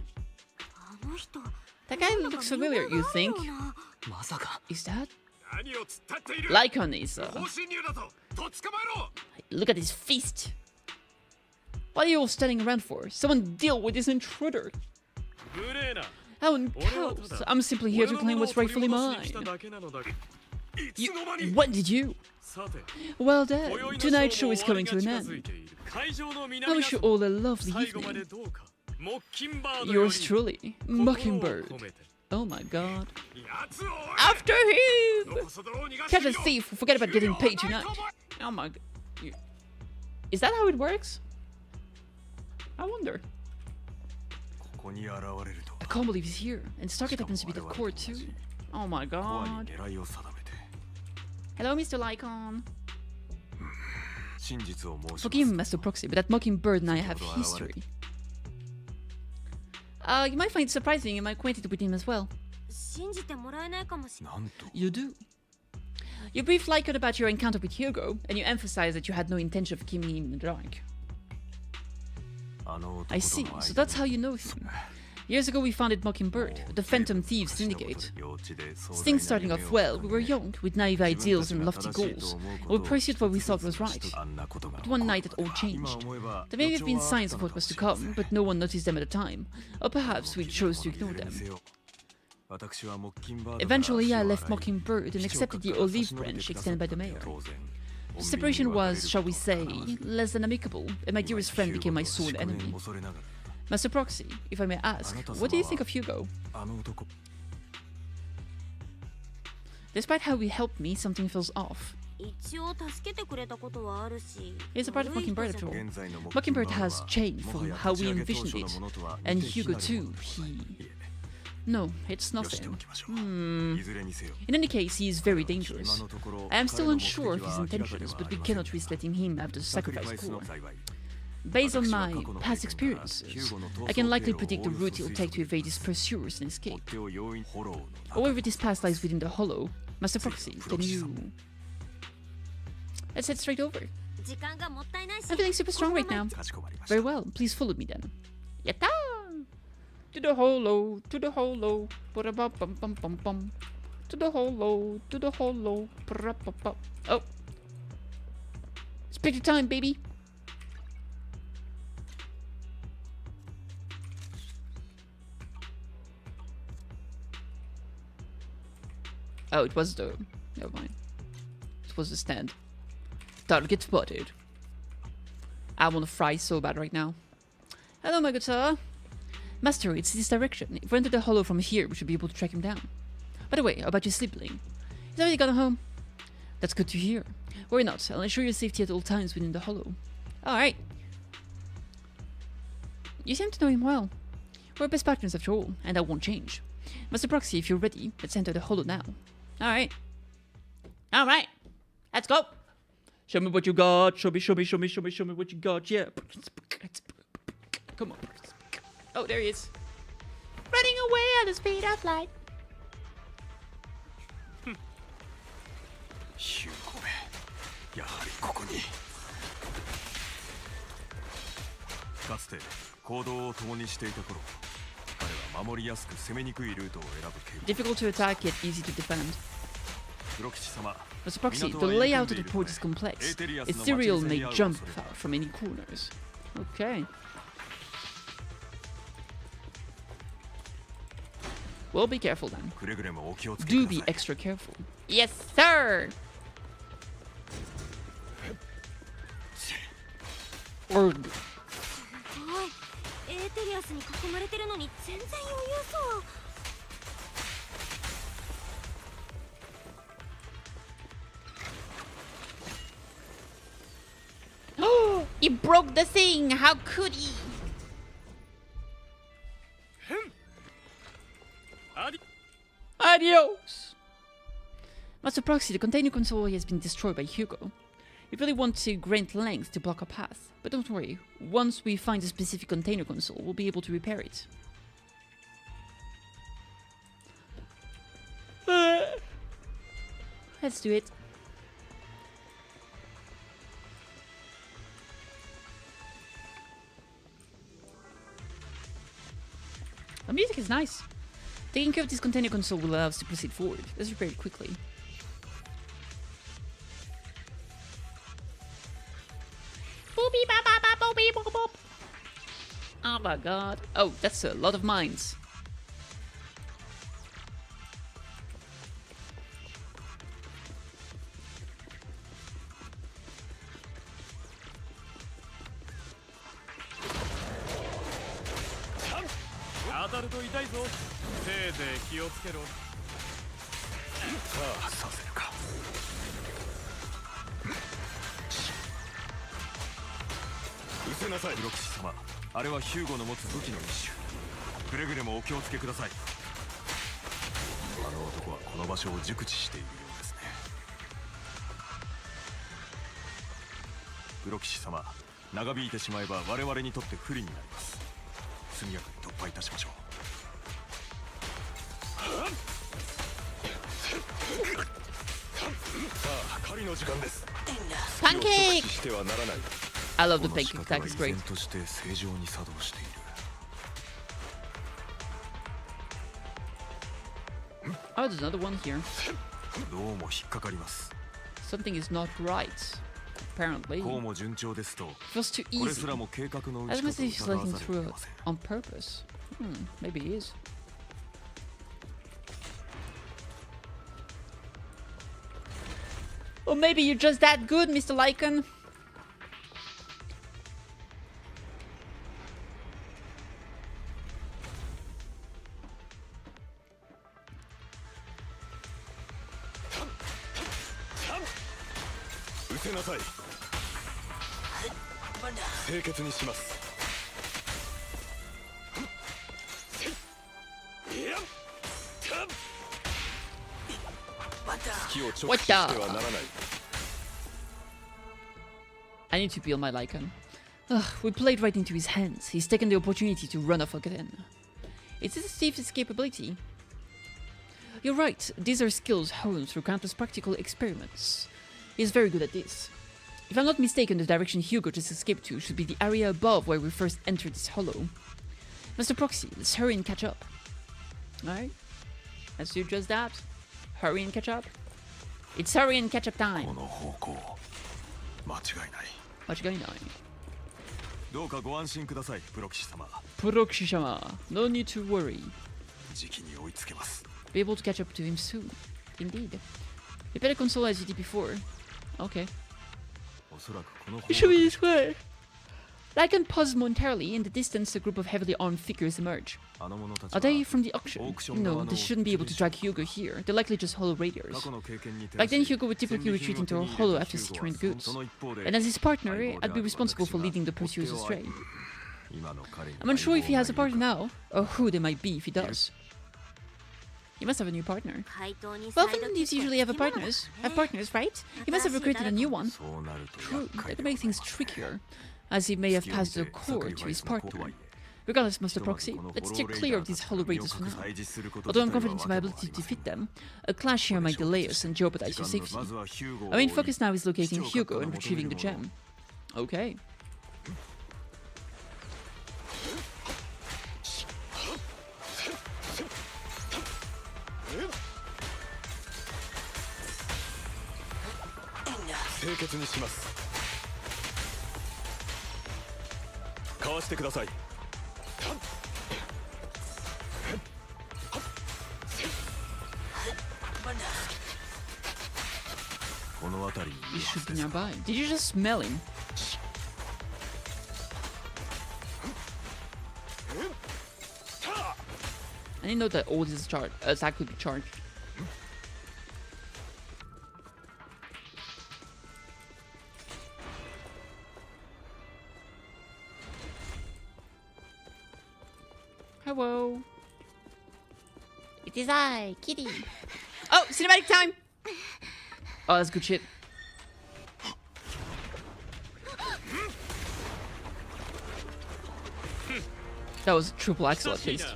That guy looks familiar, you think? Is that? Lycon-isa. Look at his feast. What are you all standing around for? Someone deal with this intruder. How uncouth. I'm simply here to claim what's rightfully mine. When did you? Well then, tonight's show is coming to an end. I wish you all a lovely evening. Yours truly, Mockingbird. Oh my god. After him! Catch a thief, forget about getting paid tonight. Oh my god. Is that how it works? I wonder. I can't believe he's here. And Stargate happens to be the court too. Oh my god. Hello, Mr. Lycon. Forgive me, Master Proxy, but that Mockingbird and I have history. You might find it surprising I'm acquainted with him as well. You do. You briefed Lycon about your encounter with Hugo, and you emphasized that you had no intention of keeping him in the dark. I see, so that's how you know him. Years ago we founded Mockingbird, the Phantom Thieves Syndicate. Things starting off well, we were young, with naive ideals and lofty goals, and we pursued what we thought was right. But one night it all changed. There may have been signs of what was to come, but no one noticed them at the time, or perhaps we chose to ignore them. Eventually I left Mockingbird and accepted the olive branch extended by the mayor. The separation was, shall we say, less than amicable, and my dearest friend became my sole enemy. Master Proxy, if I may ask, what do you think of Hugo? Despite how he helped me, something feels off. He's a part of Mockingbird after all. Mockingbird has changed from how we envisioned it, and Hugo too, he... No, it's nothing. In any case, he is very dangerous. I am still unsure of his intentions, but we cannot risk letting him have the sacrifice core. Based on my past experiences, I can likely predict the route he'll take to evade his pursuers and escape. However, this path lies within the hollow. Master Proxy, can you... Let's head straight over. I'm feeling super strong right now. Very well, please follow me then. Yatta! To the hollow, to the hollow, ba-da-ba-bum-bum-bum-bum. To the hollow, ba-da-ba-bum. Oh! It's picture time, baby! Oh, it was the... Never mind. It was the stand. Target spotted. I want to fry so bad right now. Hello, my good sir. Master, it's this direction. If we enter the hollow from here, we should be able to track him down. By the way, how about your sibling? He's already gone home. That's good to hear. Worry not, I'll ensure your safety at all times within the hollow. Alright. You seem to know him well. We're best partners after all, and that won't change. Master Proxy, if you're ready, let's enter the hollow now. Alright. Alright. Let's go. Show me what you got. Show me what you got. Yeah. Come on. Oh, there he is. Running away at the speed of light. ヒューゴめ、やはりここに。かつて行動を共にしていた頃、彼は守りやすく攻めにくいルートを選ぶ傾向。 Difficult to attack yet easy to defend. 黒吉様。 Master Proxy, the layout of the port is complex. Its serial may jump out from any corners. Okay. Well, be careful then. Do be extra careful. Yes, sir! Org. Oh, he broke the thing! How could he? Adios! Master Proxy, the container console has been destroyed by Hugo. We really want to grant length to block our path, but don't worry. Once we find a specific container console, we'll be able to repair it. Let's do it. The music is nice. Taking care of this container console will allow us to proceed forward. Let's repair it quickly. Oh my god. Oh, that's a lot of mines. Pancake! I love the pancake attack, it's great. Oh, there's another one here. Something is not right, apparently. Feels too easy. I must be sliding through it on purpose. Maybe he is. Or maybe you're just that good, Mr. Lycan. What the? I need to peel my Lycan. Ugh, we played right into his hands. He's taken the opportunity to run off again. Is this a safe escapability? You're right, these are skills honed through countless practical experiments. He's very good at this. If I'm not mistaken, the direction Hugo just escaped to should be the area above where we first entered this hollow. Master Proxy, let's hurry and catch up. Alright, let's do just that. Hurry and catch up. It's hurry and catch up time. Proxy-sama, no need to worry. Be able to catch up to him soon. Indeed. Repair the console as you did before. Okay. Should be this way. Lycan pauses momentarily. In the distance, a group of heavily armed figures emerge. Are they from the auction? No, they shouldn't be able to drag Hugo here. They're likely just Hollow Raiders. Back then, Hugo would typically retreat into a hollow after securing the goods. And as his partner, I'd be responsible for leading the pursuers astray. I'm unsure if he has a partner now, or who they might be if he does. He must have a new partner. Well, Finlandians usually have partners, right? He must have recruited a new one. True, that could make things trickier, as he may have passed the core to his partner. Regardless, Master Proxy, let's steer clear of these Hollow Raiders for now. Although I'm confident in my ability to defeat them, a clash here might delay us and jeopardize your safety. Our main focus now is locating Hugo and retrieving the gem. Okay. He should be nearby. Did you just smell him? I didn't know that all his attack could be charged. Hello. It is I, Kitty. Oh, cinematic time! Oh, that's good shit. That was triple axel at least.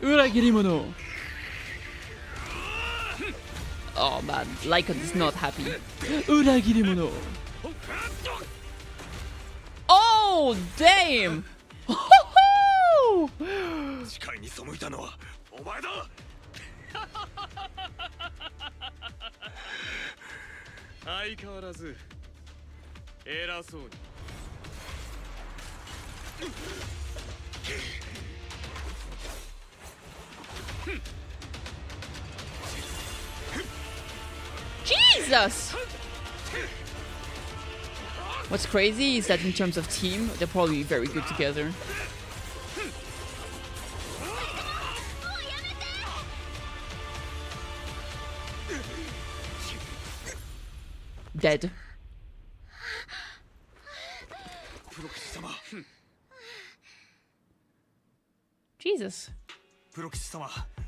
Uragirimono. Oh man, Lycan is not happy. Uragirimono. Oh, damn! Jesus! What's crazy is that in terms of team, they're probably very good together. Dead. Jesus.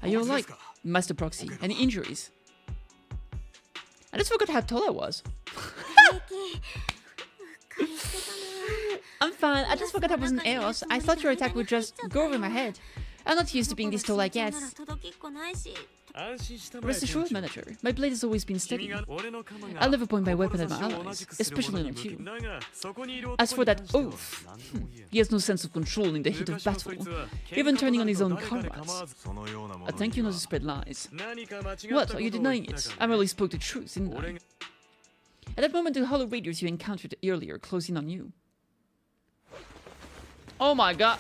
Are you alright, Master Proxy? Any injuries? I just forgot how tall I was. I'm fine. I just forgot I was an Eos. I thought your attack would just go over my head. I'm not used to being this tall, I guess. Rest assured, manager. My blade has always been steady. I'll never point my weapon at my allies, especially not you. As for that oath, he has no sense of control in the heat of battle, even turning on his own comrades. I thank you not to spread lies. What, are you denying it? I merely spoke the truth, didn't I? At that moment, the Hollow Raiders you encountered earlier closed in on you. Oh my god!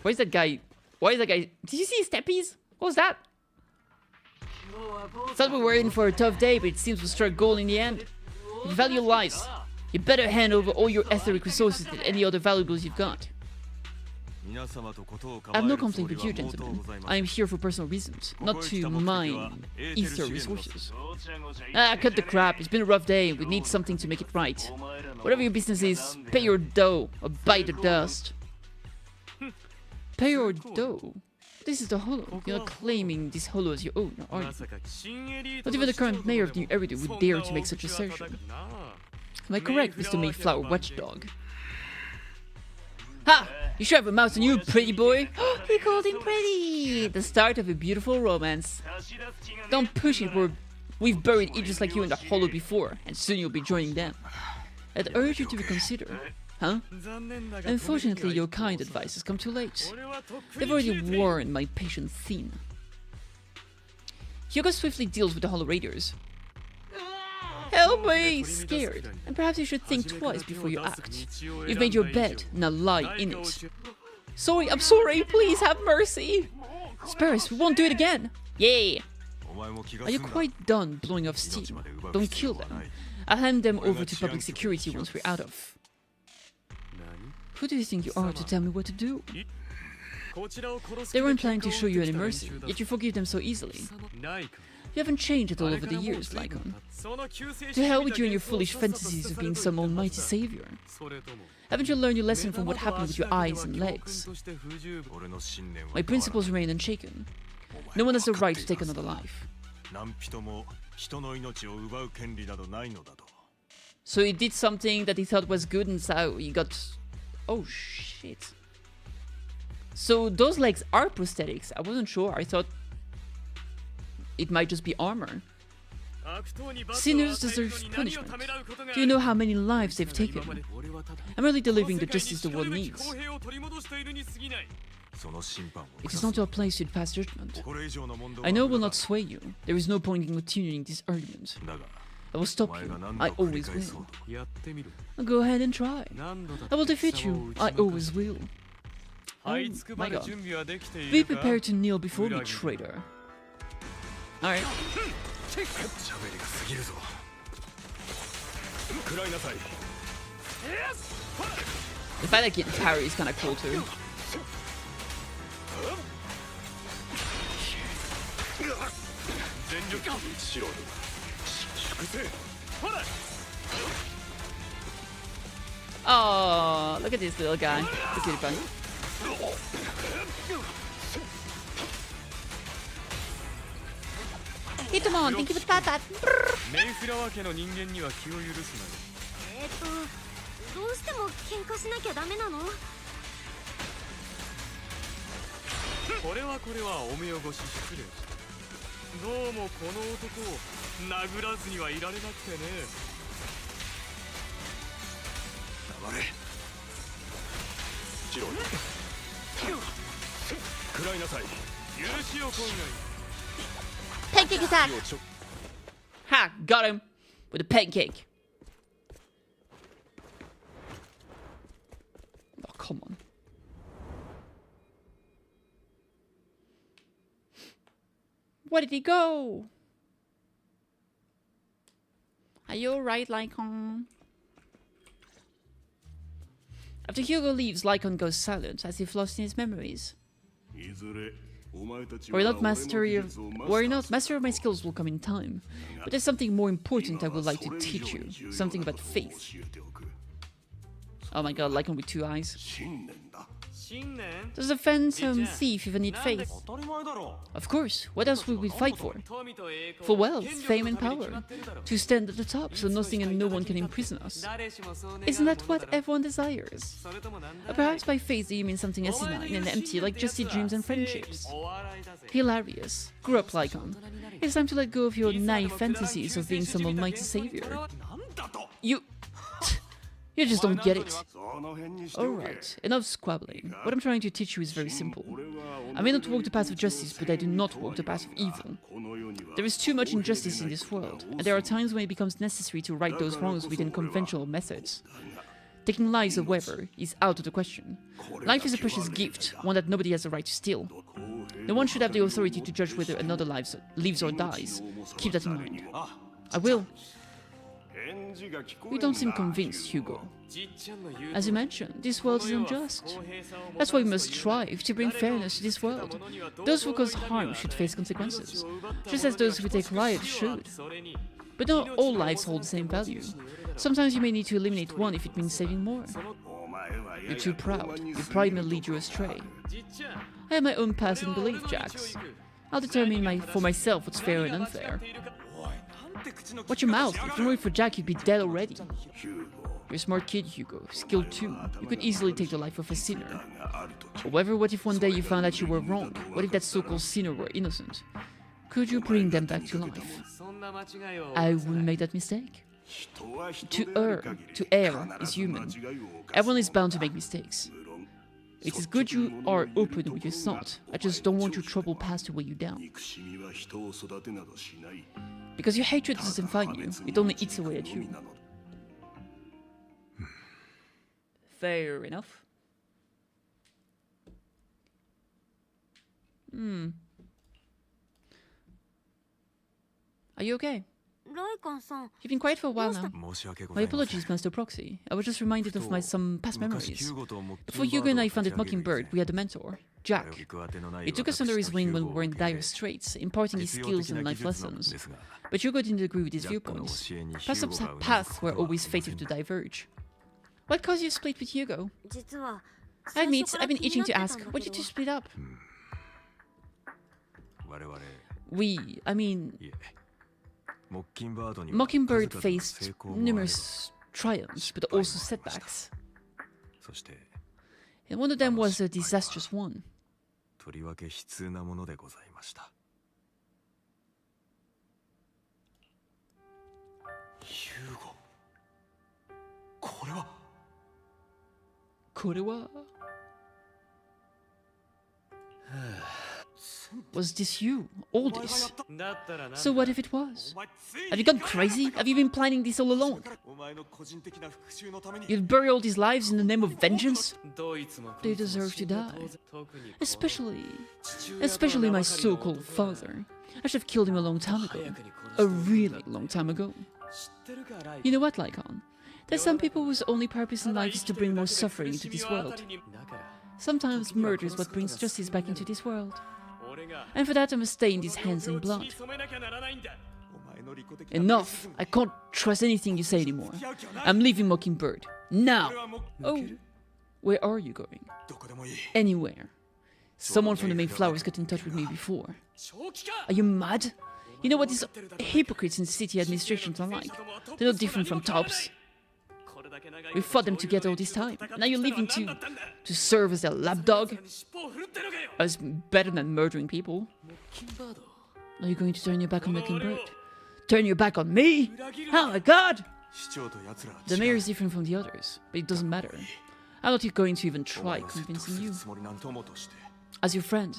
Where's that guy? Why is that guy? Did you see his steppies? What was that? Thought we were in for a tough day, but it seems we struck gold in the end. If you value your lives, you better hand over all your etheric resources and any other valuables you've got. I have no complaint with you, gentlemen. I am here for personal reasons, not to mine ether resources. Ah, cut the crap. It's been a rough day. We need something to make it right. Whatever your business is, pay your dough or bite the dust. Pay your dough? This is the Hollow. You're not claiming this Hollow as your own, are you? Not even the current mayor of New Eridu would dare to make such assertion. Am I correct, Mr. Mayflower Watchdog? Ha! You sure have a mouse on you, pretty boy? He called him pretty! The start of a beautiful romance. Don't push it, we've buried idiots like you in the Hollow before, and soon you'll be joining them. I'd urge you to reconsider. Huh? Unfortunately, your kind advice has come too late. They've already worn my patience thin. Hugo swiftly deals with the Hollow Raiders. Help me! Scared. And perhaps you should think twice before you act. You've made your bed, now lie in it. Sorry, I'm sorry, please have mercy! Spare us, we won't do it again! Yay! Are you quite done blowing off steam? Don't kill them. I'll hand them over to public security once we're out of Who do you think you are to tell me what to do? They weren't planning to show you any mercy, yet you forgive them so easily. You haven't changed at all over the years, Lycon. To hell with you and your foolish fantasies of being some almighty savior. Haven't you learned your lesson from what happened with your eyes and legs? My principles remain unshaken. No one has the right to take another life. So he did something that he thought was good and so he got... Oh shit. So those legs are prosthetics. I wasn't sure. I thought it might just be armor. Sinners deserve punishment. Do you know how many lives they've taken? I'm only delivering the justice the world needs. It is not your place to pass judgment. I know it will not sway you. There is no point in continuing this argument. I will stop you. I always will. Go ahead and try. I will defeat you. I always will. Oh my god. Be prepared to kneel before me, traitor. Alright. The fact that getting parry is kinda cool too. Oh, look at this little guy. The cutie pie. Hitamon, thank you for the pat pat. どうしても喧嘩しなきゃダメなの？これはお見汚し失礼。どうもこの男を殴らずにはいられなくてね。黙れ。ジロー。食らいなさい。許しを乞うがいい。 Pancake attack! Ha! Got him! With a pancake. Oh, come on. Where did he go? Are you alright, Lycon? After Hugo leaves, Lycon goes silent, as if lost in his memories. Were you not master of my skills will come in time, but there's something more important I would like to teach you. Something about faith. Oh my god, Lycon with two eyes. Does a phantom thief even need faith? Of course, what else would we fight for? For wealth, fame and power. To stand at the top so nothing and no one can imprison us. Isn't that what everyone desires? Or perhaps by faith you mean something asinine and empty like just your dreams and friendships. Hilarious. Grew up, Lycon. It's time to let go of your naive fantasies of being some almighty savior. You just don't get it. Alright, enough squabbling. What I'm trying to teach you is very simple. I may not walk the path of justice, but I do not walk the path of evil. There is too much injustice in this world, and there are times when it becomes necessary to right those wrongs within conventional methods. Taking lives, however, is out of the question. Life is a precious gift, one that nobody has the right to steal. No one should have the authority to judge whether another lives or dies. Keep that in mind. I will. You don't seem convinced, Hugo. As you mentioned, this world is unjust. That's why we must strive to bring fairness to this world. Those who cause harm should face consequences, just as those who take lives should. But not all lives hold the same value. Sometimes you may need to eliminate one if it means saving more. You're too proud. Your pride may lead you astray. I have my own path and belief, Jax. I'll determine for myself what's fair and unfair. Watch your mouth. If it weren't for Jack, you'd be dead already. You're a smart kid, Hugo. Skilled too. You could easily take the life of a sinner. However, what if one day you found out you were wrong? What if that so-called sinner were innocent? Could you bring them back to life? I wouldn't make that mistake. To err is human. Everyone is bound to make mistakes. It is good you are open with your thought. I just don't want your troubled past to weigh you down. Because your hatred doesn't find you, it only eats away at you. Fair enough. Are you okay? ライカンさん You've been quiet for a while now. 申し訳ご My ざいません apologies, Master Proxy. I was just reminded of some past 昔 memories. 9とモッキ Before ンバ Hugo ー and ドを I 立ち founded 上げる以 Mockingbird, 前 we had a mentor, Jack. 頼りく当てのない He took us under 私 his と wing ヒュー when ゴ we を were in 受け入 dire れ straits, imparting his 実用 skills 的な and 技 life 術なので lessons. すが But Hugo didn't agree with his ジャックの viewpoints. 教えにヒュ Perhaps ーゴ our が paths うな were ずくことは always ありませ fated ん to diverge. What caused you to split with Hugo? 実は Admit, 最初から I've been 気に itching なって to たん ask, だ why け did ど you split up? 我々 We, I mean, いえモッキンバードには Mockingbird 数々の faced 成功もあれば numerous triumphs, but also setbacks. そして And one of them was a disastrous one. とりわけ悲痛なものでございました。ヒューゴ、これは。これは Was this you? All this? だったらな。 So what if it was? お前つい Have you gone crazy? Have you been planning this all along? お前の個人的な復讐のために。 You'd bury all these lives in the name of vengeance? どいつも They deserve to die. 特に Especially my so-called father. I should have killed him a long time ago. A really long time ago. You know what, Lycon? There's some people whose only purpose in life is to bring more suffering into this world. Sometimes murder is what brings justice back into this world. And for that I must stain these hands in blood. Enough! I can't trust anything you say anymore. I'm leaving Mockingbird. Now! Oh, where are you going? Anywhere. Someone from the Mayflowers got in touch with me before. Are you mad? You know what these hypocrites in city administrations are like? They're no different from tops. We fought them together all this time. Now you're leaving to serve as their lapdog? As better than murdering people. Are you going to turn your back on Mockingbird? Turn your back on me? Oh my god! The mayor is different from the others, but it doesn't matter. I'm not going to even try convincing you. As your friend,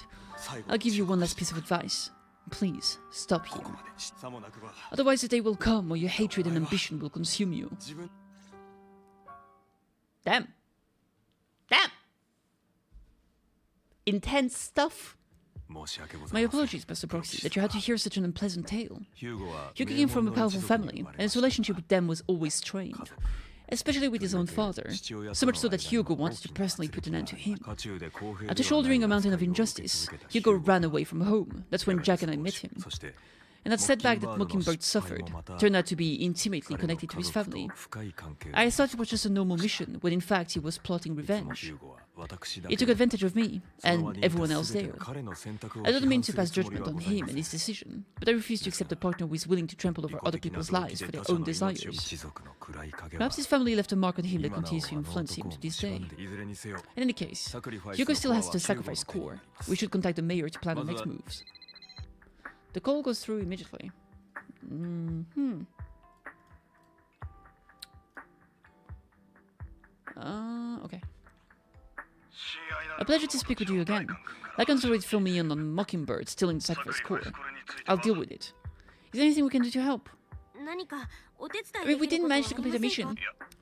I'll give you one last piece of advice. Please, stop here. Otherwise the day will come where your hatred and ambition will consume you. Damn. Damn! Intense stuff. My apologies, Master Proxy, that you had to hear such an unpleasant tale. Hugo came from a powerful family, and his relationship with them was always strained. Especially with his own father, so much so that Hugo wanted to personally put an end to him. After shouldering a mountain of injustice, Hugo ran away from home. That's when Jack and I met him. And that setback that Mockingbird suffered turned out to be intimately connected to his family. I thought it was just a normal mission, when in fact he was plotting revenge. He took advantage of me, and everyone else there. I don't mean to pass judgment on him and his decision, but I refuse to accept a partner who is willing to trample over other people's lives for their own desires. Perhaps his family left a mark on him that continues to influence him to this day. In any case, Hugo still has to sacrifice core. We should contact the mayor to plan the next moves. The call goes through immediately. Okay. A pleasure to speak with you again. Lycan's already filled me in on Mockingbird stealing the sacrifice core. I'll deal with it. Is there anything we can do to help? I mean, we didn't manage to complete the mission.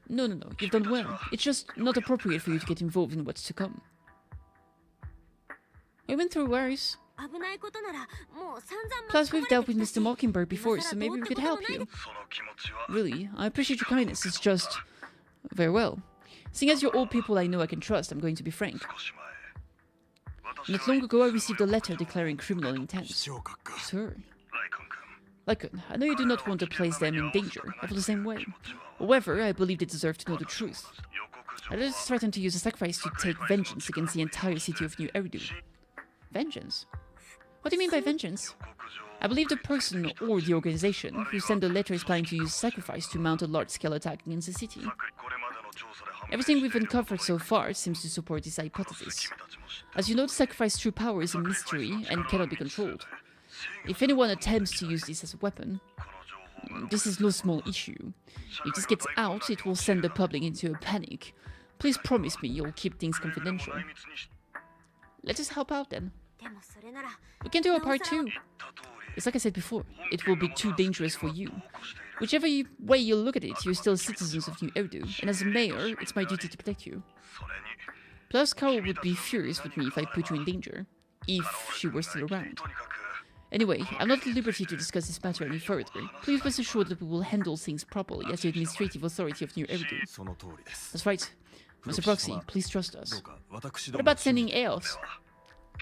No, you've done well. It's just not appropriate for you to get involved in what's to come. We went through worries. Plus, we've dealt with Mr. Mockingbird before, so maybe we could help you. Really, I appreciate your kindness, it's just... Very well. Seeing as you're all people I know I can trust, I'm going to be frank. Not long ago, I received a letter declaring criminal intent. Sir. Lycan, I know you do not want to place them in danger. I feel the same way. However, I believe they deserve to know the truth. I just threatened to use a sacrifice to take vengeance against the entire city of New Eridu. Vengeance? What do you mean by vengeance? I believe the person or the organization who sent the letter is planning to use sacrifice to mount a large-scale attack against the city. Everything we've uncovered so far seems to support this hypothesis. As you know, the sacrifice's true power is a mystery and cannot be controlled. If anyone attempts to use this as a weapon, this is no small issue. If this gets out, it will send the public into a panic. Please promise me you'll keep things confidential. Let us help out then. We can do our part too. It's like I said before, it will be too dangerous for you. Whichever way you look at it, you're still citizens of New Eridu, and as a mayor, it's my duty to protect you. Plus, Carol would be furious with me if I put you in danger, if she were still around. Anyway, I'm not at liberty to discuss this matter any further. Please rest assured that we will handle things properly as the administrative authority of New Eridu. その通りです That's right. Mr. Proxy, please trust ど us. うか私 What ども about sending Eos?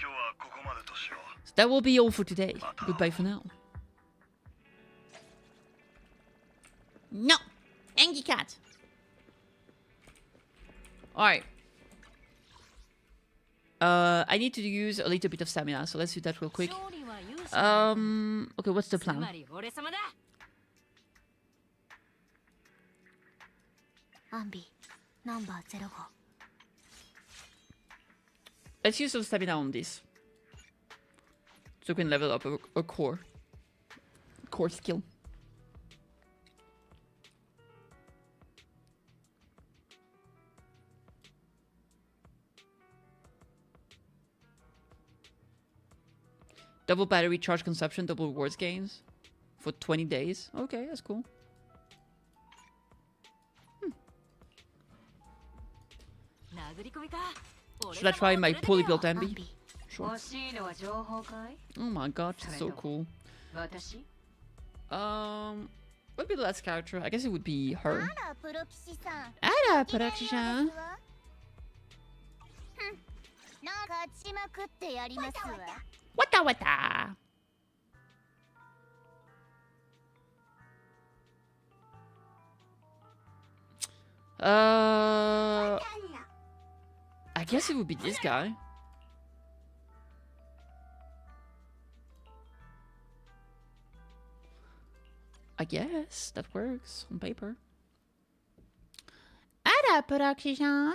今日はここまでとしよう So that will be all for today. Goodbye for now. No! Angry cat! Alright. I need to use a little bit of stamina, so let's do that real quick. Okay, what's the plan? アンビナンバー05 Let's use some stamina on this. So we can level up a core skill. Double battery charge consumption, double rewards gains for 20 days. Okay, that's cool. Should I try my poorly built Ambi? Sure. Oh my god, she's so cool. What would be the last character? I guess it would be her. Ada production. 勝ちまくってやりますわ Wata wata. I guess it would be this guy. I guess that works on paper. Ada production.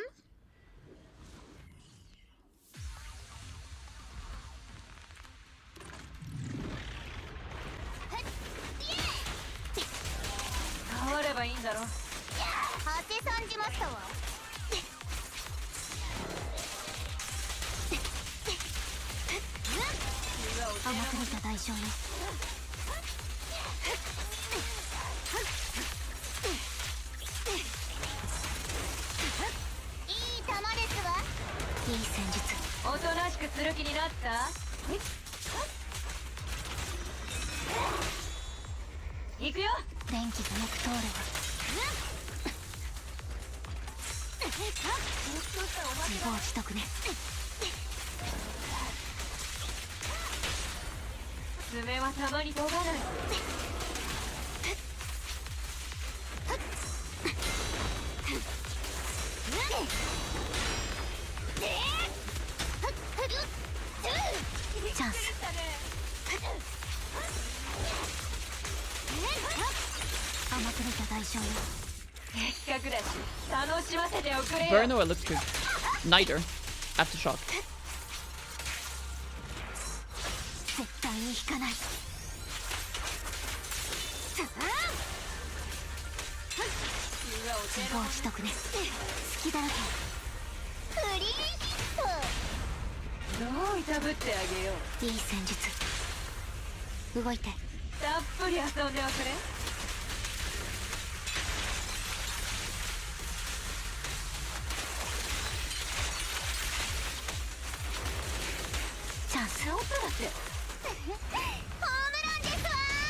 Burnoa looks good. Neither. Aftershock.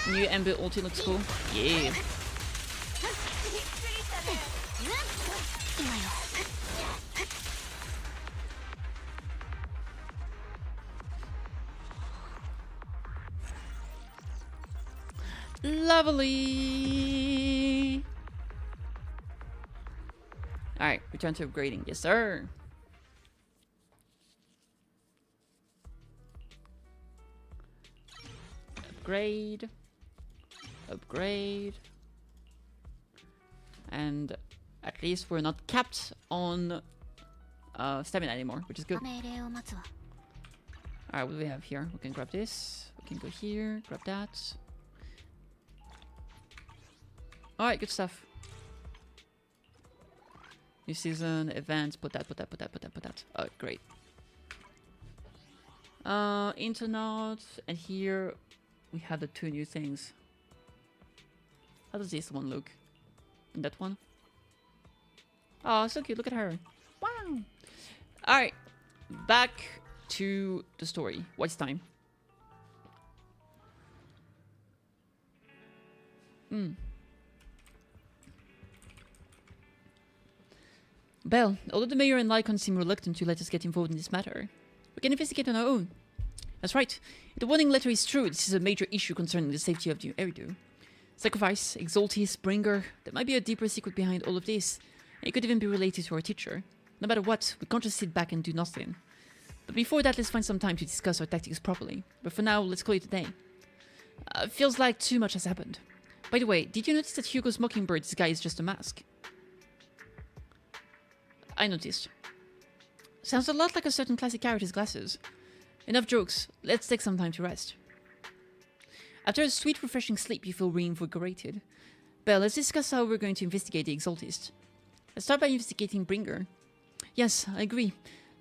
New Ember ulti looks cool. Yeah. Lovely. Alright, return to upgrading. Yes, sir. Upgrade. Upgrade. And at least we're not capped on stamina anymore, which is good. Alright, what do we have here? We can grab this. We can go here, grab that. Alright, good stuff. New season, events, put that. Oh, great. Internet, and here we have the two new things. How does this one look? And that one? Oh, so cute, look at her. Wow. Alright, back to the story. What's time? Bell, although the mayor and Lycon seem reluctant to let us get involved in this matter, we can investigate on our own. That's right. If the warning letter is true, this is a major issue concerning the safety of the Eridu. Sacrifice, Exaltis, Bringer, there might be a deeper secret behind all of this. And it could even be related to our teacher. No matter what, we can't just sit back and do nothing. But before that, let's find some time to discuss our tactics properly. But for now, let's call it a day. Feels like too much has happened. By the way, did you notice that Hugo's Mockingbird disguise is just a mask? I noticed. Sounds a lot like a certain classic character's glasses. Enough jokes, let's take some time to rest. After a sweet, refreshing sleep, you feel reinvigorated. Belle, let's discuss how we're going to investigate the Exaltist. Let's start by investigating Bringer. Yes, I agree.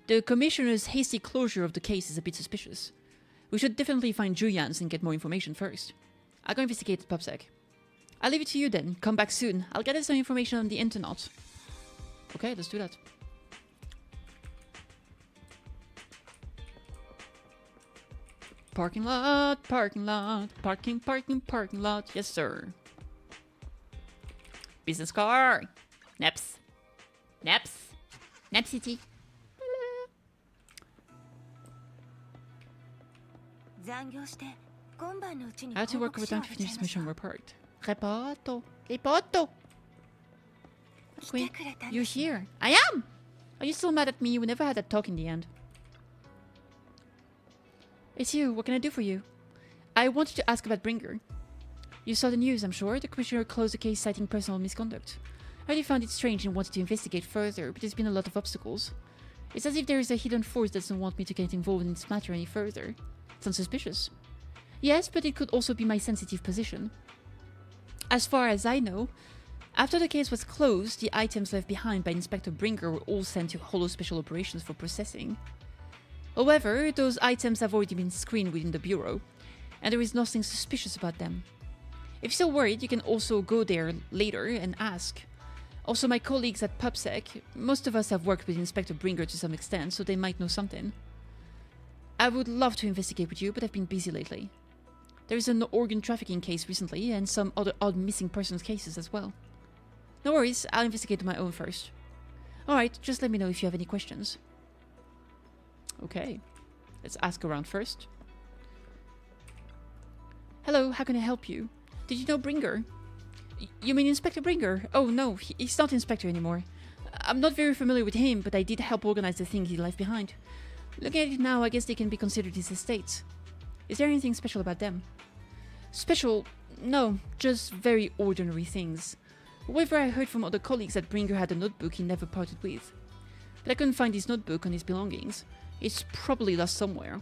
The Commissioner's hasty closure of the case is a bit suspicious. We should definitely find Julian's and get more information first. I'll go investigate the PubSec. I'll leave it to you then. Come back soon. I'll gather some information on the internet. Okay, let's do that. Parking lot, parking lot, parking lot. Yes, sir. Business car. Naps. Nap City. I have to work overtime to finish this mission report. Reporto. Queen, you're here. I am! Are you still mad at me? We never had that talk in the end. It's you. What can I do for you? I wanted to ask about Bringer. You saw the news, I'm sure. The Commissioner closed the case citing personal misconduct. I already found it strange and wanted to investigate further, but there's been a lot of obstacles. It's as if there is a hidden force that doesn't want me to get involved in this matter any further. Sounds suspicious. Yes, but it could also be my sensitive position. As far as I know, after the case was closed, the items left behind by Inspector Bringer were all sent to Hollow Special Operations for processing. However, those items have already been screened within the Bureau, and there is nothing suspicious about them. If you're still worried, you can also go there later and ask. Also, my colleagues at PubSec, most of us have worked with Inspector Bringer to some extent, so they might know something. I would love to investigate with you, but I've been busy lately. There is an organ trafficking case recently, and some other odd missing persons cases as well. No worries, I'll investigate on my own first. Alright, just let me know if you have any questions. Okay, let's ask around first. Hello, how can I help you? Did you know Bringer? You mean Inspector Bringer? Oh no, he's not Inspector anymore. I'm not very familiar with him, but I did help organize the thing he left behind. Looking at it now, I guess they can be considered his estates. Is there anything special about them? Special? No, just very ordinary things. However, I heard from other colleagues that Bringer had a notebook he never parted with. But I couldn't find his notebook on his belongings. It's probably lost somewhere.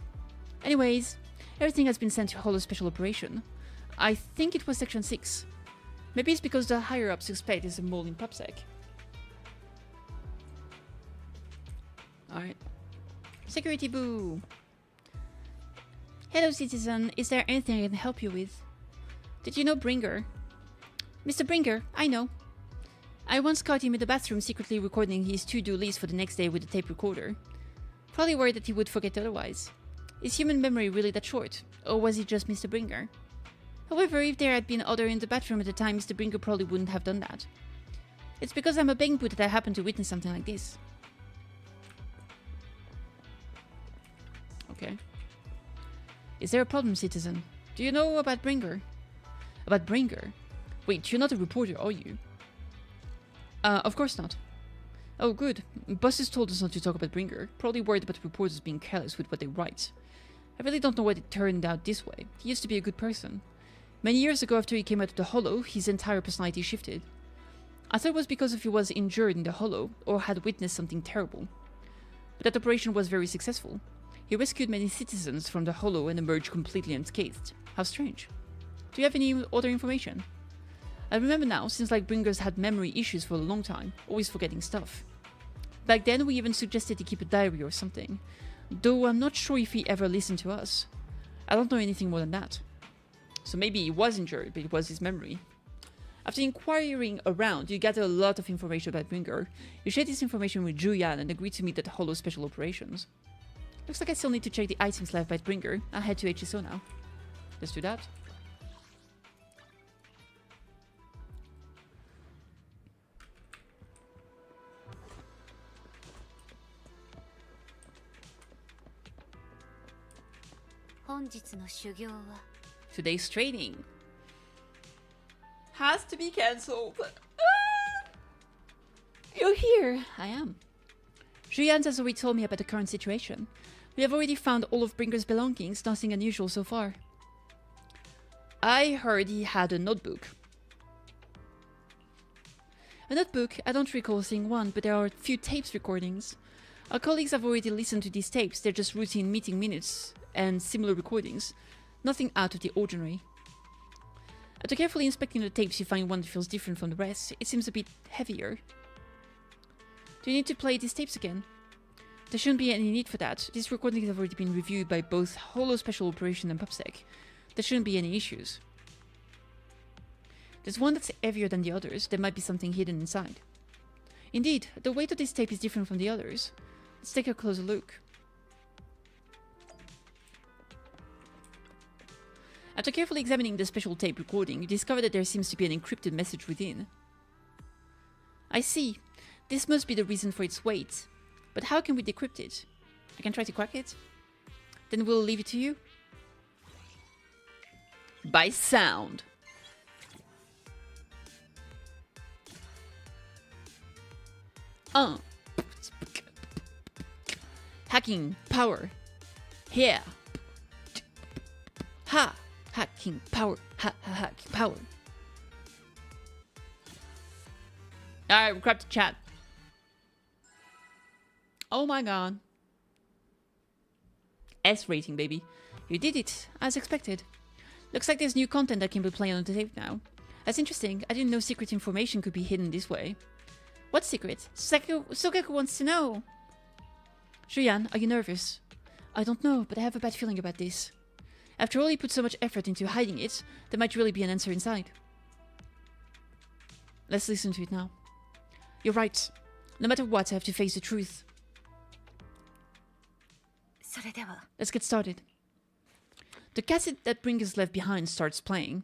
Anyways, everything has been sent to Hollow Special Operation. I think it was Section 6. Maybe it's because the higher-ups suspect there's a mole in PubSec. Alright. Security boo! Hello, citizen. Is there anything I can help you with? Did you know Bringer? Mr. Bringer, I know. I once caught him in the bathroom secretly recording his to-do list for the next day with a tape recorder. Probably worried that he would forget otherwise. Is human memory really that short? Or was he just Mr. Bringer? However, if there had been other in the bathroom at the time, Mr. Bringer probably wouldn't have done that. It's because I'm a bangboot that I happened to witness something like this. Okay. Is there a problem, citizen? Do you know about Bringer? About Bringer? Wait, you're not a reporter, are you? Of course not. Oh, good. Bosses told us not to talk about Bringer. Probably worried about reporters being careless with what they write. I really don't know why it turned out this way. He used to be a good person. Many years ago, after he came out of the Hollow, his entire personality shifted. I thought it was because he was injured in the Hollow, or had witnessed something terrible. But that operation was very successful. He rescued many citizens from the Hollow and emerged completely unscathed. How strange. Do you have any other information? I remember now, since like Bringers had memory issues for a long time, always forgetting stuff. Back then we even suggested he keep a diary or something, though I'm not sure if he ever listened to us. I don't know anything more than that. So maybe he was injured, but it was his memory. After inquiring around, you gather a lot of information about Bringer. You share this information with Julian and agree to meet at the Hollow Special Operations. Looks like I still need to check the items left by Bringer. I'll head to HSO now. Let's do that. 本日の修行は Today's training has to be cancelled. You're here. I am. Julian has already told me about the current situation. We have already found all of Brinker's belongings, nothing unusual so far. I heard he had a notebook. A notebook? I don't recall seeing one, but there are a few tapes recordings. Our colleagues have already listened to these tapes. They're just routine meeting minutes and similar recordings. Nothing out of the ordinary. After carefully inspecting the tapes, you find one that feels different from the rest. It seems a bit heavier. Do you need to play these tapes again? There shouldn't be any need for that. These recordings have already been reviewed by both Holo Special Operation and PubSec. There shouldn't be any issues. There's one that's heavier than the others. There might be something hidden inside. Indeed, the weight of this tape is different from the others. Let's take a closer look. After carefully examining the special tape recording, you discover that there seems to be an encrypted message within. I see. This must be the reason for its weight. But how can we decrypt it? I can try to crack it? Then we'll leave it to you. By sound. Hacking power. Here. Ha. Hacking power. Ha. Hacking power. Alright, we grabbed the chat. Oh my god. S rating, baby. You did it, as expected. Looks like there's new content that can be played on the tape now. That's interesting. I didn't know secret information could be hidden this way. What secret? Sogaku wants to know. Julian, are you nervous? I don't know, but I have a bad feeling about this. After all, he put so much effort into hiding it, there might really be an answer inside. Let's listen to it now. You're right. No matter what, I have to face the truth. Let's get started. The cassette that Brinker's left behind starts playing.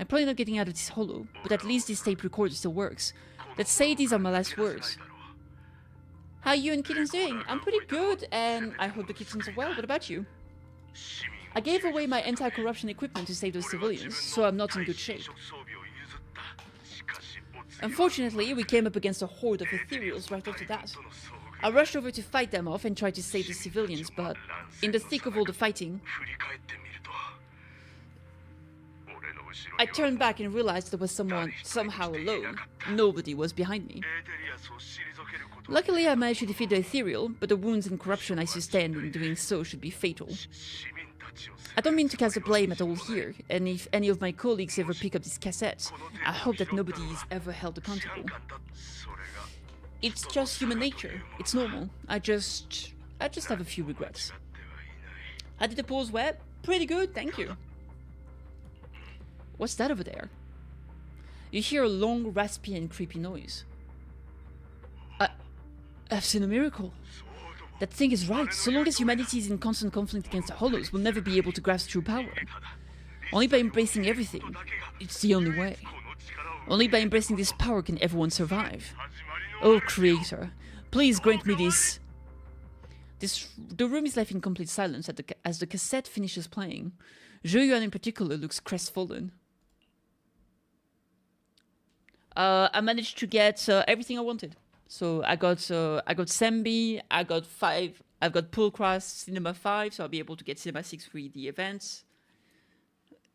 I'm probably not getting out of this holo, but at least this tape recorder still works. Let's say these are my last words. How you and kittens doing? I'm pretty good, and I hope the kittens are well. What about you? I gave away my anti-corruption equipment to save those civilians, so I'm not in good shape. Unfortunately, we came up against a horde of ethereals right after that. I rushed over to fight them off and tried to save the civilians, but in the thick of all the fighting, I turned back and realized there was someone somehow alone. Nobody was behind me. Luckily, I managed to defeat the ethereal, but the wounds and corruption I sustained in doing so should be fatal. I don't mean to cast the blame at all here, and if any of my colleagues ever pick up this cassette, I hope that nobody is ever held accountable. It's just human nature. It's normal. I just have a few regrets. How did the pause web? Pretty good, thank you. What's that over there? You hear a long, raspy and creepy noise. I've seen a miracle. That thing is right. So long as humanity is in constant conflict against the Hollows, we'll never be able to grasp true power. Only by embracing everything. It's the only way. Only by embracing this power can everyone survive. Oh, Creator, please grant me this. The room is left in complete silence as the cassette finishes playing. Zhou in particular looks crestfallen. I managed to get everything I wanted. So I got Sanby, I've got Pulchra Cinema 5, so I'll be able to get Cinema 6 for the events.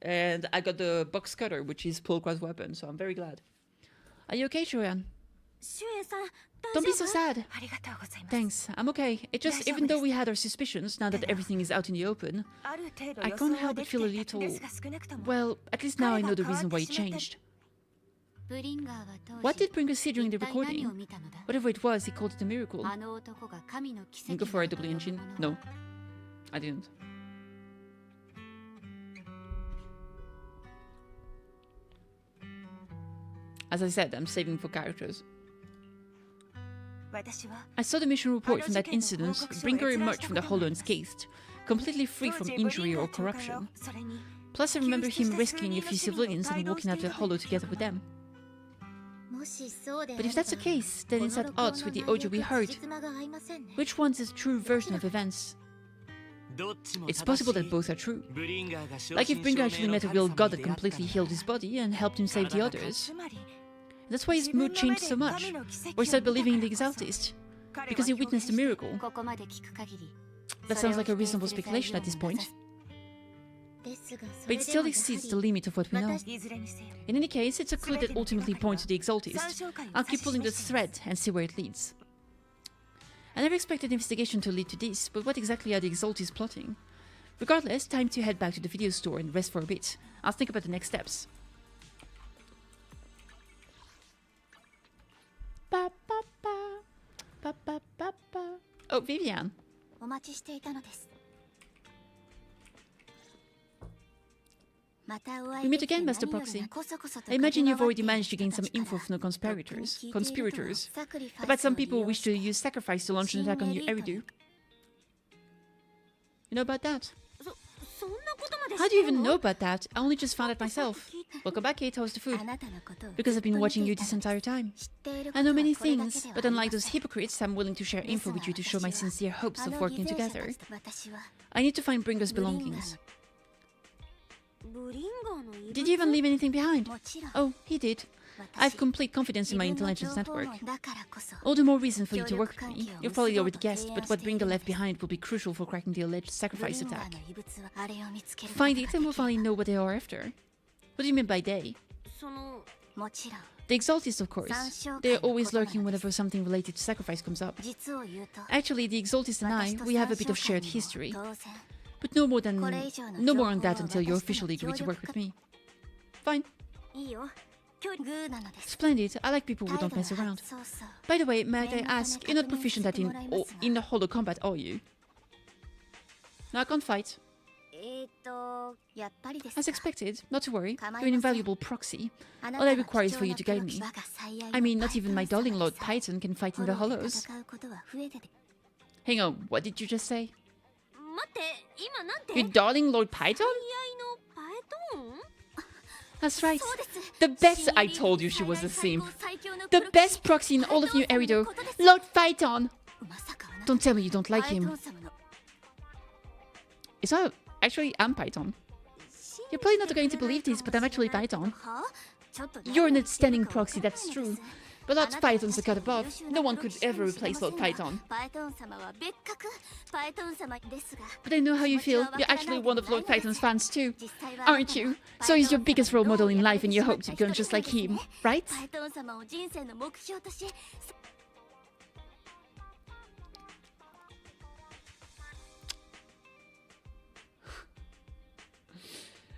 And I got the box cutter, which is Pulchra's weapon, so I'm very glad. Are you okay, Shoyan? Don't be so sad. Thanks, I'm okay. It just, even though we had our suspicions, now that everything is out in the open, I can't help but feel a little... Well, at least now I know the reason why it changed. What did Brinker see during the recording? Whatever it was, he called it a miracle. Go for a double engine? No, I didn't. As I said, I'm saving for characters. I saw the mission report from that incident. Brinker emerged from the Hollow unscathed, completely free from injury or corruption. Plus I remember him rescuing a few civilians and walking out the Hollow together with them. But if that's the case, then it's at odds with the audio we heard. Which one's the true version of events? It's possible that both are true. Like if Bringer actually met a real god that completely healed his body and helped him save the others. That's why his mood changed so much. Or he started believing in the Exaltist. Because he witnessed a miracle. That sounds like a reasonable speculation at this point. But it still exceeds the limit of what we know. In any case, it's a clue that ultimately points to the Exaltist. I'll keep pulling the thread and see where it leads. I never expected the investigation to lead to this, but what exactly are the Exaltists plotting? Regardless, time to head back to the video store and rest for a bit. I'll think about the next steps. Ba, ba, ba. Ba, ba, ba, ba. Oh, Vivian. We meet again, Master Proxy. I imagine you've already managed to gain some info from the conspirators, about some people who wish to use sacrifice to launch an attack on Eridu. You know about that? How do you even know about that? I only just found it myself. Welcome back, Kate. How's the food? Because I've been watching you this entire time. I know many things, but unlike those hypocrites, I'm willing to share info with you to show my sincere hopes of working together. I need to find Bringer's belongings. Did you even leave anything behind? Oh, he did. I have complete confidence in my intelligence network. All the more reason for you to work with me. You've probably already guessed, but what Bringer left behind will be crucial for cracking the alleged sacrifice attack. Find it and we'll finally know what they are after. What do you mean by they? The Exaltists, of course. They're always lurking whenever something related to sacrifice comes up. Actually, the Exaltists and I, we have a bit of shared history. But no more on that until you officially agree to work with me. Fine. Splendid. I like people who don't mess around. By the way, might I ask, you're not proficient in holo combat, are you? No, I can't fight. As expected, not to worry. You're an invaluable proxy. All I require is for you to guide me. I mean, not even my darling Lord Python can fight in the hollows. Hang on, what did you just say? Your darling Lord Python? That's right. The best. I told you she was a simp. The best proxy in all of New Eridu, Lord Python. Don't tell me you don't like him. It's not. Actually, I'm Python. You're probably not going to believe this, but I'm actually Python. You're an outstanding proxy, that's true. But Lord Python's a cut above. No one could ever replace Lord Python. But I know how you feel. You're actually one of Lord Python's fans too, aren't you? So he's your biggest role model in life and you hope to become just like him, right?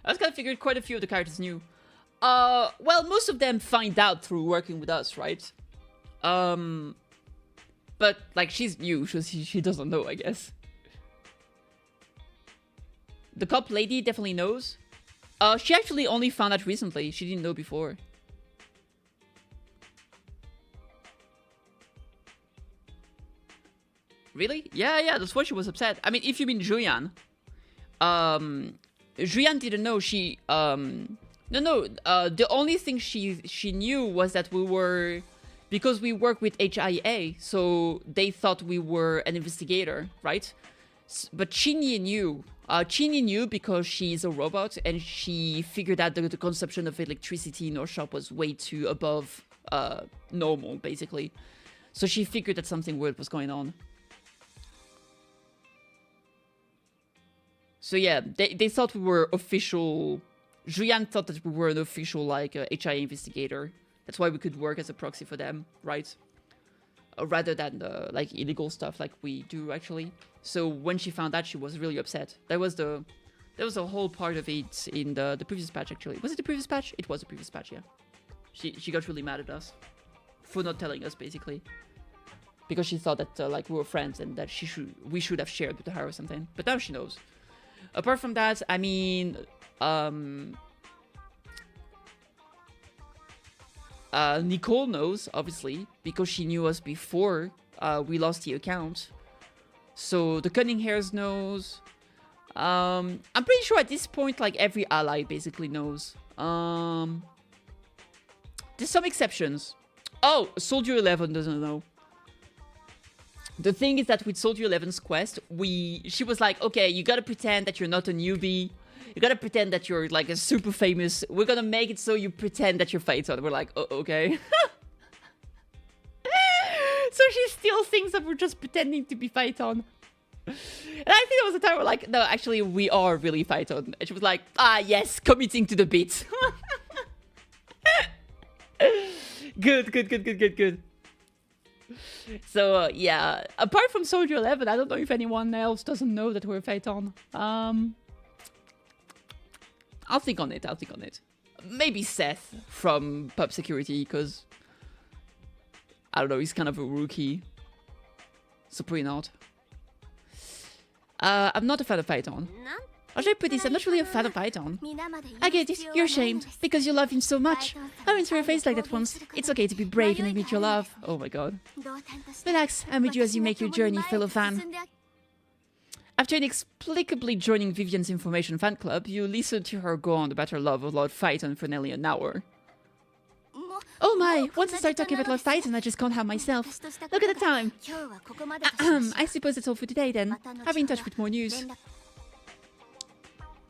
I was kind of figured quite a few of the characters knew. Well, most of them find out through working with us, right? But, like, she's new, so she doesn't know, I guess. The cop lady definitely knows. She actually only found out recently. She didn't know before. Really? Yeah, that's why she was upset. I mean, if you mean Julian. Julian didn't know she, the only thing she knew was that we were, because we work with HIA, so they thought we were an investigator, right? But Chinny knew because she's a robot and she figured out that the consumption of electricity in our shop was way too above normal, basically. So she figured that something weird was going on. So yeah, they thought we were official. Julian thought that we were an official, like, HIA investigator. That's why we could work as a proxy for them, right? Rather than, like, illegal stuff like we do, actually. So when she found that, she was really upset. There was a whole part of it in the previous patch, actually. Was it the previous patch? It was the previous patch, yeah. She got really mad at us for not telling us, basically. Because she thought that, like, we were friends and that we should have shared with her or something. But now she knows. Apart from that, I mean, Nicole knows, obviously, because she knew us before we lost the account. So the Cunning Hairs knows. I'm pretty sure at this point, like, every ally basically knows. There's some exceptions. Oh, Soldier 11 doesn't know. The thing is that with Soldier 11's quest, she was like, okay, you gotta pretend that you're not a newbie. You gotta pretend that you're like a super famous. We're gonna make it so you pretend that you're Phaeton. We're like, oh, okay. So she still thinks that we're just pretending to be Phaeton. And I think there was a time where like, no, actually we are really Phaeton. And she was like, ah, yes, committing to the bit. Good. So, yeah, apart from Soldier 11, I don't know if anyone else doesn't know that we're Phaeton. I'll think on it. Maybe Seth from Pub Security, because, I don't know, he's kind of a rookie. So probably not. I'm not a fan of Phaeton. How should I put this? I'm not really a fan of Phaeton. I get it. You're ashamed because you love him so much. I went through a phase like that once. It's okay to be brave and admit your love. Oh my god. Relax. I'm with you as you make your journey, fellow fan. After inexplicably joining Vivian's information fan club, you listened to her go on about her love of Lord Phaeton for nearly an hour. Oh my, once I start talking about Lord Phaeton, I just can't help myself. Look at the time. I suppose that's all for today then. I'll be in touch with more news.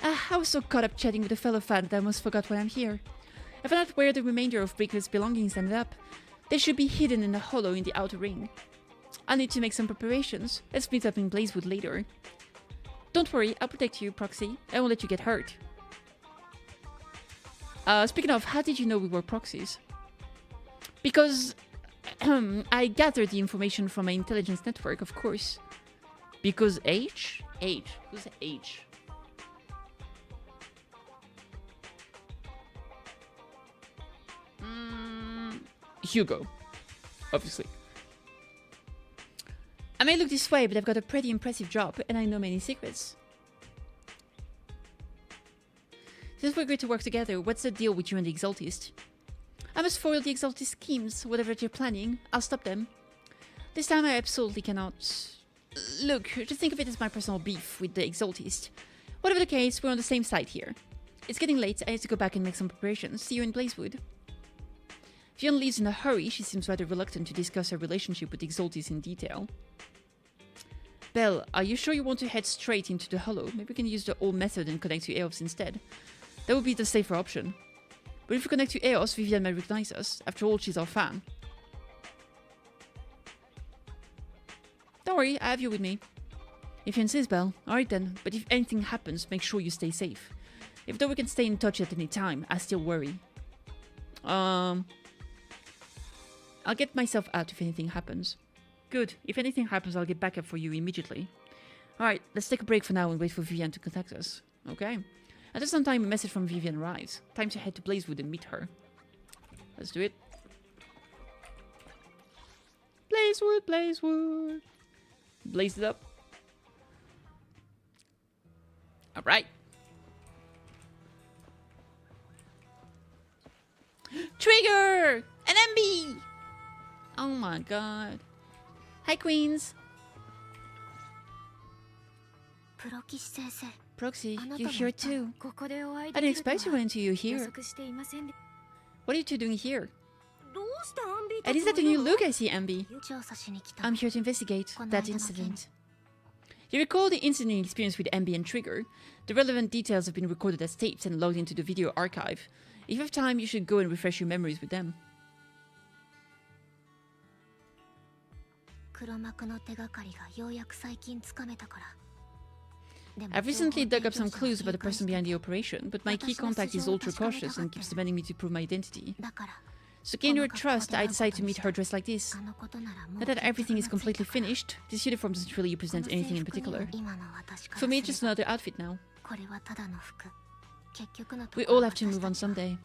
I was so caught up chatting with a fellow fan that I almost forgot why I'm here. I found out where the remainder of Breaker's belongings ended up. They should be hidden in a hollow in the outer ring. I'll need to make some preparations. Let's meet up in Blazewood later. Don't worry, I'll protect you, Proxy. I won't let you get hurt. Speaking of, how did you know we were proxies? Because I gathered the information from my intelligence network, of course. Because H? Who's H? Hugo, obviously. I may look this way, but I've got a pretty impressive job, and I know many secrets. Since we're going to work together, what's the deal with you and the Exaltist? I must foil the Exaltist schemes. Whatever you're planning, I'll stop them. This time I absolutely cannot... Look, just think of it as my personal beef with the Exaltist. Whatever the case, we're on the same side here. It's getting late, I need to go back and make some preparations. See you in Blazewood. Vivian leaves in a hurry. She seems rather reluctant to discuss her relationship with the Exaltist in detail. Belle, are you sure you want to head straight into the hollow? Maybe we can use the old method and connect to Eos instead. That would be the safer option. But if we connect to Eos, Vivian may recognize us. After all, she's our fan. Don't worry, I have you with me. If you insist, Belle. Alright then, but if anything happens, make sure you stay safe. If though we can stay in touch at any time, I still worry. I'll get myself out if anything happens. Good. If anything happens, I'll get backup for you immediately. Alright, let's take a break for now and wait for Vivian to contact us. Okay. After some time, a message from Vivian arrives. Time to head to Blazewood and meet her. Let's do it. Blazewood. Blaze it up. Alright. Trigger! An MB! Oh my god. Hi, Queens. Proxy, you're here too. I didn't expect to run into you here. What are you two doing here? And is that a new look I see, Ambi? I'm here to investigate that incident. You recall the incident experience with Ambi and Trigger. The relevant details have been recorded as tapes and logged into the video archive. If you have time, you should go and refresh your memories with them. I've recently dug up some clues about the person behind the operation, but my key contact is ultra cautious and keeps demanding me to prove my identity. So to gain her trust, I decided to meet her dressed like this. Now that everything is completely finished, this uniform doesn't really represent anything in particular. For me, it's just another outfit now. We all have to move on someday.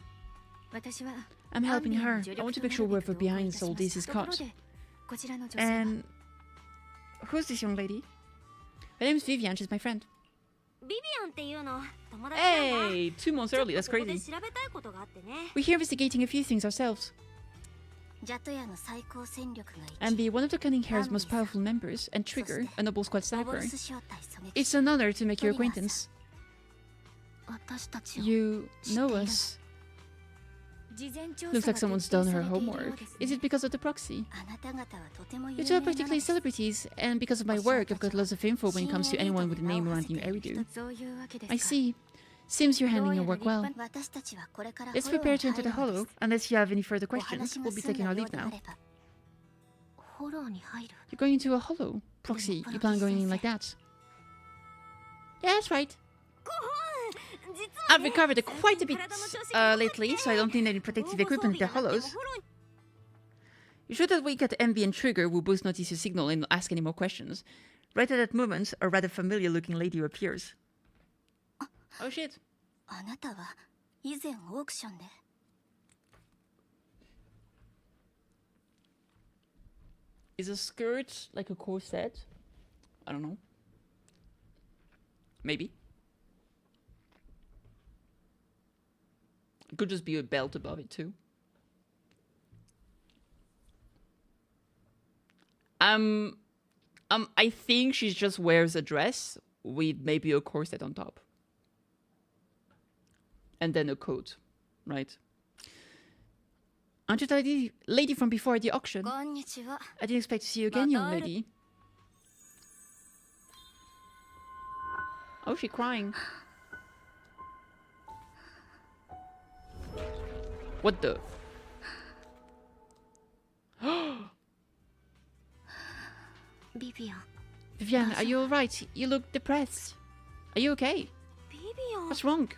I'm helping her. I want to make sure whoever behind all this is caught. And... who's this young lady? Her name's Vivian, she's my friend. Hey! 2 months early, that's crazy. We're here investigating a few things ourselves. And be one of the Cunning Hair's most powerful members, and Trigger, a noble squad sniper. It's an honor to make your acquaintance. You know us. Looks like someone's done her homework. Is it because of the proxy? You two are practically celebrities, and because of my work, I've got lots of info when it comes to anyone with a name around New Eridu. I see. Seems you're handling your work well. Let's prepare to enter the hollow. Unless you have any further questions, we'll be taking our leave now. You're going into a hollow? Proxy, you plan on going in like that? Yeah, that's right. I've recovered quite a bit lately, so I don't need any protective equipment in the hollows. You sure that we got Envy and Trigger will both notice your signal and not ask any more questions. Right at that moment, a rather familiar-looking lady appears. Oh shit. Is a skirt like a corset? I don't know. Maybe. It could just be a belt above it too. I think she just wears a dress with maybe a corset on top. And then a coat, right? Aren't you the lady from before at the auction? I didn't expect to see you again, young lady. Oh, she's crying. What the? Vivian, are you alright? You look depressed. Are you okay? What's wrong?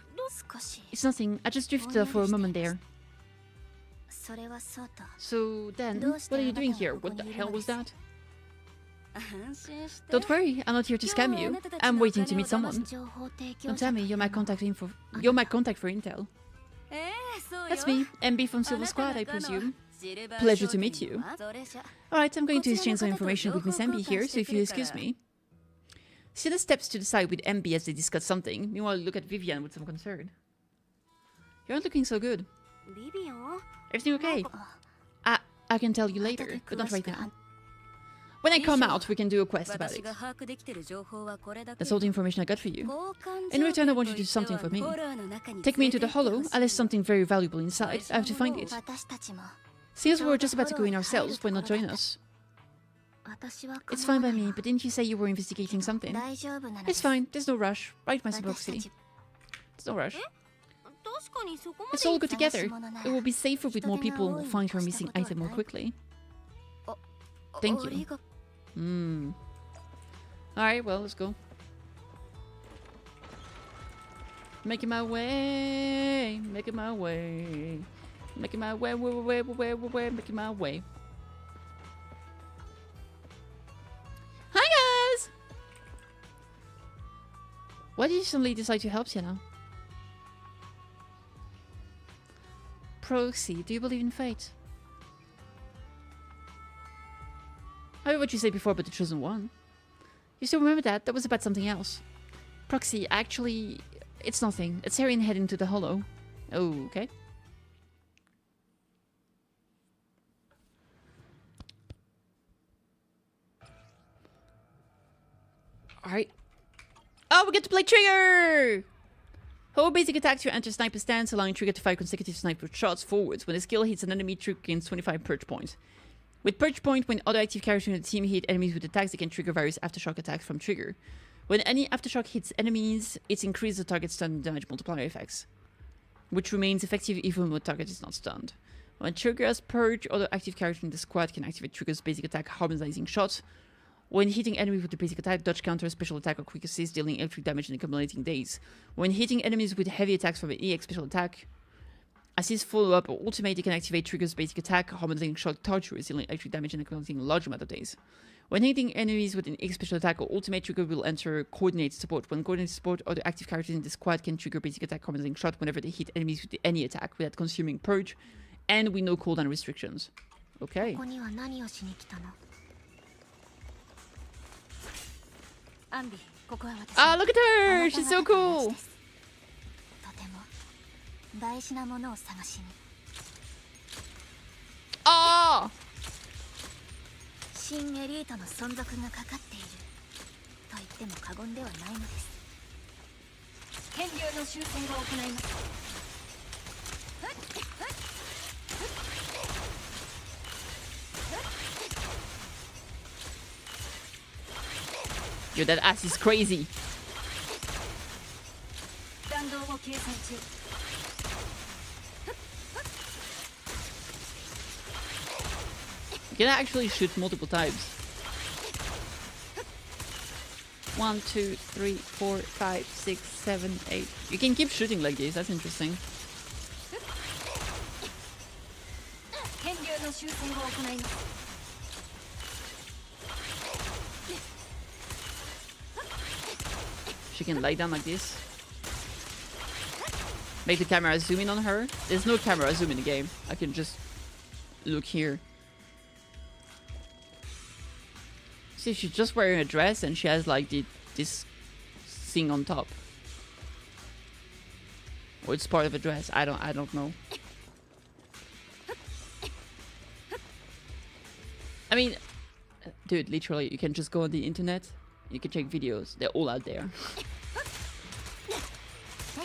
It's nothing. I just drifted off for a moment there. So then, what are you doing here? What the hell was that? Don't worry, I'm not here to scam you. I'm waiting to meet someone. Don't tell me you're my contact info. You're my contact for intel. That's me, MB from Silver Squad, I presume. Pleasure to meet you. Alright, I'm going to exchange some information with Miss MB here, so if you'll excuse me. Silla steps to the side with MB as they discuss something. Meanwhile, look at Vivian with some concern. You aren't looking so good. Everything okay? I can tell you later, but not right now. When I come out, we can do a quest about it. That's all the information I got for you. In return, I want you to do something for me. Take me into the hollow, unless something very valuable inside. I have to find it. Since we were just about to go in ourselves, why not join us? It's fine by me, but didn't you say you were investigating something? It's fine, there's no rush. Right, Master Proxy? There's no rush. Let's all go together. It will be safer with more people who find her missing item more quickly. Thank you. Alright, well, let's go. Making my way. Making my way. Making my way, making my way. Hi, guys! Why did you suddenly decide to help Sienna? Proxy, do you believe in fate? I heard what you said before about the chosen one. You still remember that? That was about something else. Proxy, actually, it's nothing. It's Harry and heading to the hollow. Oh, okay. Alright. Oh, we get to play Trigger! Hold basic attack to enter sniper stance, allowing Trigger to fire consecutive sniper shots forwards. When the skill hits an enemy, Trigger gains 25 purge points. With Purge Point, when other active characters in the team hit enemies with attacks, they can trigger various aftershock attacks from Trigger. When any aftershock hits enemies, it increases the target's stun damage multiplier effects, which remains effective even when the target is not stunned. When Trigger has Purge, other active characters in the squad can activate Trigger's basic attack, harmonizing shot. When hitting enemies with the basic attack, dodge counter, special attack, or quick assist, dealing electric damage in accumulating days. When hitting enemies with heavy attacks from an EX special attack, assist, follow-up, or ultimate, they can activate Trigger's basic attack, harmonizing shot, torture, dealing electric damage and accumulating a large amount of days. When hitting enemies with an EX special attack or ultimate, Trigger will enter coordinate support. When coordinate support, other active characters in the squad can trigger basic attack, harmonizing shot whenever they hit enemies with any attack without consuming purge, and with no cooldown restrictions. Okay. Ah, look at her! She's so cool! Ah! 新エリートの存続がかかっていると言っても過言ではないのです。剣流の修正を行います。Yo, that ass is crazy. 弾道を計算中 You can actually shoot multiple times. 1, 2, 3, 4, 5, 6, 7, 8. You can keep shooting like this. That's interesting. 変流の修正を行います She can lie down like this. Make the camera zoom in on her. There's no camera zoom in the game. I can just look here. See, she's just wearing a dress and she has like this thing on top. Or it's part of a dress. I don't know. I mean, dude, literally, you can just go on the internet. You can check videos. They're all out there.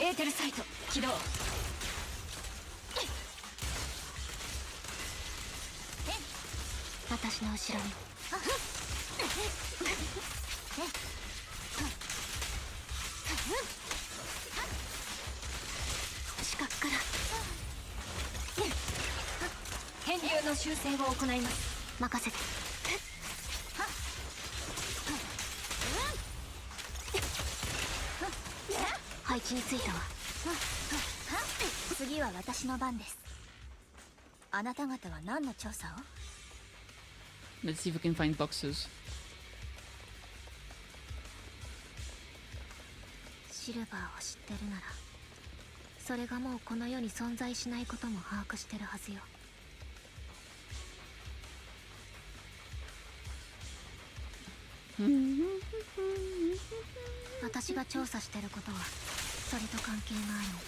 エーテルサイト起動私の後ろに死角から変流の修正を行います任せて配置についたわ次は私の番ですあなた方は何の調査を Let's see if we can find boxes. シルバーを知ってるならそれがもうこの世に存在しないことも把握してるはずよ私が調査してることはそれと関係があるの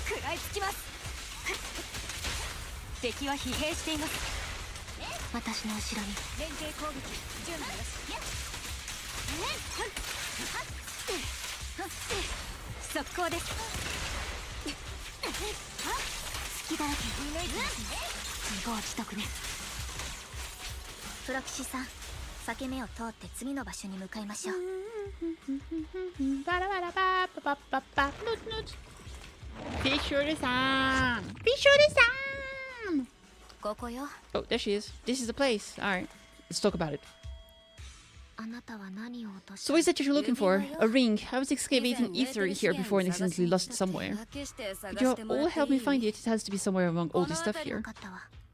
食らいつきます敵は疲弊しています私の後ろに連携攻撃準備よし速攻です隙だらけ見抜いてます自業自得ねプロ騎士さん裂け目を通って次の場所に向かいましょう Fisher-san! Fisher-san! ここよ Oh, there she is. This is the place. Alright, let's talk about it. あなたは何を落とし So what is that you're looking for? A ring. I was excavating ether here before and accidentally lost it somewhere. Could you all help me find it? It has to be somewhere among all this stuff here.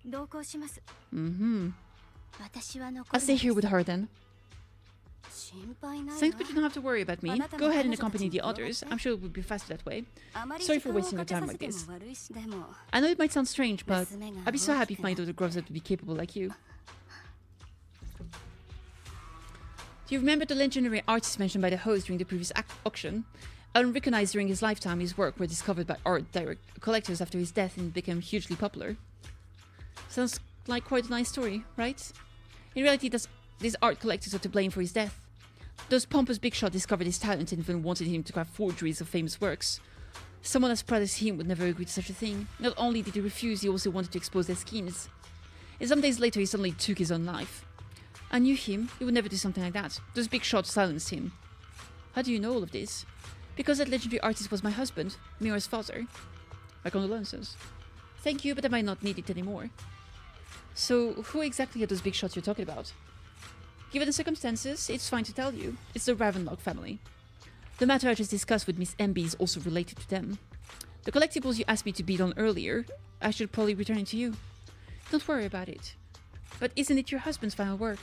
同行します Mm-hmm. 私は残 I'll stay here with her then. 心配ない Thanks, but you don't have to worry about me. Go ahead and accompany the others. I'm sure it would be faster that way. Sorry for wasting your time like this. I know it might sound strange, but I'd be so happy to find other girls that would be capable like you. Do you remember the legendary artist mentioned by the host during the previous auction? Unrecognized during his lifetime, his work were discovered by art collectors after his death and became hugely popular. Sounds like quite a nice story, right? In reality, these art collectors are to blame for his death. Those pompous big shots discovered his talent and even wanted him to craft forgeries of famous works. Someone as proud as him would never agree to such a thing. Not only did he refuse, he also wanted to expose their schemes. And some days later, he suddenly took his own life. I knew him. He would never do something like that. Those big shots silenced him. How do you know all of this? Because that legendary artist was my husband, Mira's father. My condolences. Thank you, but I might not need it anymore. So, who exactly are those big shots you're talking about? Given the circumstances, it's fine to tell you. It's the Ravenlock family. The matter I just discussed with Miss MB is also related to them. The collectibles you asked me to bid on earlier, I should probably return it to you. Don't worry about it. But isn't it your husband's final work?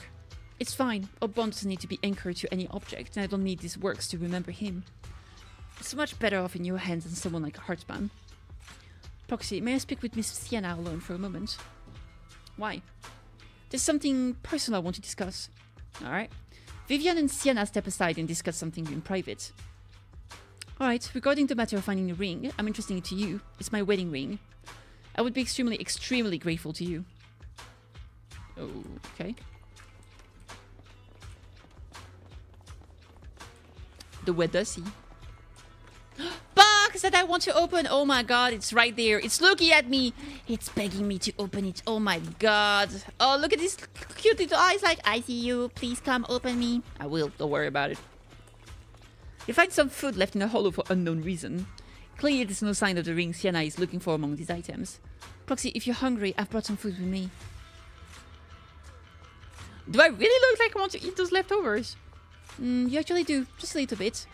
It's fine. Our bond doesn't need to be anchored to any object, and I don't need these works to remember him. It's much better off in your hands than someone like Hartman. Proxy, may I speak with Miss Sienna alone for a moment? Why? There's something personal I want to discuss. Alright. Vivian and Sienna step aside and discuss something in private. Alright, regarding the matter of finding the ring, I'm interested to you. It's my wedding ring. I would be extremely grateful to you. Okay. The weather, see. Fuck! box that I want to open. Oh my god, it's right there. It's looking at me. It's begging me to open it. Oh my god. Oh, look at these cute little eyes like, I see you. Please come open me. I will. Don't worry about it. You find some food left in a hollow for unknown reason. Clearly, there's no sign of the ring Sienna is looking for among these items. Proxy, if you're hungry, I've brought some food with me. Do I really look like I want to eat those leftovers? You actually do. Just a little bit.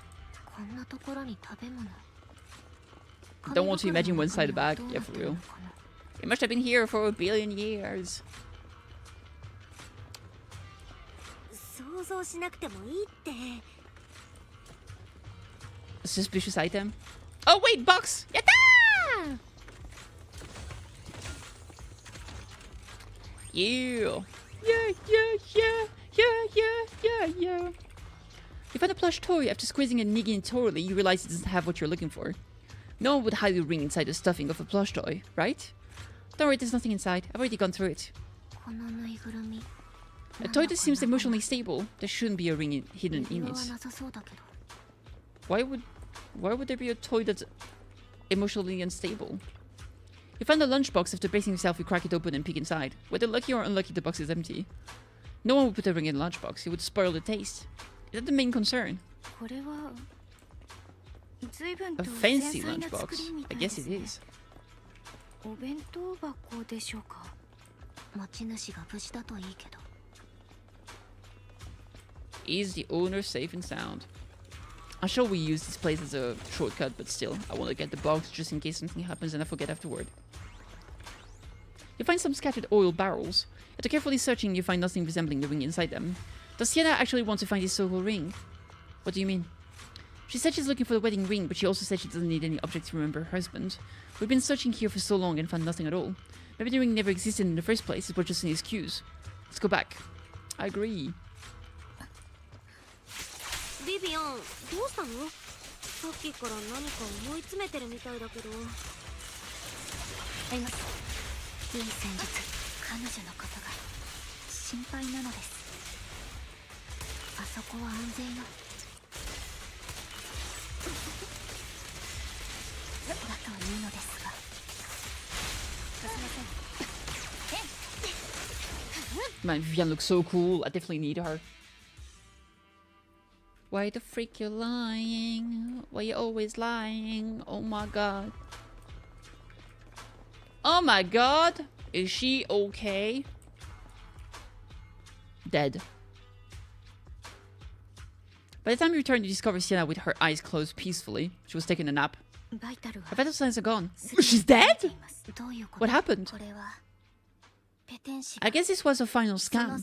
Don't want to imagine one side of the bag. Yeah, for real. It must have been here for 1 billion years. A suspicious item. Oh wait, box! Yatta! Yeah. Yeah. You find a plush toy. After squeezing and nigging it thoroughly, you realize it doesn't have what you're looking for. No one would hide a ring inside the stuffing of a plush toy, right? Don't worry, there's nothing inside. I've already gone through it. A toy that seems emotionally stable. There shouldn't be a ring hidden in it. Why would there be a toy that's emotionally unstable? You find a lunchbox. After bracing yourself, you crack it open and peek inside. Whether lucky or unlucky, the box is empty. No one would put a ring in a lunchbox. It would spoil the taste. Is that the main concern? A fancy lunchbox. I guess it is. Is the owner safe and sound? I'm sure we use this place as a shortcut, but still, I want to get the box just in case something happens and I forget afterward. You find some scattered oil barrels. After carefully searching, you find nothing resembling the ring inside them. Does Sienna actually want to find this so-called ring? What do you mean? She said she's looking for the wedding ring, but she also said she doesn't need any object to remember her husband. We've been searching here for so long and found nothing at all. Maybe the ring never existed in the first place, it was just an excuse. Let's go back. I agree. Vivian, どうしたの？さっきから何か思い詰めてるみたいだけど。あります。いい戦術。彼女のことが心配なのです。あそこは安全よ。だといいのですが。すみません。 Man, Vivian looks so cool. I definitely need her. Why the freak you lying? Why you always lying? Oh my god. Oh my god! Is she okay? Dead. By the time you return, you discover Sienna with her eyes closed peacefully. She was taking a nap. Her vital signs are gone. She's dead? What happened? I guess this was a final scam.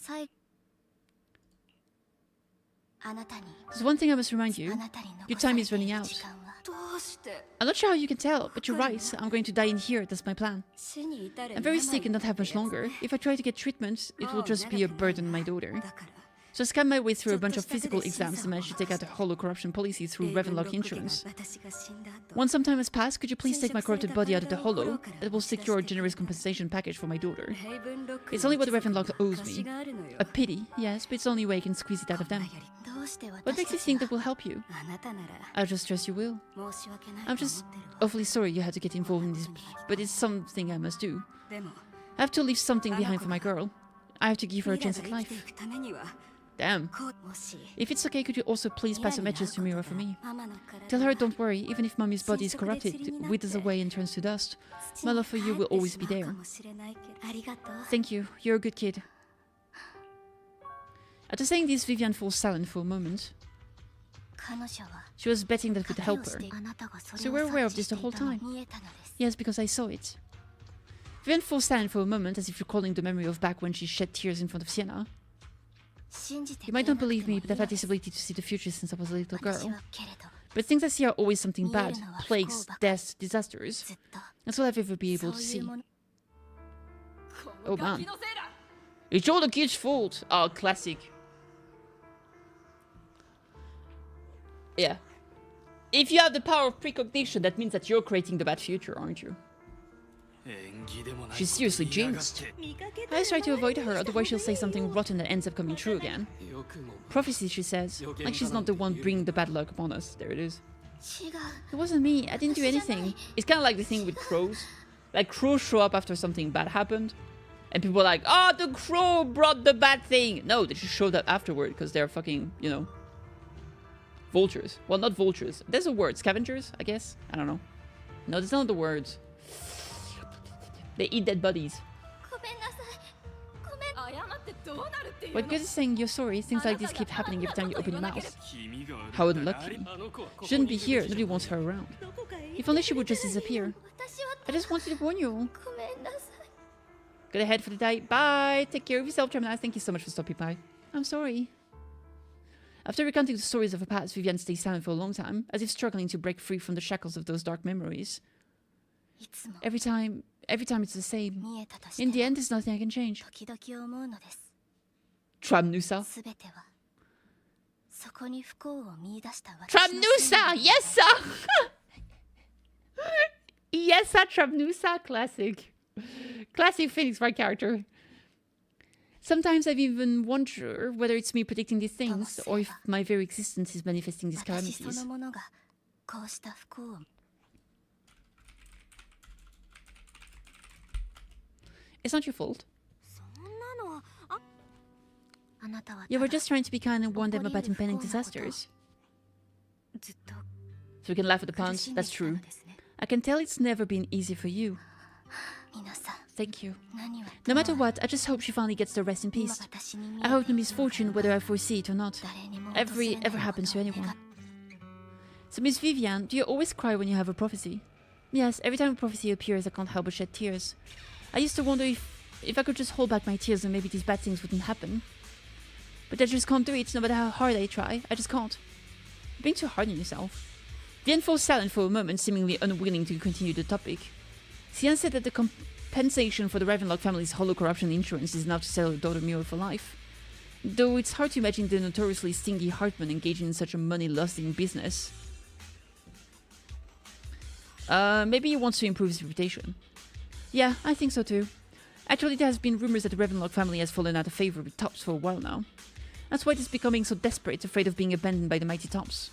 There's one thing I must remind you. Your time is running out. I'm not sure how you can tell, but you're right. I'm going to die in here. That's my plan. I'm very sick and don't have much longer. If I try to get treatment, it will just be a burden on my daughter. So I scanned my way through a bunch of physical exams and managed to take out a hollow corruption policy through Ravenlock Insurance. Once some time has passed, could you please take my corrupted body out of the hollow? That will secure a generous compensation package for my daughter. It's only what the Ravenlock owes me. A pity, yes, but it's the only way I can squeeze it out of them. What makes you think that will help you? I just trust you will. I'm just awfully sorry you had to get involved in this, but it's something I must do. I have to leave something behind for my girl. I have to give her a chance at life. Damn. If it's okay, could you also please pass a message to Mira for me? Tell her don't worry, even if Mommy's body is corrupted, it withers away and turns to dust. My love for you will always be there. Thank you, you're a good kid. After saying this, Vivian falls silent for a moment. She was betting that would help her. So you were aware of this the whole time? Yes, because I saw it. Vivian falls silent for a moment, as if recalling the memory of back when she shed tears in front of Sienna. You might not believe me, but I've had this ability to see the future since I was a little girl. But things I see are always something bad. Plagues, deaths, disasters. That's all I've ever been able to see. Oh man. It's all the kid's fault! Oh, classic. Yeah. If you have the power of precognition, that means that you're creating the bad future, aren't you? She's seriously jinxed. I always try to avoid her, otherwise she'll say something rotten that ends up coming true again. Prophecy, she says. Like she's not the one bringing the bad luck upon us. There it is. It wasn't me. I didn't do anything. It's kind of like the thing with crows. Like, crows show up after something bad happened. And people are like, oh, the crow brought the bad thing. No, they just showed up afterward because they're fucking, you know, vultures. Well, not vultures. There's a word. Scavengers, I guess. I don't know. No, that's not the word. They eat dead bodies. What good is saying you're sorry? Things like this keep happening every time you open your mouth. How unlucky. Shouldn't be here. Nobody wants her around. If only she would just disappear. I just wanted to warn you. Gotta head for the day. Bye. Take care of yourself, Gemini. Thank you so much for stopping by. I'm sorry. After recounting the stories of her past, Vivian stays silent for a long time, as if struggling to break free from the shackles of those dark memories. Every time it's the same. In the end, there's nothing I can change. Tramnusa. Tramnusa! Yes, sir! Yes, sir, Tramnusa. Classic. Classic Phoenix Wright character. Sometimes I even wonder whether it's me predicting these things, or if my very existence is manifesting these calamities. It's not your fault. You were just trying to be kind and warn them about impending disasters. So we can laugh at the puns. That's true. I can tell it's never been easy for you. Thank you. No matter what, I just hope she finally gets to rest in peace. I hope no misfortune, whether I foresee it or not, ever happens to anyone. So, Miss Vivian, do you always cry when you have a prophecy? Yes, every time a prophecy appears, I can't help but shed tears. I used to wonder if I could just hold back my tears and maybe these bad things wouldn't happen. But I just can't do it, no matter how hard I try. I just can't. You're being too hard on yourself. Vivian falls silent for a moment, seemingly unwilling to continue the topic. Sian said that the compensation for the Ravenlock family's hollow corruption insurance is now to sell her daughter Mira for life. Though it's hard to imagine the notoriously stingy Hartman engaging in such a money-lusting business. Maybe he wants to improve his reputation. Yeah, I think so too. Actually, there has been rumors that the Ravenlock family has fallen out of favor with Tops for a while now. That's why it is becoming so desperate, afraid of being abandoned by the mighty Tops.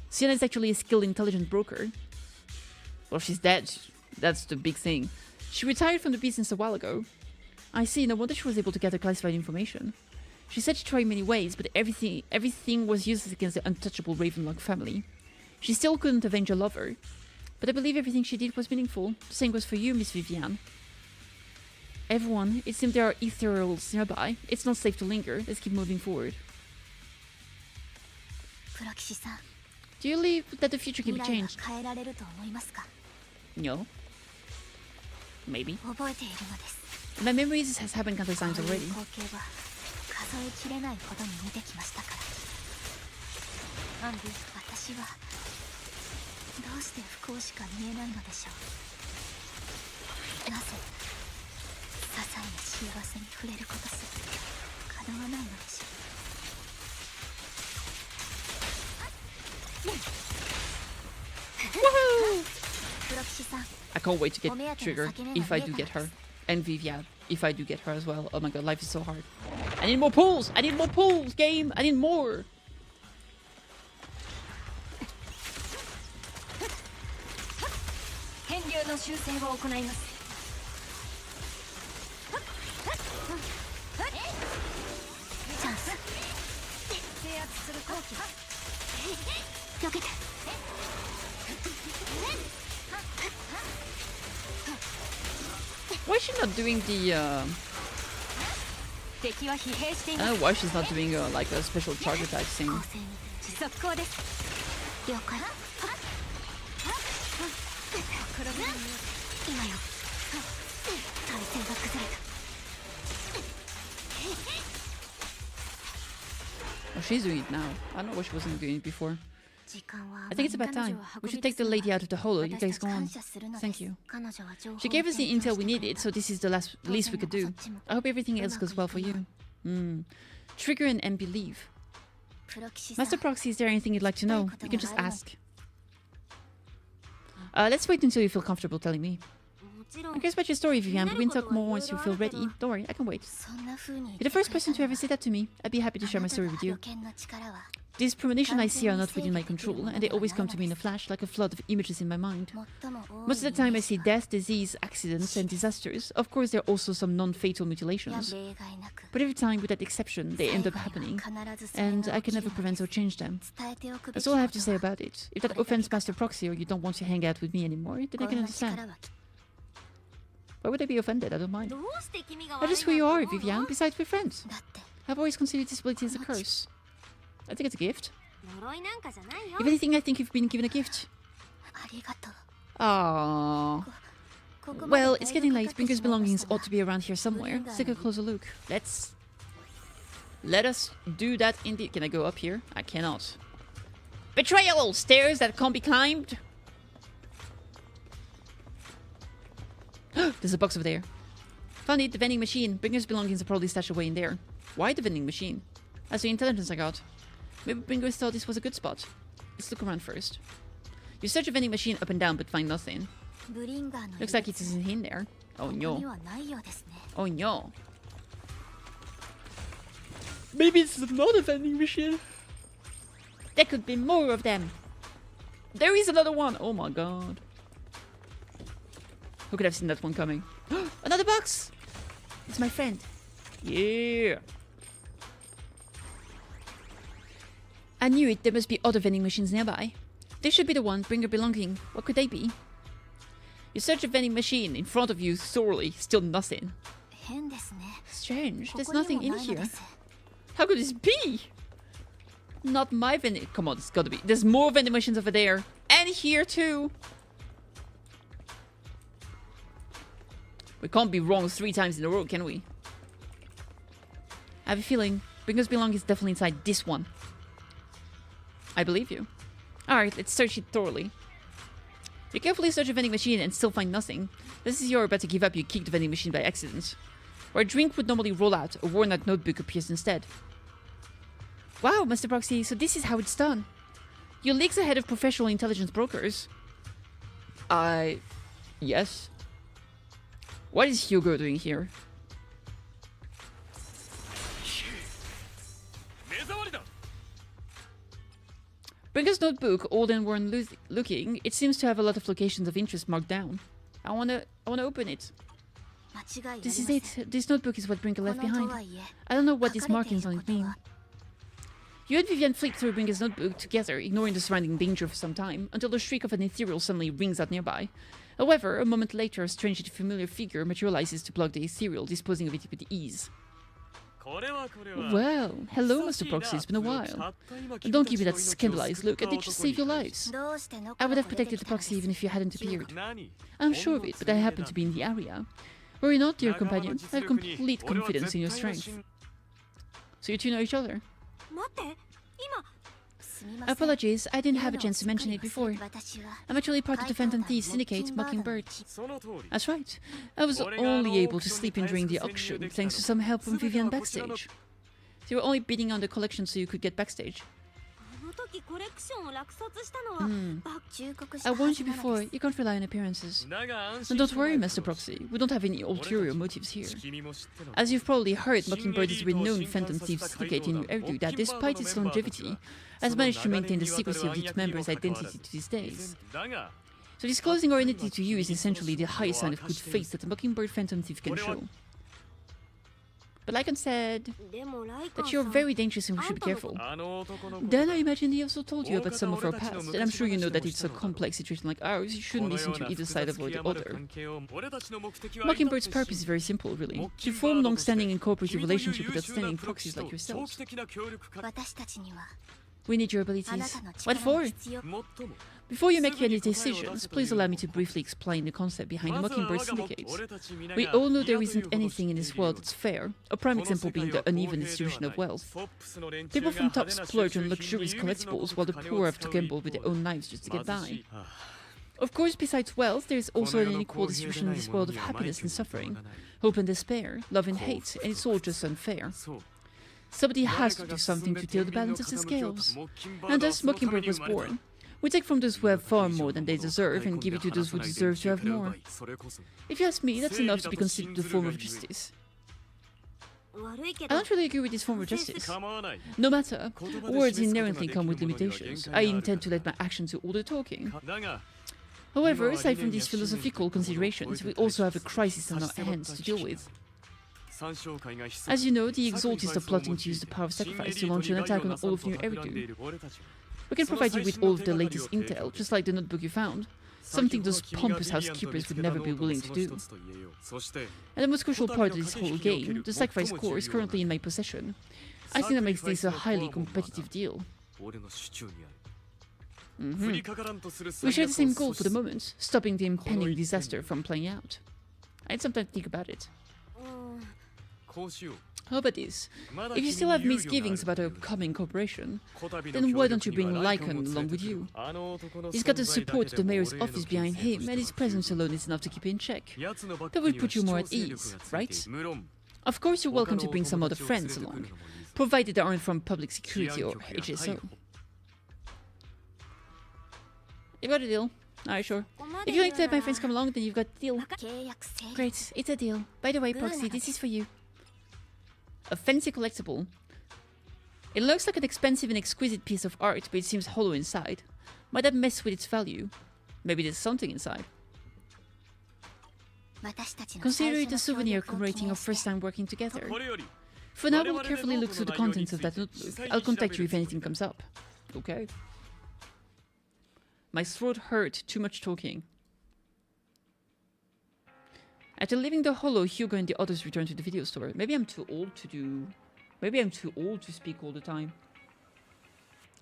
Sienna is actually a skilled, intelligent broker. Well, she's dead. That's the big thing. She retired from the business a while ago. I see, no wonder she was able to gather classified information. She said she tried many ways, but everything was useless against the untouchable Ravenlock family. She still couldn't avenge her lover. But I believe everything she did was meaningful. The same goes for you, Miss Vivian. Everyone, it seems there are ethereals nearby. It's not safe to linger. Let's keep moving forward. Do you believe that the future can be changed? No. Maybe. My memories this has happened countless times already. I can't wait to get Trigger if I do get her. And Vivian if I do get her as well. Oh my god, life is so hard. I need more pulls! I need more pulls, game! I need more! Why is she not doing the I don't know why she's not doing like a special charge attack thing. Oh, she's doing it now. I don't know why she wasn't doing it before. I think it's about time. We should take the lady out of the hollow. You guys go on. Thank you. She gave us the intel we needed, so this is the least we could do. I hope everything else goes well for you. Trigger and Envy leave. Master Proxy, is there anything you'd like to know? You can just ask. Let's wait until you feel comfortable telling me. I'm curious about your story, Vivian, but we can talk more once you feel ready. Don't worry, I can wait. You're the first person to ever say that to me. I'd be happy to share my story with you. These premonitions I see are not within my control, and they always come to me in a flash, like a flood of images in my mind. Most of the time I see death, disease, accidents, and disasters. Of course, there are also some non-fatal mutilations. But every time, with that exception, they end up happening, and I can never prevent or change them. That's all I have to say about it. If that offends Master Proxy or you don't want to hang out with me anymore, then I can understand. Why would I be offended? I don't mind. That is who you are, Vivian. Besides, we're friends. I've always considered disability as a curse. I think it's a gift. If anything, I think you've been given a gift. Aww. Well, it's getting late. Brinker's belongings ought to be around here somewhere. Let's take a closer look. Let us do that indeed. Can I go up here? I cannot. Betrayal! Stairs that can't be climbed. There's a box over there. Found it, the vending machine. Brinker's belongings are probably stashed away in there. Why the vending machine? That's the intelligence I got. Maybe Bringers thought this was a good spot. Let's look around first. You search a vending machine up and down but find nothing. Looks like it isn't in there. Oh no. Oh no. Maybe it's not a vending machine. There could be more of them. There is another one. Oh my god. Who could have seen that one coming? Another box! It's my friend. Yeah. I knew it. There must be other vending machines nearby. This should be the one. Bringer belonging. What could they be? You search a vending machine in front of you thoroughly. Still nothing. Strange. There's nothing in here. How could this be? Not my vending... Come on, it's gotta be. There's more vending machines over there. And here too. We can't be wrong 3 times in a row, can we? I have a feeling Bringer's belongings is definitely inside this one. I believe you. Alright, let's search it thoroughly. You carefully search a vending machine and still find nothing. This is you're about to give up, you kick the vending machine by accident. Where a drink would normally roll out, a worn-out notebook appears instead. Wow, Master Proxy, so this is how it's done. Your league's ahead of professional intelligence brokers. Yes. What is Hugo doing here? Bringer's notebook, old and worn looking, it seems to have a lot of locations of interest marked down. I wanna open it. This is it. This notebook is what Bringer left behind. I don't know what these markings on it mean. You and Vivian flick through Bringer's notebook together, ignoring the surrounding danger for some time, until the shriek of an ethereal suddenly rings out nearby. However, a moment later, a strangely familiar figure materializes to block the ethereal, disposing of it with ease. Well, hello, Mr. Proxy, it's been a while. Don't give me that scandalized look, I did just save your lives. I would have protected the Proxy even if you hadn't appeared. I'm sure of it, but I happen to be in the area. Were you not, dear companion? I have complete confidence in your strength. So you two know each other? Apologies, I didn't have a chance to mention it before. I'm actually part of the Phantom Thieves Syndicate, Mockingbird. That's right. I was only able to sleep in during the auction, thanks to some help from Vivian backstage. So you were only bidding on the collection so you could get backstage. I warned you before, you can't rely on appearances. And don't worry, Master Proxy, we don't have any ulterior motives here. As you've probably heard, Mockingbird is a renowned Phantom Thieves Syndicate in Urdu that, despite its longevity, has managed to maintain the secrecy of its members' identity to these days. So disclosing our identity to you is essentially the highest sign of good faith that the Mockingbird Phantom Thief can show. But Lycon said that you're very dangerous and we should be careful. Then I imagine he also told you about some of our past, and I'm sure you know that it's a complex situation like ours, you shouldn't listen to either side or the other. Mockingbird's purpose is very simple, really. To form long-standing and cooperative relationship with outstanding proxies like yourselves. We need your abilities. What for? Before you make any decisions, please allow me to briefly explain the concept behind the Mockingbird Syndicate. We all know there isn't anything in this world that's fair, a prime example being the uneven distribution of wealth. People from top splurge on luxurious collectibles while the poor have to gamble with their own lives just to get by. Of course, besides wealth, there is also an unequal distribution in this world of happiness and suffering, hope and despair, love and hate, and it's all just unfair. Somebody has to do something to tilt the balance of the scales. And thus Mockingbird was born. We take from those who have far more than they deserve and give it to those who deserve to have more. If you ask me, that's enough to be considered a form of justice. 悪いけ I ど don't really agree with this form of justice. 構わない No matter, words inherently come with limitations. I intend to let my actions do all the talking. だが However, aside from these philosophical considerations, we also have a crisis on our hands to deal with. 三将会が潜む As you know, the Exaltists are plotting to use the power of sacrifice to launch an attack on all of New Eridu. We can provide you with all of the latest intel, just like the notebook you found. Something those pompous housekeepers would never be willing to do. そして And the most crucial part of this whole game, the sacrifice core, is currently in my possession. I think that makes this a highly competitive deal. 俺の手中にある降りかからんとする We share the same 最悪を goal for the moment, stopping the impending disaster from playing out. I had some time to think about it. こうしよう How about this? If you still have misgivings about our coming cooperation, then why don't you bring Lycan along with you? He's got the support of the mayor's office behind him, and his presence alone is enough to keep you in check. That would put you more at ease, right? Of course, you're welcome to bring some other friends along, provided they aren't from public security or HSO. You got a deal? Alright, sure. If you like to have my friends come along, then you've got a deal. 契約成立 Great, it's a deal. By the way, Proxy, this is for you. A fancy collectible. It looks like an expensive and exquisite piece of art, but it seems hollow inside. Might that mess with its value? Maybe there's something inside. 私たちの Consider 最 it a 初の協 souvenir 力を記 commemorating 念 our して first time working together. これより For now, we'll carefully look through the contents of that notebook. I'll contact you if anything comes up. Okay. My throat hurt, too much talking. After leaving the Hollow, Hugo and the others return to the video store. Maybe I'm too old to speak all the time.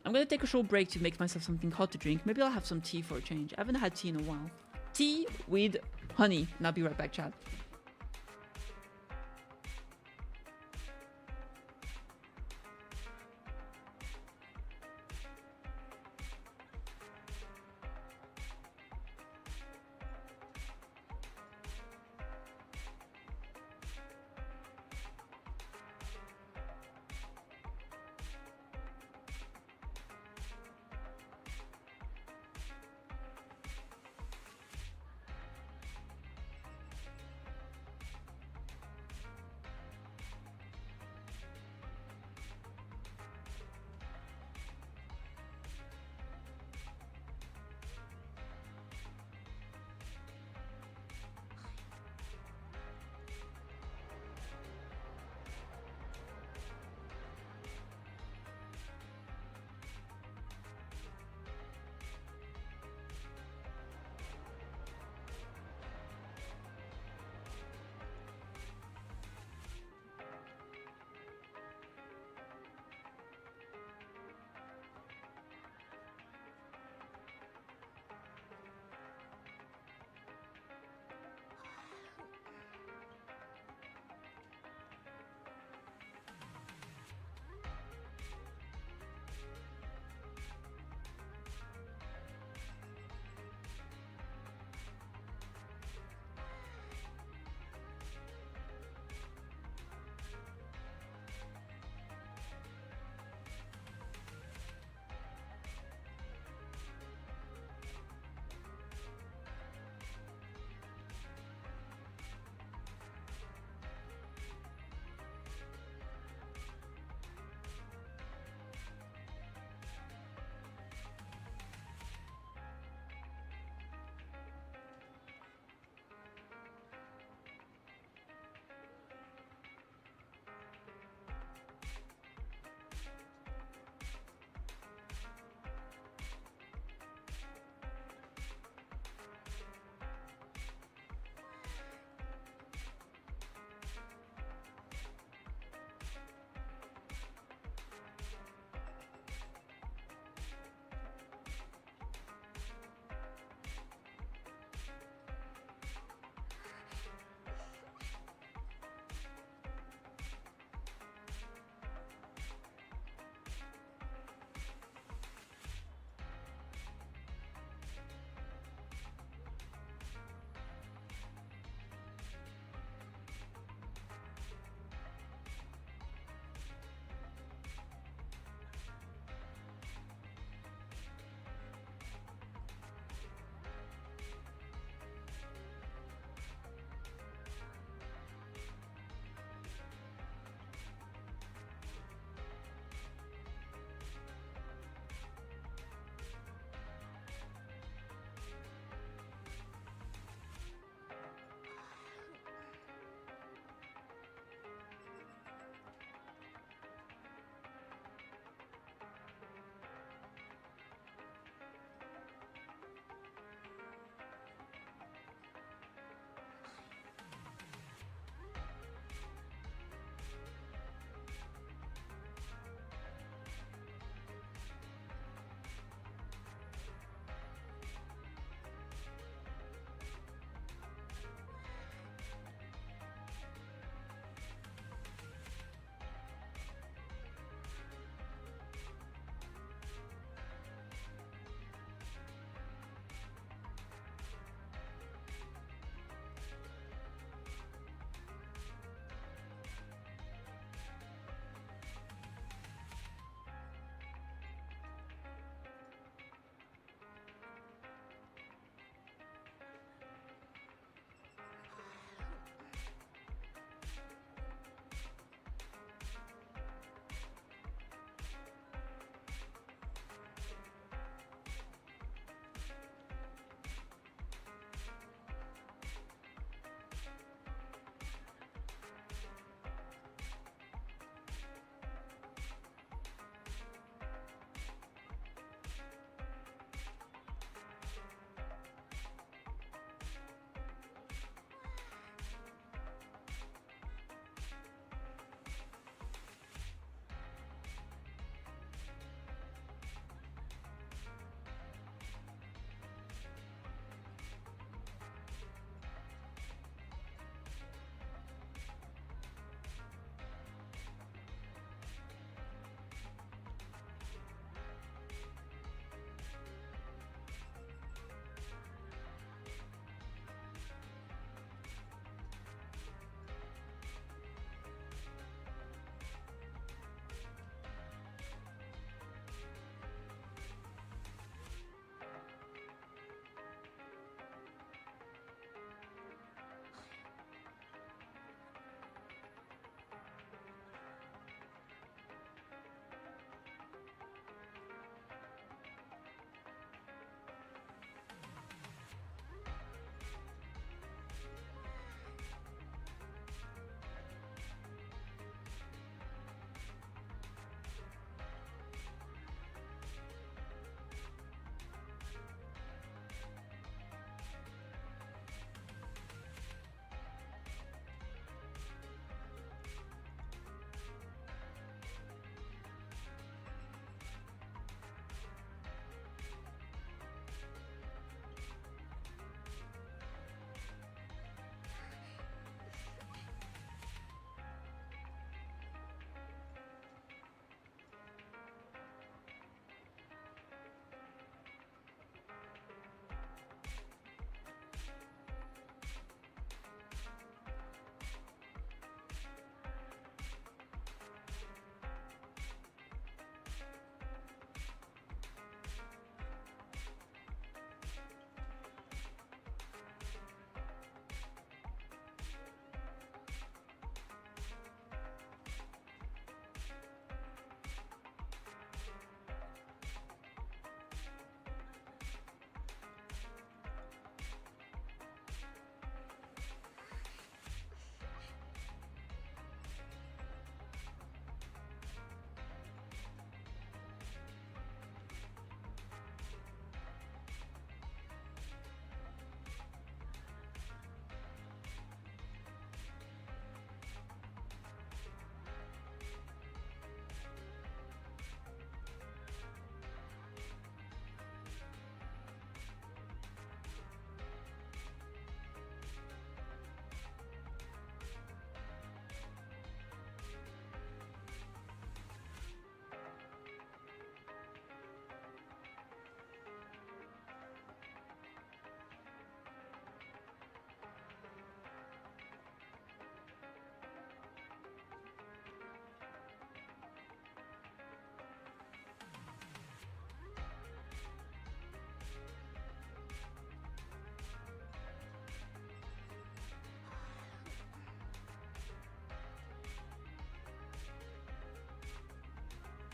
I'm gonna take a short break to make myself something hot to drink. Maybe I'll have some tea for a change. I haven't had tea in a while. Tea with honey. And I'll be right back, chat.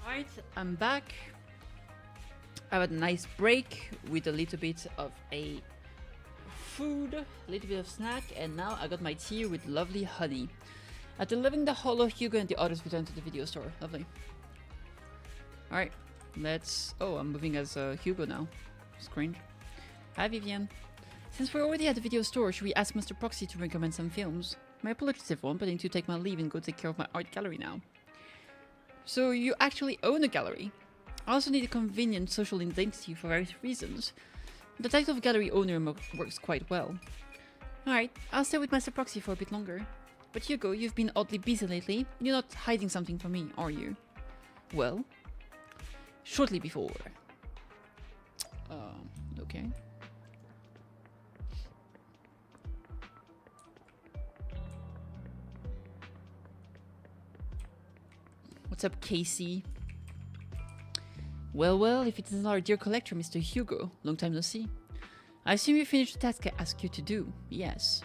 Alright, I'm back. I had a nice break with a little bit of a food, a little bit of snack, and now I got my tea with lovely honey. After leaving the hall, Hugo and the others returned to the video store. Lovely. Alright, let's... Oh, I'm moving as Hugo now. It's cringe. Hi, Vivian. Since we're already at the video store, should we ask Mr. Proxy to recommend some films? My apologies everyone, but I need to take my leave and go take care of my art gallery now. So you actually own a gallery? I also need a convenient social identity for various reasons. The title of gallery owner works quite well. Alright, I'll stay with Mr. Proxy for a bit longer. But Hugo, you've been oddly busy lately. You're not hiding something from me, are you? Well, shortly before. Okay. What's up, Casey? Well, if it is our dear collector, Mr. Hugo, long time no see. I assume you finished the task I asked you to do. Yes.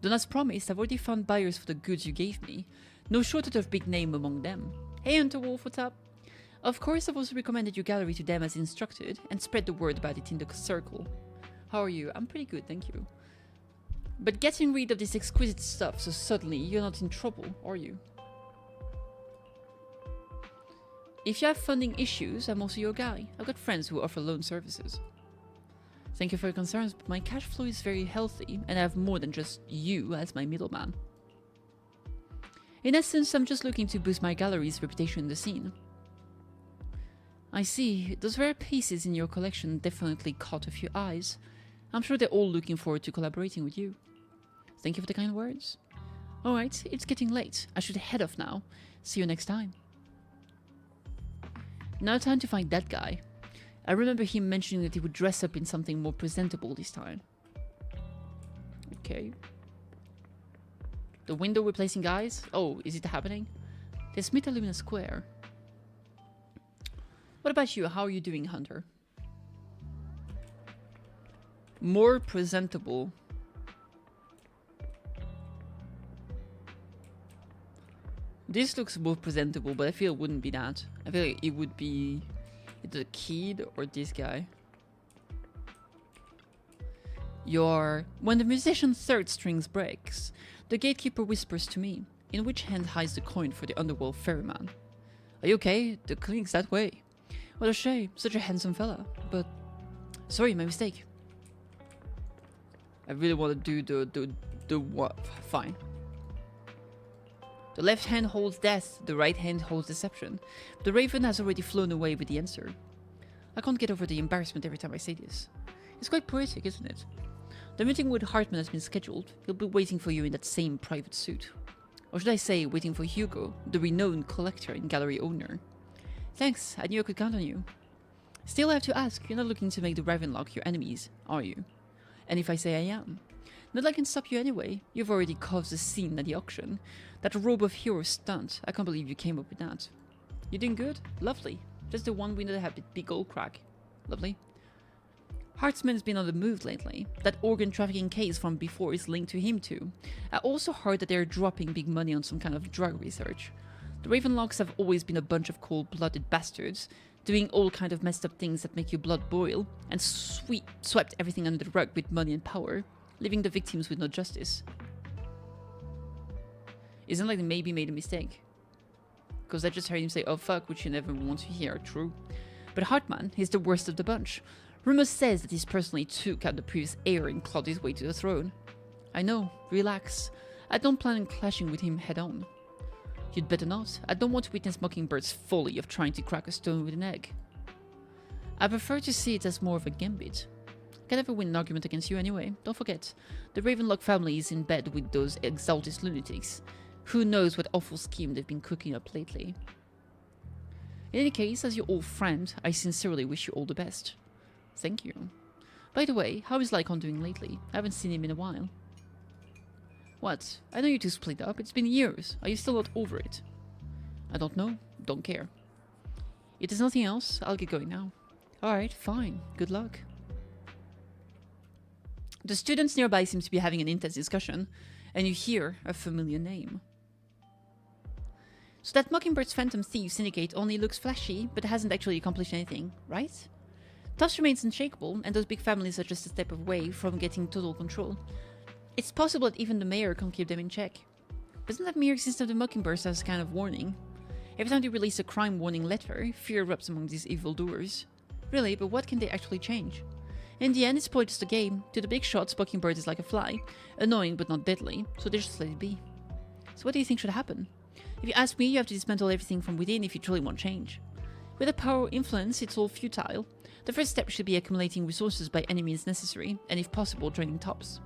Then as promised, I've already found buyers for the goods you gave me. No shortage of big name among them. Hey Unterwolf, what's up? Of course, I've also recommended your gallery to them as instructed, and spread the word about it in the circle. How are you? I'm pretty good, thank you. But getting rid of this exquisite stuff so suddenly, you're not in trouble, are you? If you have funding issues, I'm also your guy. I've got friends who offer loan services. Thank you for your concerns, but my cash flow is very healthy, and I have more than just you as my middleman. In essence, I'm just looking to boost my gallery's reputation in the scene. I see. Those rare pieces in your collection definitely caught a few eyes. I'm sure they're all looking forward to collaborating with you. Thank you for the kind words. Alright, it's getting late. I should head off now. See you next time. Now time to find that guy. I remember him mentioning that he would dress up in something more presentable this time. Okay. The window replacing guys? Oh, is it happening? There's Metalumina Square. What about you? How are you doing, Hunter? More presentable. This looks more presentable, but I feel it wouldn't be that. I feel like it would be the kid or this guy. When the musician's third strings breaks, the gatekeeper whispers to me, in which hand hides the coin for the underworld ferryman. Are you okay? The clinic's that way. What a shame, such a handsome fella. But, sorry, my mistake. I really want to do the what? Fine. The left hand holds death, the right hand holds deception. The raven has already flown away with the answer. I can't get over the embarrassment every time I say this. It's quite poetic, isn't it? The meeting with Hartman has been scheduled. He'll be waiting for you in that same private suit. Or should I say, waiting for Hugo, the renowned collector and gallery owner. Thanks, I knew I could count on you. Still, I have to ask, you're not looking to make the Ravenlock your enemies, are you? And if I say I am? Not that I can stop you anyway. You've already caused a scene at the auction. That robe of hero stunt. I can't believe you came up with that. You doing good? Lovely. Just the one window that had a big gold crack. Lovely. Hartzman's been on the move lately. That organ trafficking case from before is linked to him too. I also heard that they're dropping big money on some kind of drug research. The Ravenlocks have always been a bunch of cold-blooded bastards, doing all kind of messed up things that make your blood boil, and swept everything under the rug with money and power, leaving the victims with no justice. Isn't like they maybe made a mistake? Because I just heard him say, oh fuck, which you never want to hear, true. But Hartman is the worst of the bunch. Rumor says that he's personally took out the previous heir and clawed his way to the throne. I know, relax. I don't plan on clashing with him head on. You'd better not. I don't want to witness Mockingbird's folly of trying to crack a stone with an egg. I prefer to see it as more of a gambit. I can never win an argument against you anyway. Don't forget, the Ravenlock family is in bed with those exalted lunatics. Who knows what awful scheme they've been cooking up lately. In any case, as your old friend, I sincerely wish you all the best. Thank you. By the way, how is Lycon doing lately? I haven't seen him in a while. What? I know you two split up. It's been years. Are you still not over it? I don't know. Don't care. If there's nothing else, I'll get going now. Alright, fine. Good luck. The students nearby seem to be having an intense discussion, and you hear a familiar name. So that Mockingbird's Phantom Thief syndicate only looks flashy, but hasn't actually accomplished anything, right? Tops remains unshakable, and those big families are just a step away from getting total control. It's possible that even the mayor can't keep them in check. But isn't that mere existence of the Mockingbirds as a kind of warning? Every time they release a crime warning letter, fear erupts among these evildoers. Really, but what can they actually change? In the end, it's pointless the game. To the big shots, Mockingbird is like a fly. Annoying but not deadly, so they just let it be. So what do you think should happen? If you ask me, you have to dismantle everything from within if you truly want change. With the power or influence, it's all futile. The first step should be accumulating resources by any means necessary, and if possible, joining tops.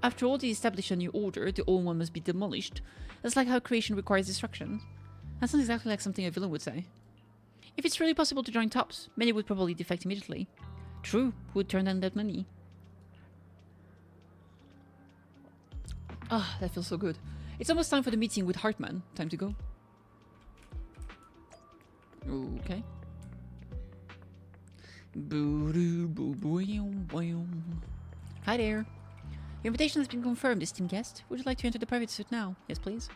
After all, to establish a new order, the old one must be demolished. That's like how creation requires destruction. That sounds exactly like something a villain would say. If it's really possible to join tops, many would probably defect immediately. True, who would turn down that money? Ah, that feels so good. It's almost time for the meeting with Hartman. Time to go. Okay. Hi there. Your invitation has been confirmed, esteemed guest. Would you like to enter the private suite now? Yes, please.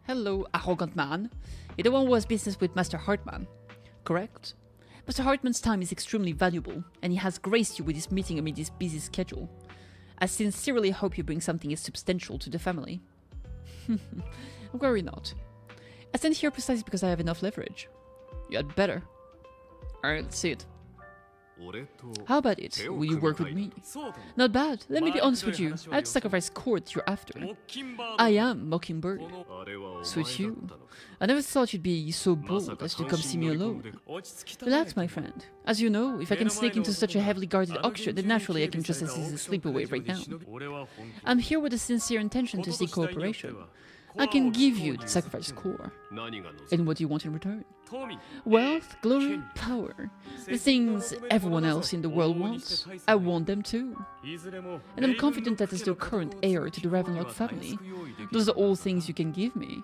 Hello, arrogant man. You're the one who has business with Master Hartman, correct? Master Hartman's time is extremely valuable, and he has graced you with this meeting amid his busy schedule. I sincerely hope you bring something as substantial to the family. Worry not. I stand here precisely because I have enough leverage. You had better. Alright, let's see it. How about it? Will you work with me? Not bad. Let me be honest with you. I had to sacrifice court you're after. I am Mockingbird. So it's you. I never thought you'd be so bold as to come see me alone. Relax, my friend. As you know, if I can sneak into such a heavily guarded auction, then naturally I can just as easily slip away right now. I'm here with a sincere intention to seek cooperation. I can give you the sacrifice core. And what do you want in return? Wealth, glory, power. The things everyone else in the world wants. I want them too. And I'm confident that as the current heir to the Ravenlock family, those are all things you can give me.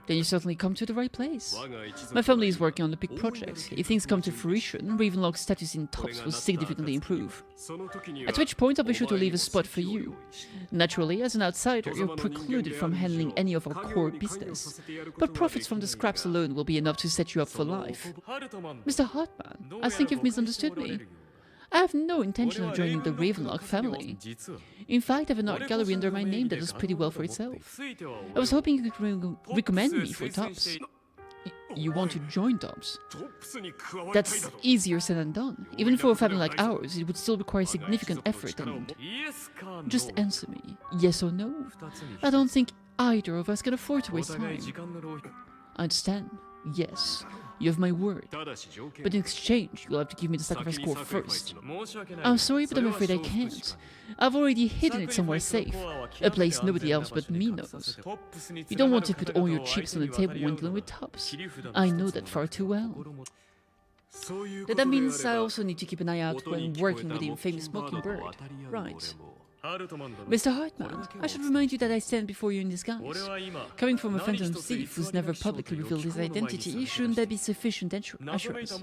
Then you certainly come to the right place. My family is working on a big project. If things come to fruition, Ravenlock's status in tops will significantly improve. At which point I'll be sure to leave a spot for you. Naturally, as an outsider, you're precluded from handling any of our core business. But profits from the scraps alone will be enough to set you up for life. Mr. Hartman, I think you've misunderstood me. I have no intention of joining the Ravenlock family. In fact, I have an art gallery under my name that does pretty well for itself. I was hoping you could recommend me for tops. You want to join tops? That's easier said than done. Even for a family like ours, it would still require significant effort and... Just answer me, yes or no? I don't think either of us can afford to waste time. I understand. Yes, you have my word. But in exchange, you'll have to give me the sacrifice core first. I'm sorry, but I'm afraid I can't. I've already hidden it somewhere safe. A place nobody else but me knows. You don't want to put all your chips on the table when dealing with tops. I know that far too well. That means I also need to keep an eye out when working with the infamous Mockingbird. Right. Mr. Hartman, I should remind you that I stand before you in disguise. Coming from a phantom thief who's never publicly revealed his identity, shouldn't that be sufficient assurance?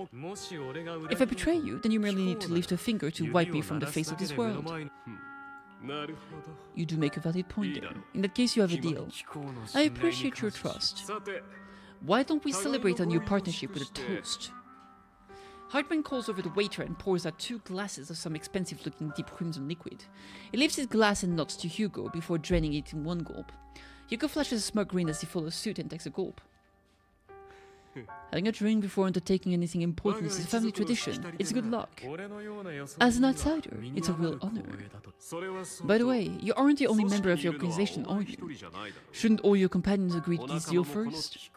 If I betray you, then you merely need to lift a finger to wipe me from the face of this world. You do make a valid point there. In that case, you have a deal. I appreciate your trust. Why don't we celebrate our new partnership with a toast? Hartman calls over the waiter and pours out 2 glasses of some expensive-looking deep crimson liquid. He lifts his glass and nods to Hugo before draining it in one gulp. Hugo flashes a smug grin as he follows suit and takes a gulp. Having a drink before undertaking anything important is a family tradition. It's good luck. As an outsider, it's a real honor. By the way, you aren't the only member of your organization, are you? Shouldn't all your companions agree to this deal first?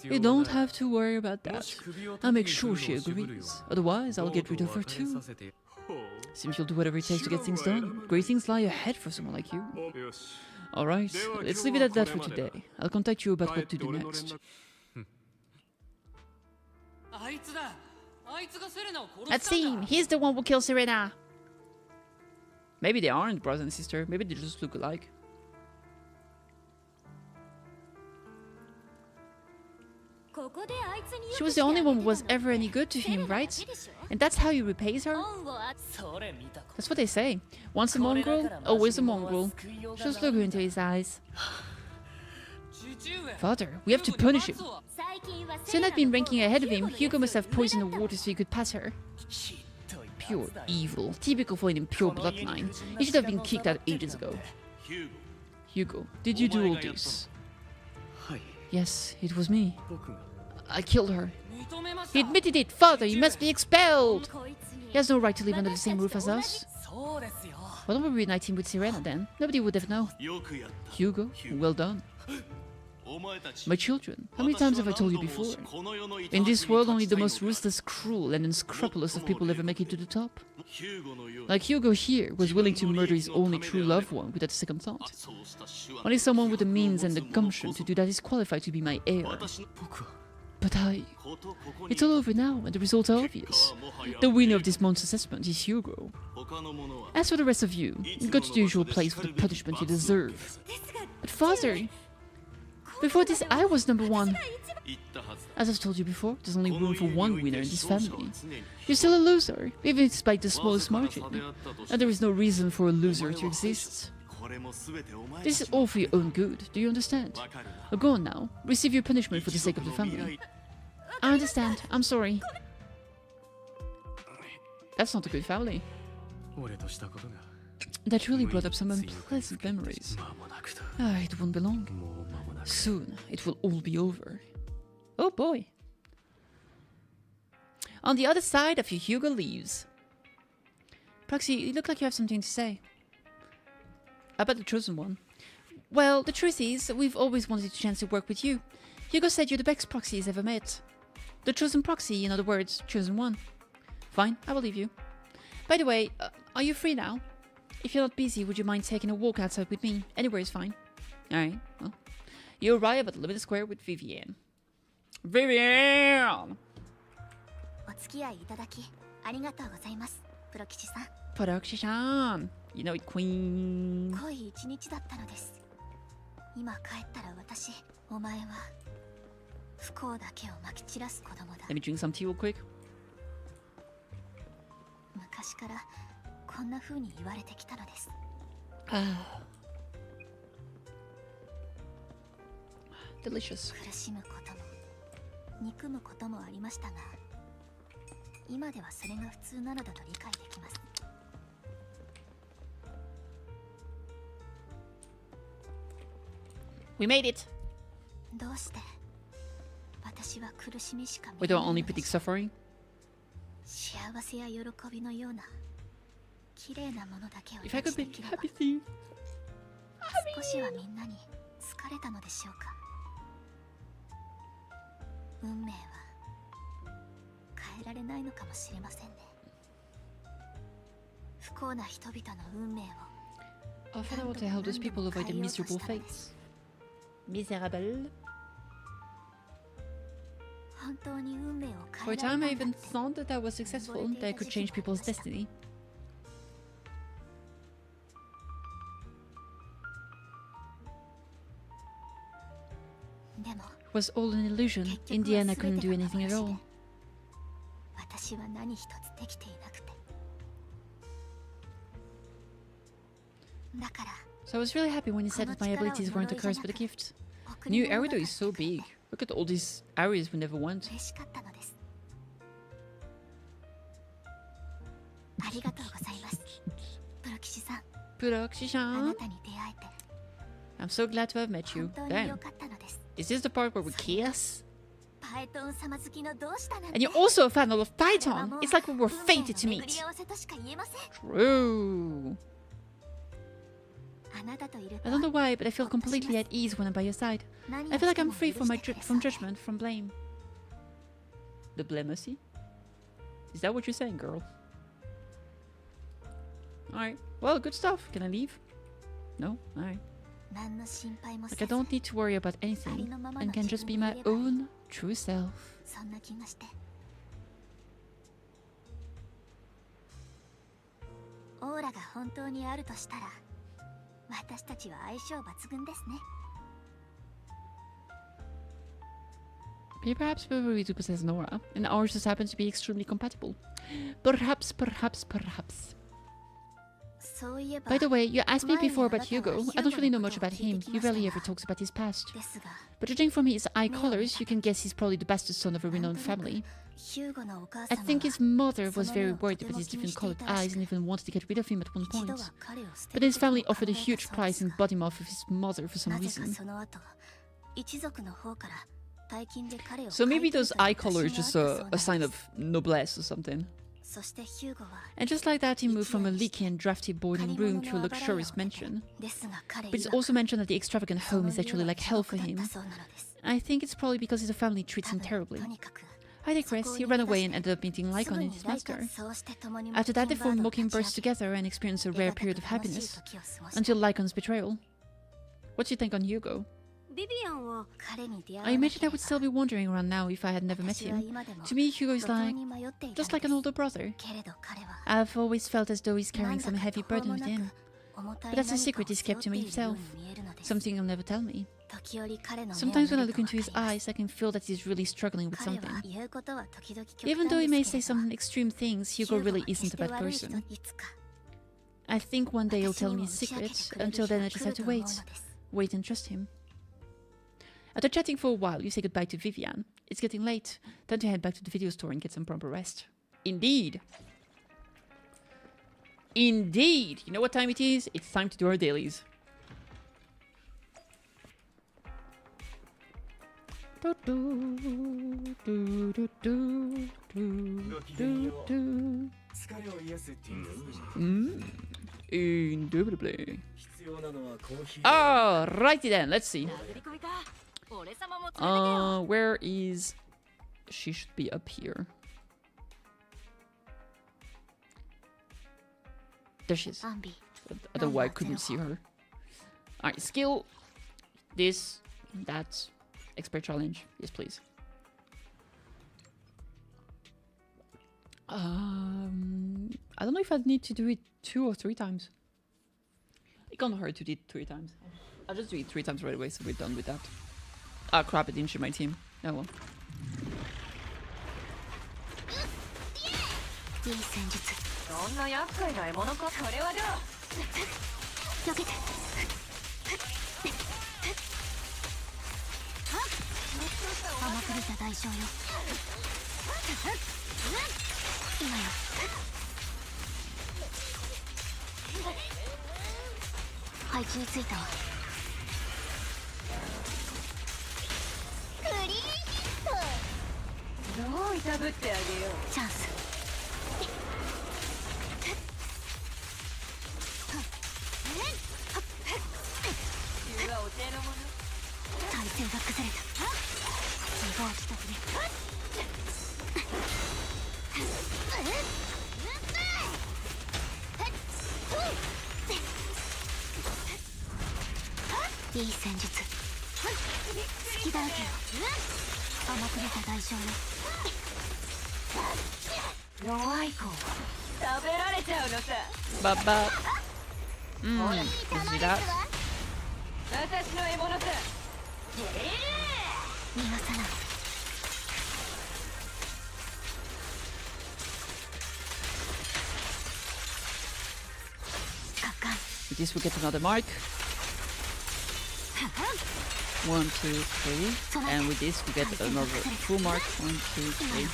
You don't have to worry about that. I'll make sure she agrees. Otherwise, I'll get rid of her too. Seems you'll do whatever it takes to get things done. Great things lie ahead for someone like you. Alright, let's leave it at that for today. I'll contact you about what to do next. Let's see him. He's the one who killed Serena. Maybe they aren't brother and sister. Maybe they just look alike. She was the only one who was ever any good to him, right? And that's how he repays her? That's what they say. Once a mongrel, always a mongrel. Just look into his eyes. Father, we have to punish him. Sen had been ranking ahead of him. Hugo must have poisoned the water so he could pass her. Pure evil. Typical for an impure bloodline. He should have been kicked out ages ago. Hugo, did you do all this? Yes, it was me. I killed her. He admitted it! Father, you must be expelled! He has no right to live under the same roof as us. Why don't we reunite him with Sirena then? Nobody would ever know. Hugo, well done. My children, how many times have I told you before? In this world, only the most ruthless, cruel, and unscrupulous of people ever make it to the top. Like Hugo here, was willing to murder his only true loved one without a second thought. Only someone with the means and the gumption to do that is qualified to be my heir. But it's all over now, and the results are obvious. The winner of this month's assessment is Hugo. As for the rest of you, go to the usual place for the punishment you deserve. But father, before this I was number one. As I've told you before, there's only room for one winner in this family. You're still a loser, even despite the smallest margin. And there is no reason for a loser to exist. This is all for your own good, do you understand? Go on now, receive your punishment for the sake of the family. I understand, I'm sorry. That's not a good family. That really brought up some unpleasant memories. It won't be long. Soon, it will all be over. Oh boy. On the other side of you, Hugo leaves. Proxy, you look like you have something to say. About the chosen one. Well, the truth is, we've always wanted a chance to work with you. Hugo said you're the best proxy he's ever met. The chosen proxy, in other words, chosen one. Fine, I will leave you. By the way, are you free now? If you're not busy, would you mind taking a walk outside with me? Anywhere is fine. Alright, well. You arrive at the limited square with Vivienne. Vivienne! Proxy-san. You know it, queen. Let me drink some tea real quick. Ah. Delicious. We made it. We don't only predict suffering. If I could make you happy, Steve. Often I want to help those people avoid their miserable fates. Miserable. For a time I even thought that I was successful, that I could change people's destiny. It was all an illusion. In the end I couldn't do anything at all. So I was really happy when he said that my abilities weren't a curse but a gift. New Erido is so big. Look at all these areas we never went. Proxy-san. I'm so glad to have met you. Damn. Is this the part where we kiss? And you're also a fan of Python. It's like we were fated to meet. True. I don't know why, but I feel completely at ease when I'm by your side. I feel like I'm free from judgment, from blame. The blemacy? Is that what you're saying, girl? Alright. Well, good stuff. Can I leave? No? Alright. Like I don't need to worry about anything and can just be my own true self. Maybe perhaps we really do possess an aura, and ours just happens to be extremely compatible. Perhaps. By the way, you asked me before about Hugo. I don't really know much about him. He rarely ever talks about his past. But judging from his eye colors, you can guess he's probably the bastard son of a renowned family. I think his mother was very worried about his different colored eyes and even wanted to get rid of him at one point. But his family offered a huge price and bought him off of his mother for some reason. So maybe those eye colors just a sign of noblesse or something. And just like that, he moved from a leaky and drafty boarding room to a luxurious mansion. But it's also mentioned that the extravagant home is actually like hell for him. I think it's probably because his family treats him terribly. I digress. He ran away and ended up meeting Lycon and his master. After that, they formed Mockingbirds together and experienced a rare period of happiness, until Lycon's betrayal. What do you think on Hugo? I imagine I would still be wandering around now if I had never met him. To me, Hugo is just like an older brother. I've always felt as though he's carrying some heavy burden within. But that's a secret he's kept to himself. Something he'll never tell me. Sometimes when I look into his eyes, I can feel that he's really struggling with something. Even though he may say some extreme things, Hugo really isn't a bad person. I think one day he'll tell me his secret. Until then, I just have to wait. Wait and trust him. After chatting for a while, you say goodbye to Vivian. It's getting late. Time to head back to the video store and get some proper rest. Indeed. Indeed! You know what time it is? It's time to do our dailies. Indubitably. Alrighty then, let's see. Where is... She should be up here. There she is. I don't know why I couldn't see her. Alright, skill. This, that. Expert challenge. Yes, please. I don't know if I'd need to do it 2 or 3 times. It can't hurt to do it 3 times. I'll just do it 3 times right away so we're done with that. Ah, crap, I didn't shoot my team. Oh well. Baba. Let's do that. With this we get another mark. 1, 2, 3. And with this we get another full mark. 1, 2, 3.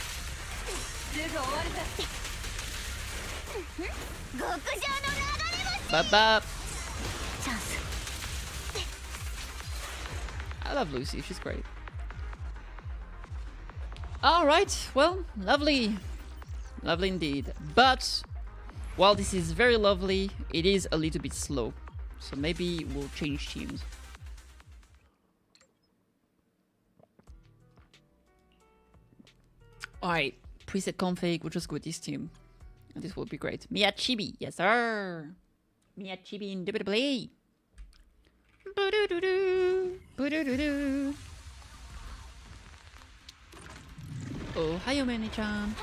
Baba. I love Lucy, she's great. Alright, well, lovely. Lovely indeed. But while this is very lovely, it is a little bit slow. So maybe we'll change teams. Alright, preset config, we'll just go with this team. And this will be great. Miyachibi, yes sir! Miyachibi indubitably! Oh, hi, Omeni-chan.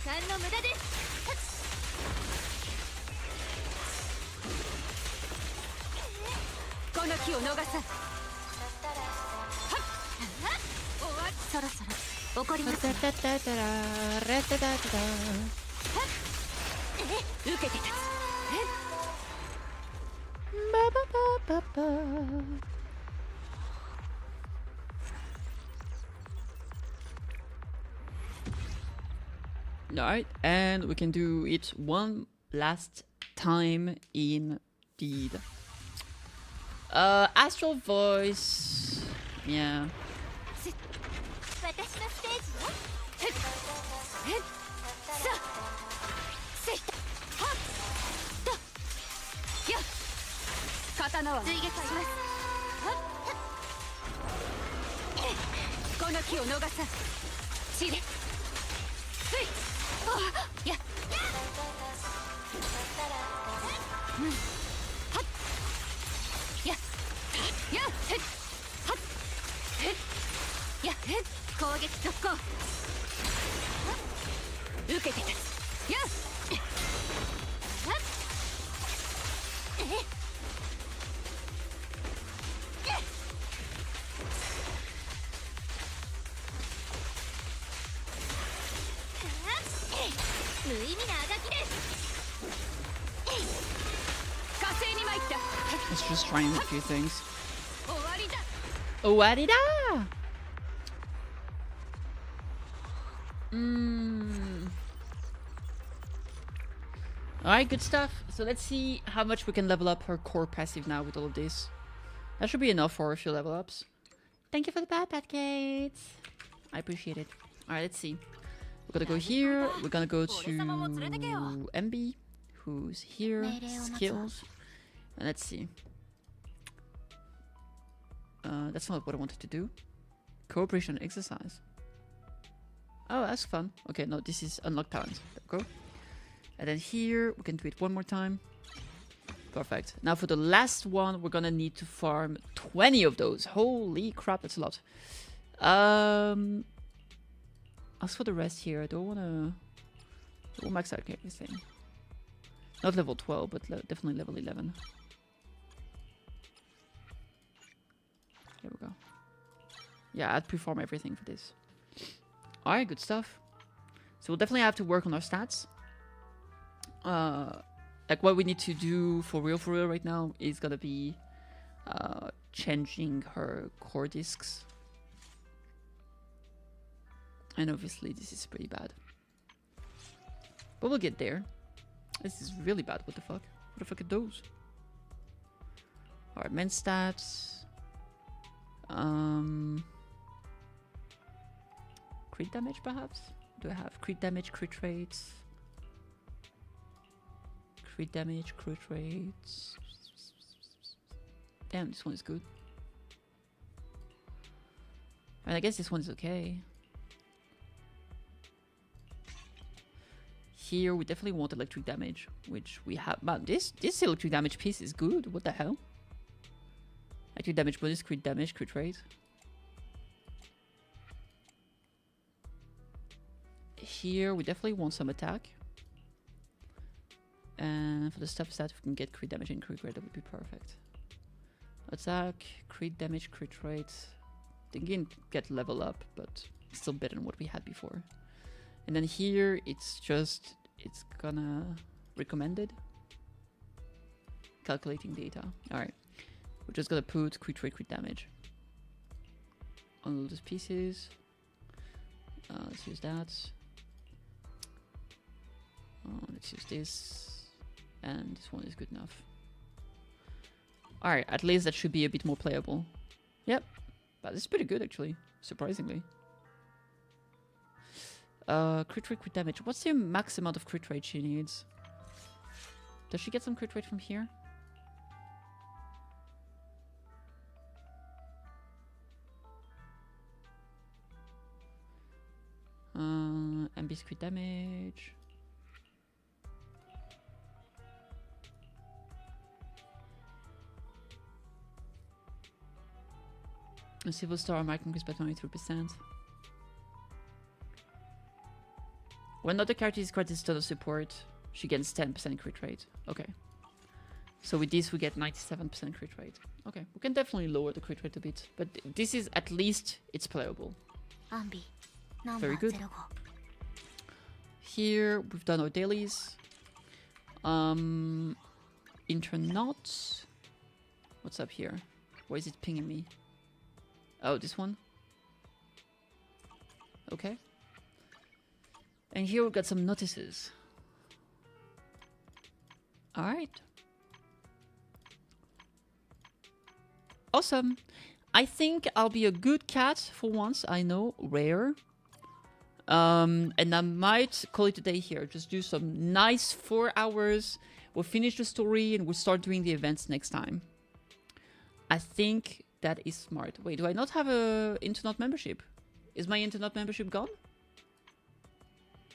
間の無駄です。この気を逃さん。そろそろ怒りますね。受けて立つ。Alright, and we can do it one last time indeed. Astral voice. Yeah. 私のステージよ。さあ、せしたはっとやっ刀は追撃します。この気を逃さん。血でついやっうんはっやっやっはっやっ攻撃続行。受けて立つ。やっ無意味なあがきです。火星に参った。 Let's just try a few things. 終わりだ。終わりだ! Alright, good stuff. So let's see how much we can level up her core passive now with all of this. That should be enough for a few level ups. Thank you for the pat, Kate. I appreciate it. Alright, let's see. We're gonna go here. We're gonna go to MB, who's here. Skills. And let's see. That's not what I wanted to do. Cooperation exercise. Oh, that's fun. Okay, no, this is unlock talent. There we go. And then here, we can do it one more time. Perfect. Now for the last one, we're gonna need to farm 20 of those. Holy crap, that's a lot. As for the rest here, I don't wanna max out everything. Not level 12, but definitely level 11. There we go. Yeah, I'd perform everything for this. Alright, good stuff. So we'll definitely have to work on our stats. Like what we need to do for real right now is gonna be changing her core discs. And obviously this is pretty bad. But we'll get there. This is really bad. What the fuck? What the fuck are those? Alright, main stats. Crit damage perhaps? Do I have crit damage, crit rates? Crit damage, crit rates. Damn, this one is good. And I guess this one is okay. Here we definitely want electric damage, which we have. Man, this electric damage piece is good. What the hell? Electric damage bonus, crit damage, crit rate. Here we definitely want some attack. And for the stuff stat, if we can get crit damage and crit rate, that would be perfect. Attack, crit damage, crit rate. They can get level up, but it's still better than what we had before. And then here, it's gonna recommended. Calculating data. Alright. We're just gonna put crit rate, crit damage on all those pieces. Let's use that. Let's use this. And this one is good enough. Alright, at least that should be a bit more playable. Yep. But this is pretty good actually, surprisingly. Crit rate, crit damage. What's the max amount of crit rate she needs? Does she get some crit rate from here? MB's crit damage. A Civil Star might increase by 23%. When another character is granted status support, she gains 10% crit rate. Okay. So with this, we get 97% crit rate. Okay, we can definitely lower the crit rate a bit, but this is at least it's playable. Very good. Here we've done our dailies. Internauts. What's up here? Why is it pinging me? Oh, this one. Okay. And here we've got some notices. All right. Awesome. I think I'll be a good cat for once. I know, rare. And I might call it a day here. Just do some nice 4 hours. We'll finish the story and we'll start doing the events next time. I think that is smart. Wait, do I not have a Internet membership? Is my Internet membership gone?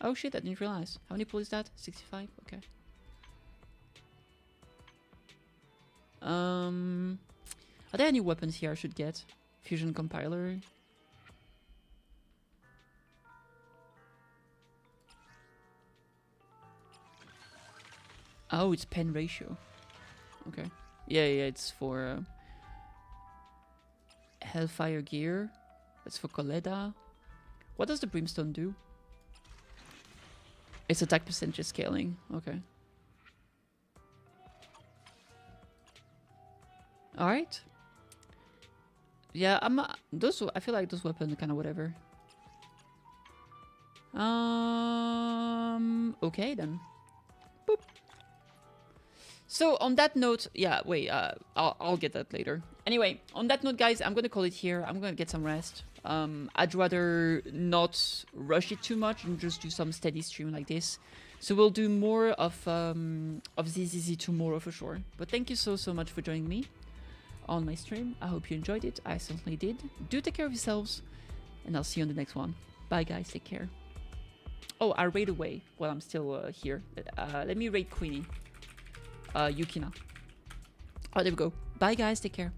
Oh shit, I didn't realize. How many pull is that? 65? Okay. Are there any weapons here I should get? Fusion compiler. Oh, it's pen ratio. Okay. Yeah, it's for Hellfire gear. That's for Coletta. What does the brimstone do? It's attack percentage scaling. Okay. All right. Yeah, I feel like those weapons are kind of whatever. Okay then. Boop. So on that note, yeah, wait, I'll get that later. Anyway, on that note, guys, I'm gonna call it here. I'm gonna get some rest. I'd rather not rush it too much and just do some steady stream like this. So we'll do more of ZZZ tomorrow for sure. But thank you so much for joining me on my stream. I hope you enjoyed it. I certainly did. Do take care of yourselves, and I'll see you on the next one. Bye, guys. Take care. Oh, I'll raid away while I'm still here. Let me raid Queenie. Yukina. Oh, there we go. Bye, guys. Take care.